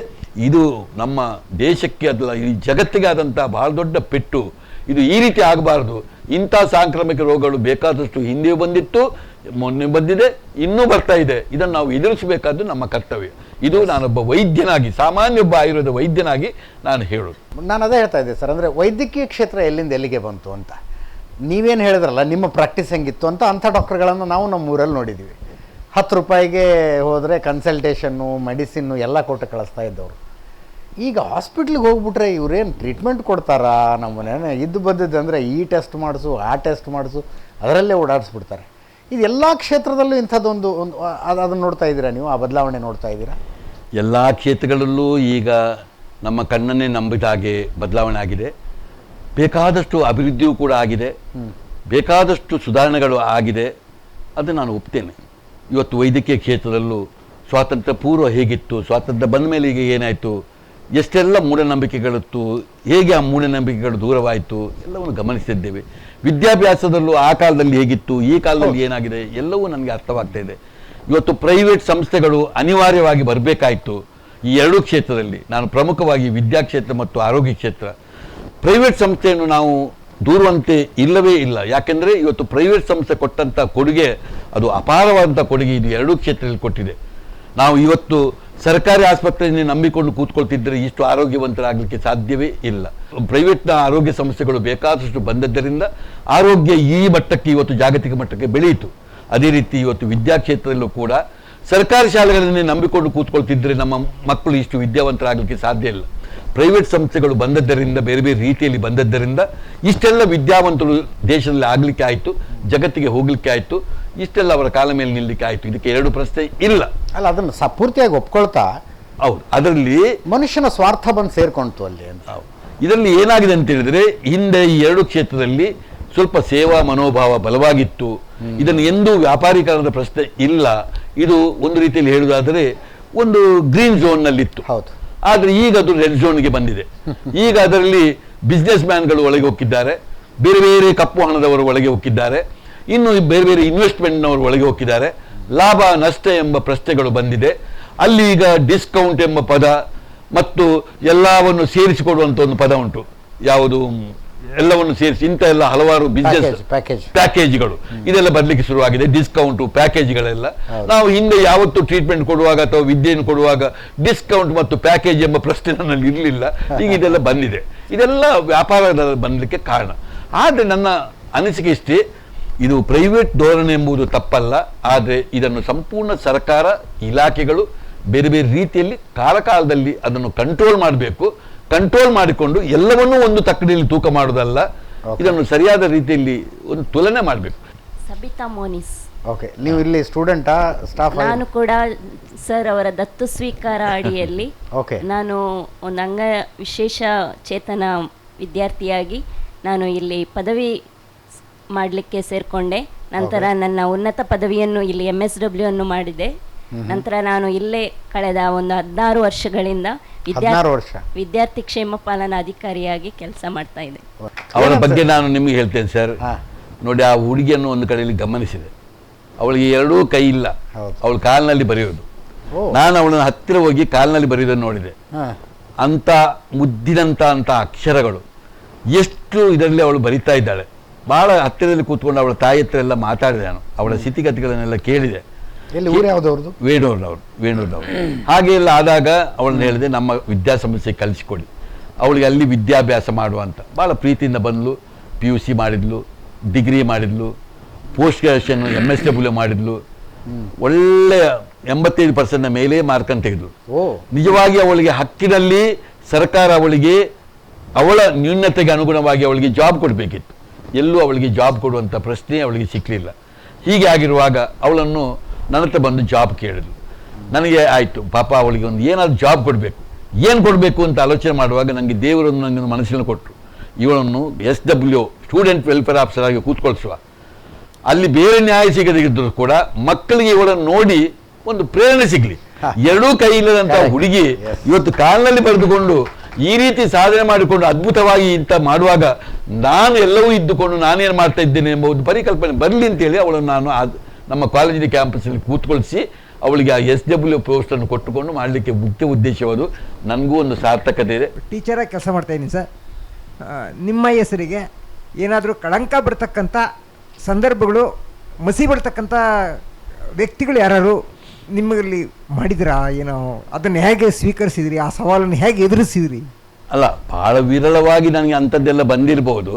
ಇದು ನಮ್ಮ ದೇಶಕ್ಕೆ ಅದಲ್ಲ ಈ ಜಗತ್ತಿಗೆ ಆದಂಥ ಬಹಳ ದೊಡ್ಡ ಪೆಟ್ಟು. ಇದು ಈ ರೀತಿ ಆಗಬಾರ್ದು. ಇಂಥ ಸಾಂಕ್ರಾಮಿಕ ರೋಗಗಳು ಬೇಕಾದಷ್ಟು ಹಿಂದೆಯೂ ಬಂದಿತ್ತು, ಮೊನ್ನೆ ಬಂದಿದೆ, ಇನ್ನೂ ಬರ್ತಾ ಇದೆ. ಇದನ್ನು ನಾವು ಎದುರಿಸಬೇಕಾದ್ದು ನಮ್ಮ ಕರ್ತವ್ಯ. ಇದು ನಾನೊಬ್ಬ ವೈದ್ಯನಾಗಿ, ಸಾಮಾನ್ಯ ಒಬ್ಬ ಆಯುರ್ವೇದ ವೈದ್ಯನಾಗಿ ನಾನು ಹೇಳೋದು. ನಾನು ಅದೇ ಹೇಳ್ತಾ ಇದ್ದೆ ಸರ್, ಅಂದರೆ ವೈದ್ಯಕೀಯ ಕ್ಷೇತ್ರ ಎಲ್ಲಿಂದ ಎಲ್ಲಿಗೆ ಬಂತು ಅಂತ. ನೀವೇನು ಹೇಳಿದ್ರಲ್ಲ ನಿಮ್ಮ ಪ್ರಾಕ್ಟೀಸ್ ಹೆಂಗಿತ್ತು ಅಂತ, ಅಂಥ ಡಾಕ್ಟರ್ಗಳನ್ನು ನಾವು ನಮ್ಮ ಊರಲ್ಲಿ ನೋಡಿದ್ದೀವಿ. 10 ರೂಪಾಯಿಗೆ ಹೋದರೆ ಕನ್ಸಲ್ಟೇಷನ್ನು ಮೆಡಿಸಿನ್ನು ಎಲ್ಲ ಕೊಟ್ಟು ಕಳಿಸ್ತಾ ಇದ್ದವರು. ಈಗ ಹಾಸ್ಪಿಟ್ಲಿಗೆ ಹೋಗ್ಬಿಟ್ರೆ ಇವ್ರೇನು ಟ್ರೀಟ್ಮೆಂಟ್ ಕೊಡ್ತಾರಾ? ನಮ್ಮ ಮನೆ ಇದ್ದು ಬಂದಿದ್ದು ಅಂದರೆ ಈ ಟೆಸ್ಟ್ ಮಾಡಿಸು ಆ ಟೆಸ್ಟ್ ಮಾಡಿಸು ಅದರಲ್ಲೇ ಓಡಾಡಿಸ್ಬಿಡ್ತಾರೆ. ಇದು ಎಲ್ಲ ಕ್ಷೇತ್ರದಲ್ಲೂ ಇಂಥದ್ದೊಂದು ಅದನ್ನು ನೋಡ್ತಾ ಇದ್ದೀರಾ ನೀವು? ಆ ಬದಲಾವಣೆ ನೋಡ್ತಾ ಇದ್ದೀರಾ? ಎಲ್ಲ ಕ್ಷೇತ್ರಗಳಲ್ಲೂ ಈಗ ನಮ್ಮ ಕಣ್ಣನ್ನೇ ನಂಬಿದ ಹಾಗೆ ಬದಲಾವಣೆ ಆಗಿದೆ. ಬೇಕಾದಷ್ಟು ಅಭಿವೃದ್ಧಿಯೂ ಕೂಡ ಆಗಿದೆ, ಬೇಕಾದಷ್ಟು ಸುಧಾರಣೆಗಳು ಆಗಿದೆ, ಅದು ನಾನು ಒಪ್ತೇನೆ. ಇವತ್ತು ವೈದ್ಯಕೀಯ ಕ್ಷೇತ್ರದಲ್ಲೂ ಸ್ವಾತಂತ್ರ್ಯ ಪೂರ್ವ ಹೇಗಿತ್ತು, ಸ್ವಾತಂತ್ರ್ಯ ಬಂದ ಮೇಲೆ ಈಗ ಏನಾಯಿತು, ಎಷ್ಟೆಲ್ಲ ಮೂಢನಂಬಿಕೆಗಳಿತ್ತು, ಹೇಗೆ ಆ ಮೂಢನಂಬಿಕೆಗಳು ದೂರವಾಯಿತು ಎಲ್ಲವನ್ನು ಗಮನಿಸಿದ್ದೇವೆ. ವಿದ್ಯಾಭ್ಯಾಸದಲ್ಲೂ ಆ ಕಾಲದಲ್ಲಿ ಹೇಗಿತ್ತು, ಈ ಕಾಲದಲ್ಲಿ ಏನಾಗಿದೆ ಎಲ್ಲವೂ ನನಗೆ ಅರ್ಥವಾಗ್ತಾ ಇದೆ. ಇವತ್ತು ಪ್ರೈವೇಟ್ ಸಂಸ್ಥೆಗಳು ಅನಿವಾರ್ಯವಾಗಿ ಬರಬೇಕಾಯಿತು ಈ ಎರಡೂ ಕ್ಷೇತ್ರದಲ್ಲಿ. ನಾನು ಪ್ರಮುಖವಾಗಿ ವಿದ್ಯಾಕ್ಷೇತ್ರ ಮತ್ತು ಆರೋಗ್ಯ ಕ್ಷೇತ್ರ. ಪ್ರೈವೇಟ್ ಸಂಸ್ಥೆಯನ್ನು ನಾವು ದೂರುವಂತೆ ಇಲ್ಲವೇ ಇಲ್ಲ. ಯಾಕೆಂದರೆ ಇವತ್ತು ಪ್ರೈವೇಟ್ ಸಂಸ್ಥೆ ಕೊಟ್ಟಂಥ ಕೊಡುಗೆ ಅದು ಅಪಾರವಾದಂಥ ಕೊಡುಗೆ ಇದು ಎರಡೂ ಕ್ಷೇತ್ರದಲ್ಲಿ ಕೊಟ್ಟಿದೆ. ನಾವು ಇವತ್ತು ಸರ್ಕಾರಿ ಆಸ್ಪತ್ರೆಯನ್ನು ನಂಬಿಕೊಂಡು ಕೂತ್ಕೊಳ್ತಿದ್ದರೆ ಇಷ್ಟು ಆರೋಗ್ಯವಂತರಾಗಲಿಕ್ಕೆ ಸಾಧ್ಯವೇ ಇಲ್ಲ. ಪ್ರೈವೇಟ್ನ ಆರೋಗ್ಯ ಸಂಸ್ಥೆಗಳು ಬೇಕಾದಷ್ಟು ಬಂದದ್ದರಿಂದ ಆರೋಗ್ಯ ಈ ಮಟ್ಟಕ್ಕೆ ಇವತ್ತು ಜಾಗತಿಕ ಮಟ್ಟಕ್ಕೆ ಬೆಳೆಯಿತು. ಅದೇ ರೀತಿ ಇವತ್ತು ವಿದ್ಯಾಕ್ಷೇತ್ರದಲ್ಲೂ ಕೂಡ ಸರ್ಕಾರಿ ಶಾಲೆಗಳನ್ನೇ ನಂಬಿಕೊಂಡು ಕೂತ್ಕೊಳ್ತಿದ್ದರೆ ನಮ್ಮ ಮಕ್ಕಳು ಇಷ್ಟು ವಿದ್ಯಾವಂತರಾಗಲಿಕ್ಕೆ ಸಾಧ್ಯ ಇಲ್ಲ. ಪ್ರೈವೇಟ್ ಸಂಸ್ಥೆಗಳು ಬಂದದ್ದರಿಂದ, ಬೇರೆ ಬೇರೆ ರೀತಿಯಲ್ಲಿ ಬಂದದ್ದರಿಂದ ಇಷ್ಟೆಲ್ಲ ವಿದ್ಯಾವಂತರು ದೇಶದಲ್ಲಿ ಆಗಲಿಕ್ಕೆ ಆಯಿತು, ಜಗತ್ತಿಗೆ ಹೋಗಲಿಕ್ಕೆ ಆಯಿತು, ಇಷ್ಟೆಲ್ಲ ಅವರ ಕಾಲ ಮೇಲೆ ನಿಲ್ಲಲಿಕ್ಕೆ ಆಯಿತು. ಇದಕ್ಕೆ ಎರಡು ಪ್ರಶ್ನೆ ಇಲ್ಲ. ಅಲ್ಲ, ಅದನ್ನು ಪೂರ್ತಿಯಾಗಿ ಒಪ್ಕೊಳ್ತಾ ಹೌದು, ಅದರಲ್ಲಿ ಮನುಷ್ಯನ ಸ್ವಾರ್ಥ ಬಂದು ಸೇರ್ಕೊಂತು ಅಲ್ಲಿ ಅಂತ. ಇದರಲ್ಲಿ ಏನಾಗಿದೆ ಅಂತ ಹೇಳಿದ್ರೆ, ಹಿಂದೆ ಈ ಎರಡು ಕ್ಷೇತ್ರದಲ್ಲಿ ಸ್ವಲ್ಪ ಸೇವಾ ಮನೋಭಾವ ಬಲವಾಗಿತ್ತು. ಇದನ್ನು ಎಂದೂ ವ್ಯಾಪಾರೀಕರಣದ ಪ್ರಶ್ನೆ ಇಲ್ಲ. ಇದು ಒಂದು ರೀತಿಯಲ್ಲಿ ಹೇಳುವುದಾದರೆ ಒಂದು ಗ್ರೀನ್ ಝೋನ್ನಲ್ಲಿತ್ತು. ಹೌದು. ಆದರೆ ಈಗ ಅದು ರೆಡ್ ಝೋನ್ಗೆ ಬಂದಿದೆ. ಈಗ ಅದರಲ್ಲಿ ಬಿಸ್ನೆಸ್ ಮ್ಯಾನ್ಗಳು ಒಳಗೆ ಹೋಗಿದ್ದಾರೆ, ಬೇರೆ ಬೇರೆ ಕಪ್ಪು ಹಣದವರು ಒಳಗೆ ಹೋಗಿದ್ದಾರೆ, ಇನ್ನು ಬೇರೆ ಬೇರೆ ಇನ್ವೆಸ್ಟ್ಮೆಂಟ್ನವರು ಒಳಗೆ ಹೋಗಿದ್ದಾರೆ. ಲಾಭ ನಷ್ಟ ಎಂಬ ಪ್ರಶ್ನೆಗಳು ಬಂದಿದೆ. ಅಲ್ಲಿ ಈಗ ಡಿಸ್ಕೌಂಟ್ ಎಂಬ ಪದ ಮತ್ತು ಎಲ್ಲವನ್ನು ಸೇರಿಸಿಕೊಡುವಂಥ ಒಂದು ಪದ ಉಂಟು. ಯಾವುದು ಎಲ್ಲವನ್ನು ಸೇರಿಸಿ ಇಂಥ ಎಲ್ಲ ಹಲವಾರು ಬಿಸ್ನೆಸ್ ಪ್ಯಾಕೇಜ್ಗಳು ಇದೆಲ್ಲ ಬರಲಿಕ್ಕೆ ಶುರುವಾಗಿದೆ. ಡಿಸ್ಕೌಂಟು ಪ್ಯಾಕೇಜ್ಗಳೆಲ್ಲ ನಾವು ಹಿಂದೆ ಯಾವತ್ತು ಟ್ರೀಟ್ಮೆಂಟ್ ಕೊಡುವಾಗ ಅಥವಾ ವಿದ್ಯೆಯನ್ನು ಕೊಡುವಾಗ ಡಿಸ್ಕೌಂಟ್ ಮತ್ತು ಪ್ಯಾಕೇಜ್ ಎಂಬ ಪ್ರಶ್ನೆ ನನ್ನಲ್ಲಿ ಇರಲಿಲ್ಲ. ಈಗ ಇದೆಲ್ಲ ಬಂದಿದೆ. ಇದೆಲ್ಲ ವ್ಯಾಪಾರದ ಬಂದಲಿಕ್ಕೆ ಕಾರಣ. ಆದರೆ ನನ್ನ ಅನಿಸಿಕೆ ಇಷ್ಟೇ, ಇದು ಪ್ರೈವೇಟ್ ಧೋರಣೆ ಎಂಬುದು ತಪ್ಪಲ್ಲ. ಆದರೆ ಇದನ್ನು ಸಂಪೂರ್ಣ ಸರ್ಕಾರ, ಇಲಾಖೆಗಳು ಬೇರೆ ಬೇರೆ ರೀತಿಯಲ್ಲಿ ಕಾಲಕಾಲದಲ್ಲಿ ಅದನ್ನು ಕಂಟ್ರೋಲ್ ಮಾಡಬೇಕು. ಕಂಟ್ರೋಲ್ ಮಾಡಿಕೊಂಡು ಎಲ್ಲವನ್ನೂ ಒಂದು ತಕ್ಕಡಿಯಲ್ಲಿ ತೂಕ ಮಾಡೋದಲ್ಲ, ಇದನ್ನು ಸರಿಯಾದ ರೀತಿಯಲ್ಲಿ ಒಂದು ತುಲನೆ ಮಾಡಬೇಕು. ಸಬಿತಾ ಮೋನಿಸ್. ಓಕೆ, ನೀವು ಇಲ್ಲಿ ಸ್ಟೂಡೆಂಟಾ, ಸ್ಟಾಫ್? ನಾನು ಕೂಡ ಸರ್ ಅವರ ದತ್ತು ಸ್ವೀಕಾರ ಅಡಿಯಲ್ಲಿ ನಾನು ಒಂದು ಅಂಗ ವಿಶೇಷ ಚೇತನ ವಿದ್ಯಾರ್ಥಿಯಾಗಿ ನಾನು ಇಲ್ಲಿ ಪದವಿ ಮಾಡಲಿಕ್ಕೆ ಸೇರಿಕೊಂಡೆ. ನಂತರ ನನ್ನ ಉನ್ನತ ಪದವಿಯನ್ನು ಇಲ್ಲಿ MSW ಅನ್ನು ಮಾಡಿದೆ. ನಂತರ ನಾನು ಇಲ್ಲೇ ಕಳೆದ ಒಂದು 16 ವರ್ಷಗಳಿಂದ ವಿದ್ಯಾರ್ಥಿ ಕ್ಷೇಮ ಪಾಲನಾ ಅಧಿಕಾರಿಯಾಗಿ ಕೆಲಸ ಮಾಡ್ತಾ ಇದೆ. ಅವಳ ಬಗ್ಗೆ ನಾನು ನಿಮಗೆ ಹೇಳ್ತೇನೆ ಸರ್. ನೋಡಿ, ಆ ಹುಡುಗಿಯನ್ನು ಒಂದು ಕಡೆಯಲ್ಲಿ ಗಮನಿಸಿದೆ. ಅವಳಿಗೆ ಎರಡೂ ಕೈ ಇಲ್ಲ, ಅವಳು ಕಾಲಿನಲ್ಲಿ ಬರೆಯೋದು. ನಾನು ಅವಳನ್ನು ಹತ್ತಿರ ಹೋಗಿ ಕಾಲಿನಲ್ಲಿ ಬರೆಯೋದನ್ನು ನೋಡಿದೆ. ಅಂತ ಮುದ್ದಿನಂತ ಅಕ್ಷರಗಳು ಎಷ್ಟು ಇದರಲ್ಲಿ ಅವಳು ಬರಿತಾ ಇದ್ದಾಳೆ. ಬಹಳ ಹತ್ತಿರದಲ್ಲಿ ಕೂತ್ಕೊಂಡು ಅವಳ ತಾಯಿ ಹತ್ರ ಎಲ್ಲ ಮಾತಾಡಿದೆ. ನಾನು ಅವಳ ಸ್ಥಿತಿಗತಿಗಳನ್ನೆಲ್ಲ ಕೇಳಿದೆ. ವೇಣೂರ್ನವರು. ಹಾಗೆ ಎಲ್ಲ ಆದಾಗ ಅವಳನ್ನ ಹೇಳಿದೆ, ನಮ್ಮ ವಿದ್ಯಾಸಂಸ್ಥೆ ಕಲಿಸಿಕೊಡಿ, ಅವಳಿಗೆ ಅಲ್ಲಿ ವಿದ್ಯಾಭ್ಯಾಸ ಮಾಡುವಂತ. ಭಾಳ ಪ್ರೀತಿಯಿಂದ ಬಂದಳು. PUC ಮಾಡಿದ್ಲು, ಡಿಗ್ರಿ ಮಾಡಿದ್ಲು, ಪೋಸ್ಟ್ ಗ್ರಾಜುಯೇಷನ್ MSW ಮಾಡಿದ್ಲು. ಒಳ್ಳೆಯ 85% ಮೇಲೆ ಮಾರ್ಕನ್ನು ತೆಗೆದ್ಲು. ನಿಜವಾಗಿ ಅವಳಿಗೆ ಹಕ್ಕಿನಲ್ಲಿ ಸರ್ಕಾರ ಅವಳಿಗೆ ಅವಳ ನ್ಯೂನತೆಗೆ ಅನುಗುಣವಾಗಿ ಅವಳಿಗೆ ಜಾಬ್ ಕೊಡಬೇಕಿತ್ತು. ಎಲ್ಲೂ ಅವಳಿಗೆ ಜಾಬ್ ಕೊಡುವಂಥ ಪ್ರಶ್ನೆ ಅವಳಿಗೆ ಸಿಕ್ಕಲಿಲ್ಲ. ಹೀಗೆ ಆಗಿರುವಾಗ ಅವಳನ್ನು ನನ್ನ ಹತ್ರ ಬಂದು ಜಾಬ್ ಕೇಳಿದ್ಲು. ನನಗೆ ಆಯಿತು, ಪಾಪ ಅವಳಿಗೆ ಒಂದು ಏನಾದರೂ ಜಾಬ್ ಕೊಡಬೇಕು, ಏನು ಕೊಡಬೇಕು ಅಂತ ಆಲೋಚನೆ ಮಾಡುವಾಗ ನನಗೆ ದೇವರನ್ನು ನನಗೆ ಮನಸ್ಸಿನಲ್ಲಿ ಕೊಟ್ಟರು. ಇವಳನ್ನು SW ಸ್ಟೂಡೆಂಟ್ ವೆಲ್ಫೇರ್ ಆಫೀಸರ್ ಆಗಿ ಕೂತ್ಕೊಳಿಸುವ. ಅಲ್ಲಿ ಬೇರೆ ನ್ಯಾಯ ಸಿಗದಿದ್ದರೂ ಕೂಡ ಮಕ್ಕಳಿಗೆ ಇವಳನ್ನು ನೋಡಿ ಒಂದು ಪ್ರೇರಣೆ ಸಿಗಲಿ. ಎರಡೂ ಕೈ ಇಲ್ಲದಂಥ ಹುಡುಗಿ ಇವತ್ತು ಕಾಲಿನಲ್ಲಿ ಬರೆದುಕೊಂಡು ಈ ರೀತಿ ಸಾಧನೆ ಮಾಡಿಕೊಂಡು ಅದ್ಭುತವಾಗಿ ಇಂಥ ಮಾಡುವಾಗ ನಾನು ಎಲ್ಲವೂ ಇದ್ದುಕೊಂಡು ನಾನೇನು ಮಾಡ್ತಾ ಇದ್ದೇನೆ ಎಂಬ ಒಂದು ಪರಿಕಲ್ಪನೆ ಬರಲಿ ಅಂತೇಳಿ ಅವಳನ್ನು ನಾನು ನಮ್ಮ ಕಾಲೇಜಿನ ಕ್ಯಾಂಪಸ್ಸಲ್ಲಿ ಕೂತ್ಕೊಳಿಸಿ ಅವಳಿಗೆ ಆ SW ಪೋಸ್ಟನ್ನು ಕೊಟ್ಟುಕೊಂಡು ಮಾಡಲಿಕ್ಕೆ ಮುಖ್ಯ ಉದ್ದೇಶವಾದು. ನನಗೂ ಒಂದು ಸಾರ್ಥಕತೆ ಇದೆ. ಟೀಚರಾಗಿ ಕೆಲಸ ಮಾಡ್ತಾ ಇದ್ದೀನಿ ಸರ್. ನಿಮ್ಮ ಹೆಸರಿಗೆ ಏನಾದರೂ ಕಳಂಕ ಬರ್ತಕ್ಕಂಥ ಸಂದರ್ಭಗಳು, ಮಸಿ ಬರ್ತಕ್ಕಂಥ ವ್ಯಕ್ತಿಗಳು ಯಾರು ನಿಮ್ಮಲ್ಲಿ ಮಾಡಿದ್ರಾ ಏನೋ? ಅದನ್ನು ಹೇಗೆ ಸ್ವೀಕರಿಸಿದ್ರಿ? ಆ ಸವಾಲನ್ನು ಹೇಗೆ ಎದುರಿಸಿದ್ರಿ? ಅಲ್ಲ, ಭಾಳ ವಿರಳವಾಗಿ ನನಗೆ ಅಂಥದ್ದೆಲ್ಲ ಬಂದಿರಬಹುದು.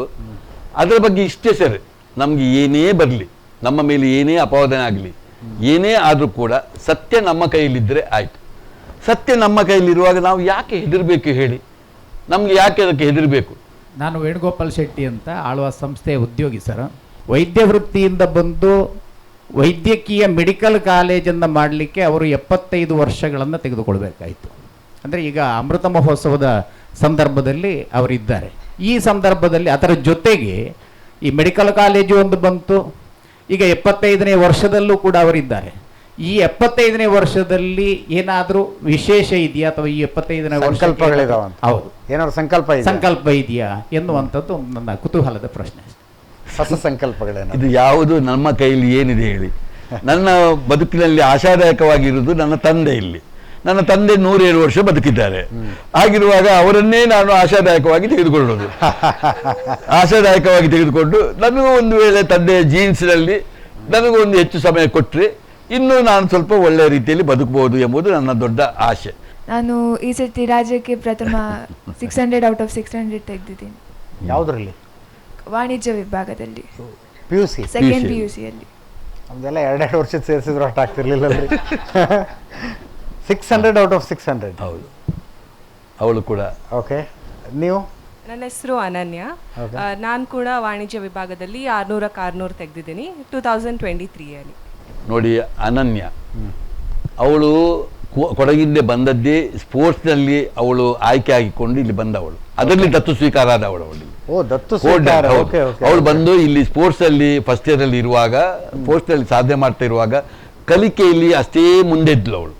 ಅದರ ಬಗ್ಗೆ ಇಷ್ಟೇ ಸರ್, ನಮಗೆ ಏನೇ ಬರಲಿ, ನಮ್ಮ ಮೇಲೆ ಏನೇ ಅಪವಾದನೆ ಆಗಲಿ, ಏನೇ ಆದರೂ ಕೂಡ ಸತ್ಯ ನಮ್ಮ ಕೈಯಲ್ಲಿದ್ದರೆ ಆಯಿತು. ಸತ್ಯ ನಮ್ಮ ಕೈಯಲ್ಲಿರುವಾಗ ನಾವು ಯಾಕೆ ಹೆದರಬೇಕು ಹೇಳಿ? ನಮಗೆ ಯಾಕೆ ಅದಕ್ಕೆ ಹೆದರಬೇಕು? ನಾನು ವೇಣುಗೋಪಾಲ್ ಶೆಟ್ಟಿ ಅಂತ ಆಳ್ವಾ ಸಂಸ್ಥೆಯ ಉದ್ಯೋಗಿ ಸರ್. ವೈದ್ಯ ವೃತ್ತಿಯಿಂದ ಬಂದು ವೈದ್ಯಕೀಯ ಮೆಡಿಕಲ್ ಕಾಲೇಜನ್ನು ಮಾಡಲಿಕ್ಕೆ ಅವರು 75 ವರ್ಷಗಳನ್ನು ತೆಗೆದುಕೊಳ್ಬೇಕಾಯಿತು. ಅಂದರೆ ಈಗ ಅಮೃತ ಮಹೋತ್ಸವದ ಸಂದರ್ಭದಲ್ಲಿ ಅವರಿದ್ದಾರೆ. ಈ ಸಂದರ್ಭದಲ್ಲಿ ಅದರ ಜೊತೆಗೆ ಈ ಮೆಡಿಕಲ್ ಕಾಲೇಜು ಒಂದು ಬಂತು. ಈಗ 75ನೇ ವರ್ಷದಲ್ಲೂ ಕೂಡ ಅವರಿದ್ದಾರೆ. ಈ 75ನೇ ವರ್ಷದಲ್ಲಿ ಏನಾದರೂ ವಿಶೇಷ ಇದೆಯಾ ಅಥವಾ ಈ 75ನೇ ಸಂಕಲ್ಪಗಳಿದಾವ? ಹೌದು, ಏನಾದ್ರು ಸಂಕಲ್ಪ ಇದೆಯಾ ಎನ್ನುವಂಥದ್ದು ನನ್ನ ಕುತೂಹಲದ ಪ್ರಶ್ನೆ. ಹೊಸ ಸಂಕಲ್ಪಗಳೇನು? ಇದು ಯಾವುದು ನಮ್ಮ ಕೈಯಲ್ಲಿ ಏನಿದೆ ಹೇಳಿ? ನನ್ನ ಬದುಕಿನಲ್ಲಿ ಆಶಾದಾಯಕವಾಗಿರುವುದು ನನ್ನ ತಂದೆ. ಇಲ್ಲಿ ನನ್ನ ತಂದೆ 107 ವರ್ಷ ಬದುಕಿದ್ದಾರೆ. ಆಗಿರುವಾಗ ಅವರನ್ನೇ ನಾನು ಆಶಾದಾಯಕವಾಗಿ ತೆಗೆದುಕೊಳ್ಳೋದು. ಆಶಾದಾಯಕವಾಗಿ ತೆಗೆದುಕೊಂಡು ನನಗೂ ಒಂದು ವೇಳೆ ತಂದೆಯ ಜೀನ್ಸ್ನಲ್ಲಿ ನನಗೂ ಒಂದು ಹೆಚ್ಚು ಸಮಯ ಕೊಟ್ಟರೆ ಇನ್ನೂ ನಾನು ಸ್ವಲ್ಪ ಒಳ್ಳೆಯ ರೀತಿಯಲ್ಲಿ ಬದುಕಬಹುದು ಎಂಬುದು ನನ್ನ ದೊಡ್ಡ ಆಸೆ. ನಾನು ಈ ಸತಿ ರಾಜ್ಯಕ್ಕೆ ಪ್ರಥಮ 600 ಔಟ್ ಆಫ್ 600 ತೆಗೆದಿದ್ದೀನಿ. ಯಾವುದರಲ್ಲಿ? ವಾಣಿಜ್ಯ ವಿಭಾಗದಲ್ಲಿ. PUC ಸೆಕೆಂಡ್ PUCಯಲ್ಲಿ. ಅದೆಲ್ಲ 2 ವರ್ಷ ಸೇರಿಸಿದ್ರು ಅಷ್ಟು ಆಗ್ತಿರ್ಲಿಲ್ಲಲ್ರಿ? 600 ಔಟ್ ಆಫ್ 600. ಹೌದು, ಅವಳು ಕೂಡ. ಓಕೆ, ನೀವು? ನನ್ನ ಹೆಸರು ಅನನ್ಯ. ನಾನು ಕೂಡ ವಾಣಿಜ್ಯ ವಿಭಾಗದಲ್ಲಿ 600ಕ್ಕೆ 600 ತೆಗೆದಿದ್ದೀನಿ 2023ಯಲ್ಲಿ. ನೋಡಿ, ಅನನ್ಯ ಅವಳು ಕೊಡಗಿಂದ ಬಂದದ್ದೇ ಸ್ಪೋರ್ಟ್ಸ್ನಲ್ಲಿ ಅವಳು ಆಯ್ಕೆ ಆಗಿಕೊಂಡು ಇಲ್ಲಿ ಬಂದವಳು. ಅದರಲ್ಲಿ ದತ್ತು ಸ್ವೀಕಾರ ಆದವಳು. ಅವಳು ಬಂದು ಇಲ್ಲಿ ಸ್ಪೋರ್ಟ್ಸ್ ಅಲ್ಲಿ ಫಸ್ಟ್ ಇಯರ್ ಅಲ್ಲಿ ಇರುವಾಗ, ಸ್ಪೋರ್ಟ್ಸ್ ಅಲ್ಲಿ ಸಾಧನೆ ಮಾಡ್ತಾ ಇರುವಾಗ ಕಲಿಕೆಯಲ್ಲಿ ಅಷ್ಟೇ ಮುಂದೆ ಇದ್ಲು ಅವಳು.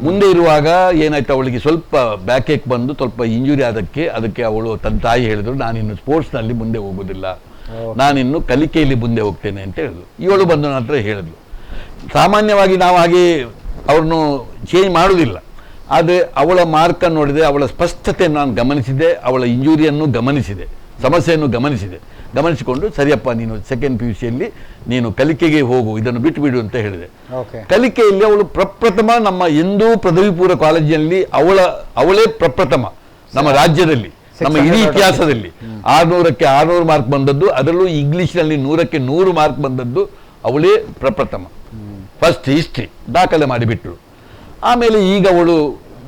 ಮುಂದೆ ಇರುವಾಗ ಏನಾಯ್ತು, ಅವಳಿಗೆ ಸ್ವಲ್ಪ ಬ್ಯಾಕ್ ಏಕ್ ಬಂದು ಸ್ವಲ್ಪ ಇಂಜುರಿ ಅದಕ್ಕೆ ಅವಳು ತನ್ನ ತಾಯಿ ಹೇಳಿದ್ರು, ನಾನಿನ್ನು ಸ್ಪೋರ್ಟ್ಸ್ನಲ್ಲಿ ಮುಂದೆ ಹೋಗೋದಿಲ್ಲ, ನಾನಿನ್ನು ಕಲಿಕೆಯಲ್ಲಿ ಮುಂದೆ ಹೋಗ್ತೇನೆ ಅಂತ ಹೇಳಿದ್ರು. ಇವಳು ಬಂದು ನನ್ನ ಹತ್ರ ಹೇಳಿದ್ಲು. ಸಾಮಾನ್ಯವಾಗಿ ನಾವು ಹಾಗೆ ಅವ್ರನ್ನು ಚೇಂಜ್ ಮಾಡೋದಿಲ್ಲ. ಆದರೆ ಅವಳ ಮಾರ್ಕನ್ನು ನೋಡಿದೆ, ಅವಳ ಸ್ಪಷ್ಟತೆಯನ್ನು ನಾನು ಗಮನಿಸಿದೆ, ಅವಳ ಇಂಜುರಿಯನ್ನು ಗಮನಿಸಿದೆ, ಸಮಸ್ಯೆಯನ್ನು ಗಮನಿಸಿಕೊಂಡು ಸರಿಯಪ್ಪ, ನೀನು ಸೆಕೆಂಡ್ PUCಯಲ್ಲಿ ನೀನು ಕಲಿಕೆಗೆ ಹೋಗು, ಇದನ್ನು ಬಿಟ್ಟು ಬಿಡು ಅಂತ ಹೇಳಿದೆ. ಕಲಿಕೆಯಲ್ಲಿ ಅವಳು ಪ್ರಪ್ರಥಮ ನಮ್ಮ ಎಂದೂ ಪದವಿ ಪೂರ್ವ ಕಾಲೇಜಿನಲ್ಲಿ ಅವಳೇ ಪ್ರಪ್ರಥಮ ನಮ್ಮ ರಾಜ್ಯದಲ್ಲಿ, ನಮ್ಮ ಇಡೀ ಇತಿಹಾಸದಲ್ಲಿ 600ಕ್ಕೆ 600 ಮಾರ್ಕ್ ಬಂದದ್ದು, ಅದರಲ್ಲೂ ಇಂಗ್ಲೀಷ್ನಲ್ಲಿ 100ಕ್ಕೆ 100 ಮಾರ್ಕ್ ಬಂದದ್ದು ಅವಳೇ ಪ್ರಪ್ರಥಮ. ಫಸ್ಟ್ ಹಿಸ್ಟ್ರಿ ದಾಖಲೆ ಮಾಡಿಬಿಟ್ರು. ಆಮೇಲೆ ಈಗ ಅವಳು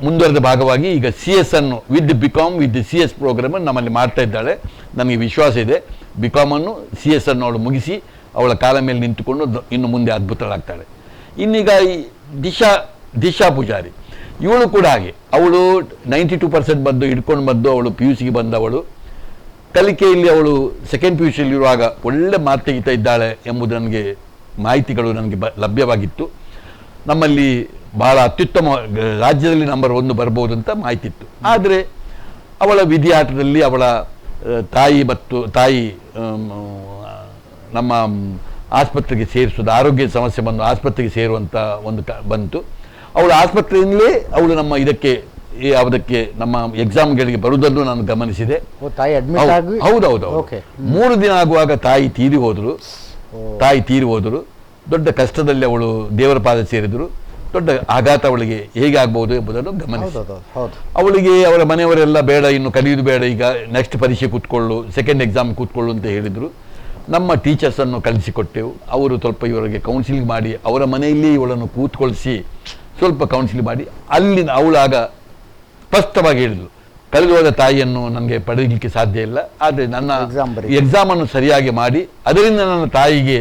ಮುಂದುವರೆದ ಭಾಗವಾಗಿ ಈಗ CS ಅನ್ನು with BCom with CS programme ನಮ್ಮಲ್ಲಿ ಮಾಡ್ತಾ ಇದ್ದಾಳೆ. ನನಗೆ ವಿಶ್ವಾಸ ಇದೆ, BCom ಅನ್ನು CS ಅನ್ನು ಅವಳು ಮುಗಿಸಿ ಅವಳ ಕಾಲ ಮೇಲೆ ನಿಂತುಕೊಂಡು ಇನ್ನು ಮುಂದೆ ಅದ್ಭುತಳಾಗ್ತಾಳೆ. ಇನ್ನೀಗ ಈ ದಿಶಾ ಪೂಜಾರಿ, ಇವಳು ಕೂಡ ಹಾಗೆ. ಅವಳು 92% ಬಂದು ಹಿಡ್ಕೊಂಡು ಬಂದು ಅವಳು PUCಗೆ ಬಂದವಳು. ಕಲಿಕೆಯಲ್ಲಿ ಅವಳು ಸೆಕೆಂಡ್ PUCಯಲ್ಲಿರುವಾಗ ಒಳ್ಳೆ ಮಾರ್ಕ್ ತೆಗಿತಾ ಇದ್ದಾಳೆ ಎಂಬುದು ನನಗೆ ಮಾಹಿತಿಗಳು ನನಗೆ ಲಭ್ಯವಾಗಿತ್ತು. ನಮ್ಮಲ್ಲಿ ಬಹಳ ಅತ್ಯುತ್ತಮ ರಾಜ್ಯದಲ್ಲಿ ನಂಬರ್ 1 ಬರ್ಬೋದು ಅಂತ ಮಾಹಿತಿ ಇತ್ತು. ಆದರೆ ಅವಳ ವಿಧಿಯಾಟದಲ್ಲಿ ಅವಳ ತಾಯಿ ನಮ್ಮ ಆಸ್ಪತ್ರೆಗೆ ಸೇರಿಸೋದು, ಆರೋಗ್ಯ ಸಮಸ್ಯೆ ಬಂದು ಆಸ್ಪತ್ರೆಗೆ ಸೇರುವಂಥ ಒಂದು ಬಂತು. ಅವಳು ಆಸ್ಪತ್ರೆಯಿಂದಲೇ ಅವಳು ನಮ್ಮ ಯಾವುದಕ್ಕೆ ನಮ್ಮ ಎಕ್ಸಾಮ್ಗಳಿಗೆ ಬರುವುದನ್ನು ನಾನು ಗಮನಿಸಿದೆ. ಹೌದೌದು. 3 ದಿನ ಆಗುವಾಗ ತಾಯಿ ತೀರಿ ಹೋದರು. ದೊಡ್ಡ ಕಷ್ಟದಲ್ಲಿ ಅವಳು ದೇವರ ಪಾದ ಸೇರಿದರು. ದೊಡ್ಡ ಆಘಾತ ಅವಳಿಗೆ ಹೇಗೆ ಆಗ್ಬಹುದು ಎಂಬುದನ್ನು ಗಮನಿಸಿ, ಅವಳಿಗೆ ಅವರ ಮನೆಯವರೆಲ್ಲ ಬೇಡ, ಇನ್ನು ಕಲಿಯುವುದು ಬೇಡ, ಈಗ ನೆಕ್ಸ್ಟ್ ಪರೀಕ್ಷೆ ಕೂತ್ಕೊಳ್ಳು, ಸೆಕೆಂಡ್ ಎಕ್ಸಾಮ್ ಕೂತ್ಕೊಳ್ಳು ಅಂತ ಹೇಳಿದರು. ನಮ್ಮ ಟೀಚರ್ಸನ್ನು ಕಳಿಸಿಕೊಟ್ಟೆವು. ಅವರು ಸ್ವಲ್ಪ ಇವರಿಗೆ ಕೌನ್ಸಿಲಿಂಗ್ ಮಾಡಿ ಅವರ ಮನೆಯಲ್ಲಿ ಇವಳನ್ನು ಕೂತ್ಕೊಳಿಸಿ ಸ್ವಲ್ಪ ಕೌನ್ಸಿಲಿಂಗ್ ಮಾಡಿ ಅಲ್ಲಿನ ಅವಳಾಗ ಸ್ಪಷ್ಟವಾಗಿ ಹೇಳಿದ್ಲು, ಕಳೆದು ಹೋದ ತಾಯಿಯನ್ನು ನನಗೆ ಪಡೆಯಲಿಕ್ಕೆ ಸಾಧ್ಯ ಇಲ್ಲ, ಆದರೆ ನನ್ನ ಎಕ್ಸಾಮನ್ನು ಸರಿಯಾಗಿ ಮಾಡಿ ಅದರಿಂದ ನನ್ನ ತಾಯಿಗೆ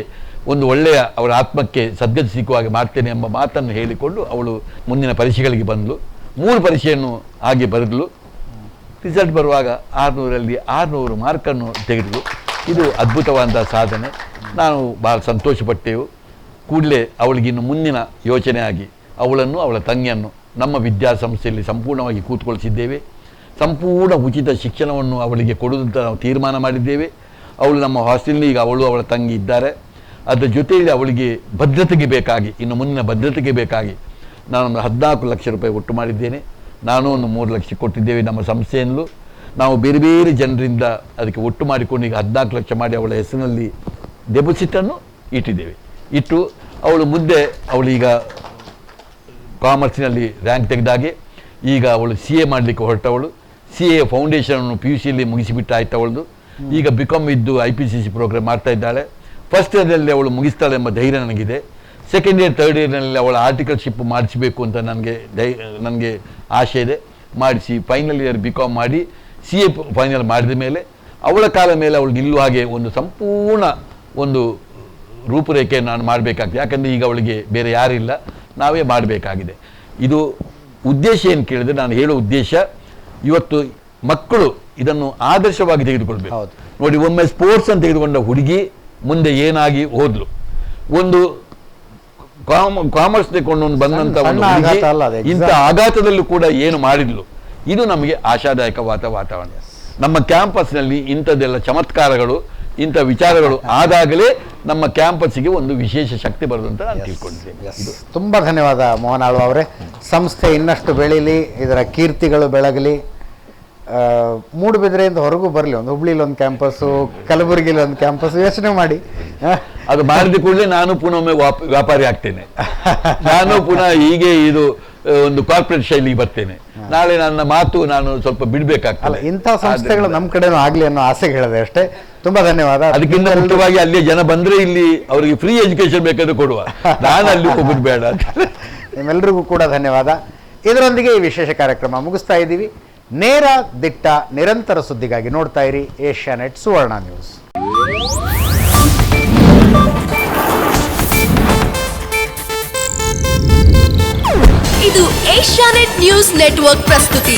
ಒಂದು ಒಳ್ಳೆಯ ಅವರ ಆತ್ಮಕ್ಕೆ ಸದ್ಗತಿ ಸಿಕ್ಕುವಾಗೆ ಮಾಡ್ತೇನೆ ಎಂಬ ಮಾತನ್ನು ಹೇಳಿಕೊಂಡು ಅವಳು ಮುಂದಿನ ಪರೀಕ್ಷೆಗಳಿಗೆ ಬಂದಳು. 3 ಪರೀಕ್ಷೆಯನ್ನು ಹಾಗೆ ಬರೆದಳು. ರಿಸಲ್ಟ್ ಬರುವಾಗ 600ರಲ್ಲಿ 600 ಮಾರ್ಕನ್ನು ತೆಗೆದಳು. ಇದು ಅದ್ಭುತವಾದ ಸಾಧನೆ. ನಾವು ಭಾಳ ಸಂತೋಷಪಟ್ಟೆವು. ಕೂಡಲೇ ಅವಳಿಗಿನ್ನು ಮುಂದಿನ ಯೋಚನೆ ಆಗಿ ಅವಳನ್ನು ಅವಳ ತಂಗಿಯನ್ನು ನಮ್ಮ ವಿದ್ಯಾಸಂಸ್ಥೆಯಲ್ಲಿ ಸಂಪೂರ್ಣವಾಗಿ ಕೂತ್ಕೊಳಿಸಿದ್ದೇವೆ. ಸಂಪೂರ್ಣ ಉಚಿತ ಶಿಕ್ಷಣವನ್ನು ಅವಳಿಗೆ ಕೊಡುವಂತ ನಾವು ತೀರ್ಮಾನ ಮಾಡಿದ್ದೇವೆ. ಅವಳು ನಮ್ಮ ಹಾಸ್ಟೆಲ್ನಲ್ಲಿ ಈಗ ಅವಳು ಅವಳ ತಂಗಿ ಇದ್ದಾರೆ. ಅದರ ಜೊತೆಯಲ್ಲಿ ಅವಳಿಗೆ ಭದ್ರತೆಗೆ ಬೇಕಾಗಿ, ಇನ್ನು ಮುಂದಿನ ಭದ್ರತೆಗೆ ಬೇಕಾಗಿ ನಾನೊಂದು 14 ಲಕ್ಷ ರೂಪಾಯಿ ಒಟ್ಟು ಮಾಡಿದ್ದೇನೆ. ನಾನು ಒಂದು 3 ಲಕ್ಷ ಕೊಟ್ಟಿದ್ದೇವೆ ನಮ್ಮ ಸಂಸ್ಥೆಯಲ್ಲೂ. ನಾವು ಬೇರೆ ಬೇರೆ ಜನರಿಂದ ಅದಕ್ಕೆ ಒಟ್ಟು ಮಾಡಿಕೊಂಡು ಈಗ 14 ಲಕ್ಷ ಮಾಡಿ ಅವಳ ಹೆಸರಿನಲ್ಲಿ ಡೆಪಾಸಿಟನ್ನು ಇಟ್ಟಿದ್ದೇವೆ. ಇಟ್ಟು ಅವಳು ಅವಳೀಗ ಕಾಮರ್ಸಿನಲ್ಲಿ ರ್ಯಾಂಕ್ ತೆಗೆದಾಗೆ ಈಗ ಅವಳು CA ಮಾಡಲಿಕ್ಕೆ ಹೊರಟವಳು. CA ಫೌಂಡೇಶನನ್ನು PUCಯಲ್ಲಿ ಮುಗಿಸಿಬಿಟ್ಟಾಯ್ತು ಅವಳದು. ಈಗ BCom ಇದ್ದು IPCC ಪ್ರೋಗ್ರಾಮ್ ಮಾಡ್ತಾ ಇದ್ದಾಳೆ. ಫಸ್ಟ್ ಇಯರ್ನಲ್ಲಿ ಅವಳು ಮುಗಿಸ್ತಾಳೆ ಎಂಬ ಧೈರ್ಯ ನನಗಿದೆ. ಸೆಕೆಂಡ್ ಇಯರ್ ಥರ್ಡ್ ಇಯರ್ನಲ್ಲಿ ಅವಳ ಆರ್ಟಿಕಲ್ಶಿಪ್ ಮಾಡಿಸಬೇಕು ಅಂತ ನನಗೆ ಆಸೆ ಇದೆ. ಮಾಡಿಸಿ ಫೈನಲ್ ಇಯರ್ BCom ಮಾಡಿ CA ಫೈನಲ್ ಮಾಡಿದ ಮೇಲೆ ಅವಳ ಕಾಲ ಮೇಲೆ ಅವಳು ನಿಲ್ಲುವ ಹಾಗೆ ಒಂದು ಸಂಪೂರ್ಣ ಒಂದು ರೂಪುರೇಖೆ ನಾನು ಮಾಡಬೇಕಾಗ್ತದೆ. ಯಾಕಂದರೆ ಈಗ ಅವಳಿಗೆ ಬೇರೆ ಯಾರಿಲ್ಲ, ನಾವೇ ಮಾಡಬೇಕಾಗಿದೆ. ಇದು ಉದ್ದೇಶ ಏನು ಕೇಳಿದರೆ, ನಾನು ಹೇಳೋ ಉದ್ದೇಶ ಇವತ್ತು ಮಕ್ಕಳು ಇದನ್ನು ಆದರ್ಶವಾಗಿ ತೆಗೆದುಕೊಳ್ಬೇಕು. ನೋಡಿ, ಒಮ್ಮೆ ಸ್ಪೋರ್ಟ್ಸ್ ಅಂತ ತೆಗೆದುಕೊಂಡ ಹುಡುಗಿ ಮುಂದೆ ಏನಾಗಿ ಹೋದ್ಲು, ಒಂದು ಕಾಮರ್ಸ್ ತಗೊಂಡು ಬಂದಂತ ಒಂದು ಸಣ್ಣ ಹುಡುಗಿ ಆಘಾತ ಅಲ್ಲ ಅದು, ಇಂಥ exact. ಆಘಾತದಲ್ಲೂ ಕೂಡ ಏನು ಮಾಡಿದ್ಲು, ಇದು ನಮಗೆ ಆಶಾದಾಯಕವಾದ ವಾತಾವರಣ. ನಮ್ಮ ಕ್ಯಾಂಪಸ್ನಲ್ಲಿ ಇಂಥದ್ದೆಲ್ಲ ಚಮತ್ಕಾರಗಳು, ಇಂಥ ವಿಚಾರಗಳು ಆದಾಗಲೇ ನಮ್ಮ ಕ್ಯಾಂಪಸ್ಸಿಗೆ ಒಂದು ವಿಶೇಷ ಶಕ್ತಿ ಬರೋದು ಅಂತ ನಾನು ತಿಳ್ಕೊಂಡಿದ್ದೇನೆ. ಇದು ತುಂಬ ಧನ್ಯವಾದ ಮೋಹನ್ ಆಳ್ವ ಅವರೇ. ಸಂಸ್ಥೆ ಇನ್ನಷ್ಟು ಬೆಳೀಲಿ, ಇದರ ಕೀರ್ತಿಗಳು ಬೆಳಗಲಿ, ಮೂಡುಬಿದ್ರೆಯಿಂದ ಹೊರಗೂ ಬರಲಿ. ಒಂದು ಹುಬ್ಳಿಲಿ ಒಂದು ಕ್ಯಾಂಪಸ್ಸು, ಕಲಬುರಗಿಲಿ ಒಂದು ಕ್ಯಾಂಪಸ್, ಯೋಚನೆ ಮಾಡಿ. ಅದು ಮಾಡಿದ ಕೂಡಲೇ ನಾನು ಪುನಃ ಒಮ್ಮೆ ವ್ಯಾಪಾರಿ ಆಗ್ತೇನೆ. ನಾನು ಪುನಃ ಹೀಗೆ ಇದು ಒಂದು ಕಾರ್ಪೊರೇಟ್ ಶೈಲಿಗೆ ಬರ್ತೇನೆ. ನಾಳೆ ನನ್ನ ಮಾತು ನಾನು ಸ್ವಲ್ಪ ಬಿಡ್ಬೇಕಾಗ್ತದೆ. ಇಂಥ ಸಂಸ್ಥೆಗಳು ನಮ್ಮ ಕಡೆನೂ ಆಗಲಿ ಅನ್ನೋ ಆಸೆಗೆ ಹೇಳಿದೆ ಅಷ್ಟೇ. ತುಂಬಾ ಧನ್ಯವಾದ. ಅದಕ್ಕಿಂತ ಮುಖ್ಯವಾಗಿ ಅಲ್ಲಿ ಜನ ಬಂದ್ರೆ ಇಲ್ಲಿ ಅವರಿಗೆ ಫ್ರೀ ಎಜುಕೇಶನ್ ಬೇಕಾದ್ರೆ ಕೊಡುವ, ನಾನು ಅಲ್ಲಿ ಹೋಗೋದು ಬೇಡ. ನಿಮ್ಮೆಲ್ಲರಿಗೂ ಕೂಡ ಧನ್ಯವಾದ. ಇದರೊಂದಿಗೆ ಈ ವಿಶೇಷ ಕಾರ್ಯಕ್ರಮ ಮುಗಿಸ್ತಾ ಇದ್ದೀವಿ. ನೇರ, ದಿಟ್ಟ, ನಿರಂತರ ಸುದ್ದಿಗಾಗಿ ನೋಡ್ತಾ ಇರಿ ಏಷ್ಯಾನೆಟ್ ಸುವರ್ಣ ನ್ಯೂಸ್. ಇದು ಏಷ್ಯಾನೆಟ್ ನ್ಯೂಸ್ ನೆಟ್ವರ್ಕ್ ಪ್ರಸ್ತುತಿ.